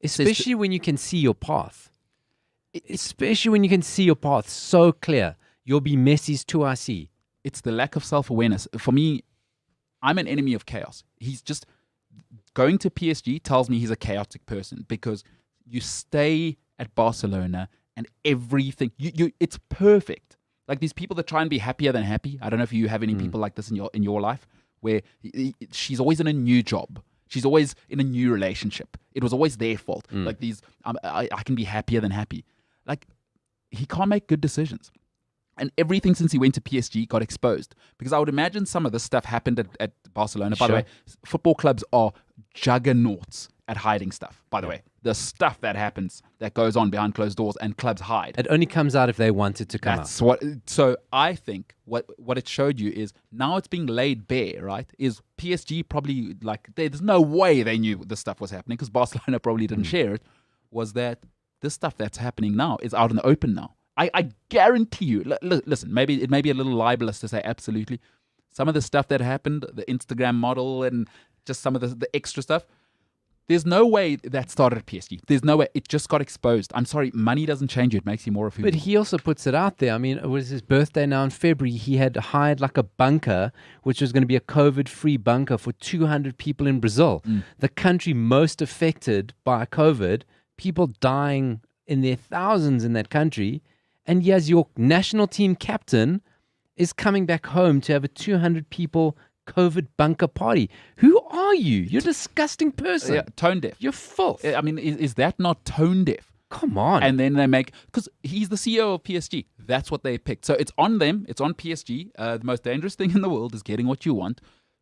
Especially when you can see your path. Especially when you can see your path so clear. You'll be Messi's 2IC. It's the lack of self-awareness. For me, I'm an enemy of chaos. He's just... Going to PSG tells me he's a chaotic person, because you stay at Barcelona and everything, it's perfect. Like these people that try and be happier than happy. I don't know if you have any people like this in your life, where she's always in a new job. She's always in a new relationship. It was always their fault. Like these, I can be happier than happy. Like he can't make good decisions. And everything since he went to PSG got exposed. Because I would imagine some of this stuff happened at Barcelona. By the way, football clubs are juggernauts at hiding stuff. By the way, the stuff that happens, that goes on behind closed doors, and clubs hide. It only comes out if they want it to come out. So I think what it showed you is now it's being laid bare, right? Is PSG probably, like, there's no way they knew this stuff was happening, because Barcelona probably didn't share it, was that this stuff that's happening now is out in the open now. I guarantee you, listen, maybe it may be a little libelous to say absolutely. Some of the stuff that happened, the Instagram model and just some of the extra stuff, there's no way that started at PSG. There's no way. It just got exposed. I'm sorry, money doesn't change you. It makes you more of who. But he also puts it out there. I mean, it was his birthday now in February. He had hired like a bunker, which was going to be a COVID-free bunker for 200 people in Brazil. The country most affected by COVID, people dying in their thousands in that country. And yes, your national team captain is coming back home to have a 200 people COVID bunker party. Who are you? You're a disgusting person. Yeah, tone deaf. You're filth. I mean, is that not tone deaf? Come on. And then they because he's the CEO of PSG. That's what they picked. So it's on them. It's on PSG. The most dangerous thing in the world is getting what you want.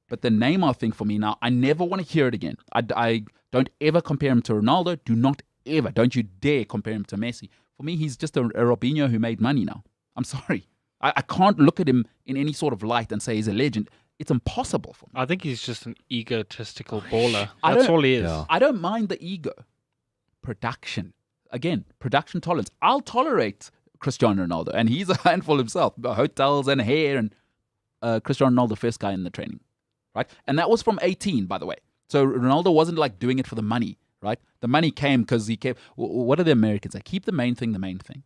But the Neymar thing for me now, I never want to hear it again. I don't ever compare him to Ronaldo. Do not ever. Don't you dare compare him to Messi. For me, he's just a Robinho who made money now. I'm sorry. I can't look at him in any sort of light and say he's a legend. It's impossible for me. I think he's just an egotistical baller. That's all he is. Yeah. I don't mind the ego. Production. Again, production tolerance. I'll tolerate Cristiano Ronaldo, and he's a handful himself. Hotels and hair, and Cristiano Ronaldo, first guy in the training. Right? And that was from 18, by the way. So Ronaldo wasn't like doing it for the money. Right? The money came because he came. What do the Americans say? Keep the main thing the main thing.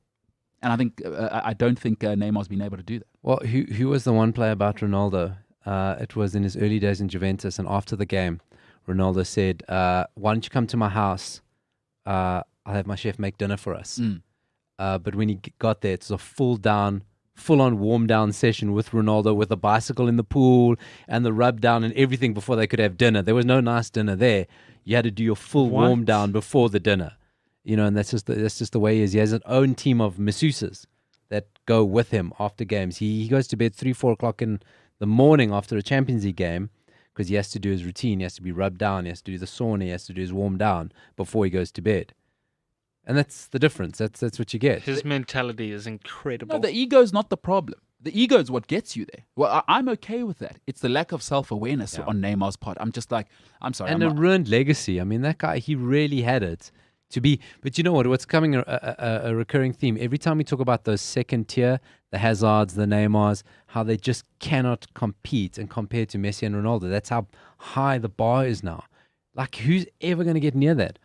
And I don't think Neymar's been able to do that. Well, who was the one player about Ronaldo? It was in his early days in Juventus, and after the game, Ronaldo said, "Why don't you come to my house? I'll have my chef make dinner for us." But when he got there, it was a full-on warm-down session with Ronaldo, with a bicycle in the pool and the rub-down and everything before they could have dinner. There was no nice dinner there. You had to do your full warm-down before the dinner. You know, and that's just the way he is. He has an own team of masseuses that go with him after games. He goes to bed 3-4 o'clock in the morning after a Champions League game because he has to do his routine. He has to be rubbed down. He has to do the sauna. He has to do his warm down before he goes to bed. And that's the difference. That's what you get. His mentality is incredible. No, the ego's not the problem. The ego is what gets you there. Well, I'm okay with that. It's the lack of self-awareness on Neymar's part. I'm just like, I'm sorry. And a ruined legacy. I mean, that guy, he really had it to be. But you know what? What's coming a recurring theme every time we talk about those second tier, the Hazards, the Neymars, how they just cannot compete and compare to Messi and Ronaldo. That's how high the bar is now. Like, who's ever going to get near that?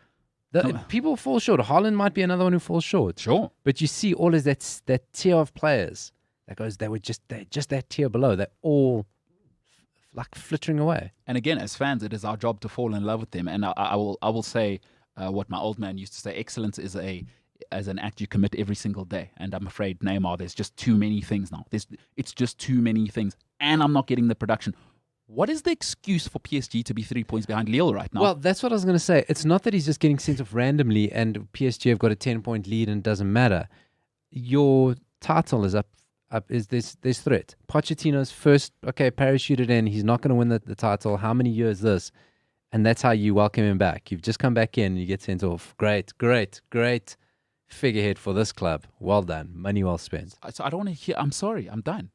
People fall short. Haaland might be another one who falls short. Sure. But you see all of that tier of players that goes, they're just that tier below. They're all like flittering away. And again, as fans, it is our job to fall in love with them. And I will say what my old man used to say: excellence is as an act you commit every single day. And I'm afraid Neymar, there's just too many things now. It's just too many things, and I'm not getting the production. What is the excuse for PSG to be 3 points behind Lille right now? Well, that's what I was going to say. It's not that he's just getting sent off randomly and PSG have got a 10-point lead and it doesn't matter. Your title is up. There's threat. Pochettino's first, parachuted in. He's not going to win the title. How many years this? And that's how you welcome him back. You've just come back in and you get sent off. Great figurehead for this club. Well done. Money well spent. So I don't want to hear, I'm sorry, I'm done.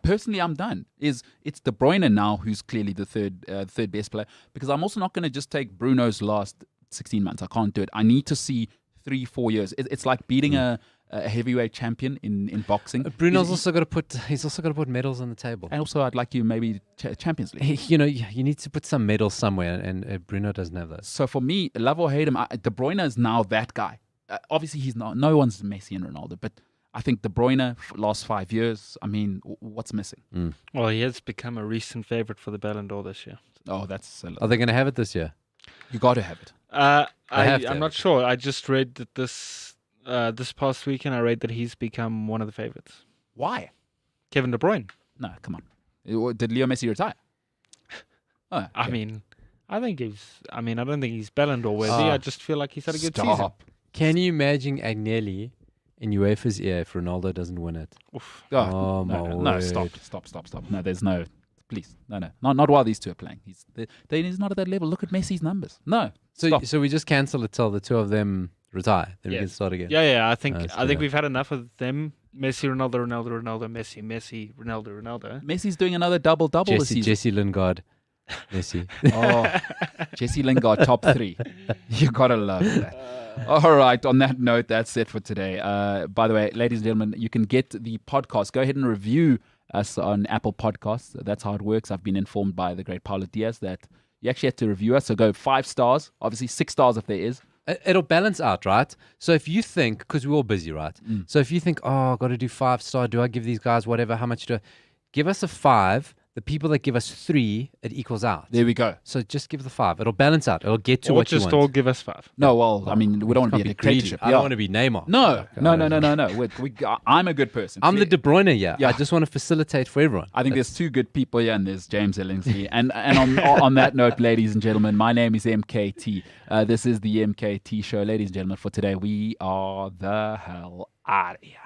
Personally, I'm done. It's De Bruyne now who's clearly the third best player, because I'm also not going to just take Bruno's last 16 months. I can't do it. I need to see 3-4 years. It's like beating a heavyweight champion in boxing. Bruno's also got to put medals on the table. And also, I'd like you maybe Champions League. You need to put some medals somewhere, and Bruno doesn't have those. So for me, love or hate him, De Bruyne is now that guy. Obviously, he's not. No one's Messi and Ronaldo, but I think De Bruyne, last 5 years, I mean, what's missing? Well, he has become a recent favorite for the Ballon d'Or this year. Oh, that's... Are they going to have it this year? You got to have it. I'm not sure. I just read that this past weekend, I read that he's become one of the favorites. Why? Kevin De Bruyne. No, come on. Did Leo Messi retire? Oh, I mean, I don't think he's Ballon d'Or worthy. I just feel like he's had a good season. Can you imagine Agnelli in UEFA's ear if Ronaldo doesn't win it? Oof. No, stop. No, there's no, please, no, not while these two are playing. He's not at that level. Look at Messi's numbers. No. So we just cancel it till the two of them retire. Then we can start again. Yeah. I think we've had enough of them. Messi, Ronaldo, Messi, Ronaldo. Messi's doing another double this season. Jesse Lingard, Messi. Jesse Lingard, top 3. You gotta love that. All right. On that note, that's it for today. By the way, ladies and gentlemen, you can get the podcast. Go ahead and review us on Apple Podcasts. That's how it works. I've been informed by the great Paulo Diaz that you actually have to review us. So go 5 stars, obviously 6 stars if there is. It'll balance out, right? So if you think, because we're all busy, right? So if you think, I've got to do 5-star, do I give these guys whatever, how much do I give us a 5? The people that give us 3, it equals out. There we go. So just give the 5. It'll balance out. It'll get to what you want. Or just all give us 5. No, well, I mean, we don't want to be a dictatorship. I don't want to be Neymar. No. I'm a good person. I'm the De Bruyne here. Yeah. I just want to facilitate for everyone. I think there's 2 good people here, and there's James Ellingsley. and on that note, ladies and gentlemen, my name is MKT. This is the MKT Show. Ladies and gentlemen, for today, we are the hell out of here.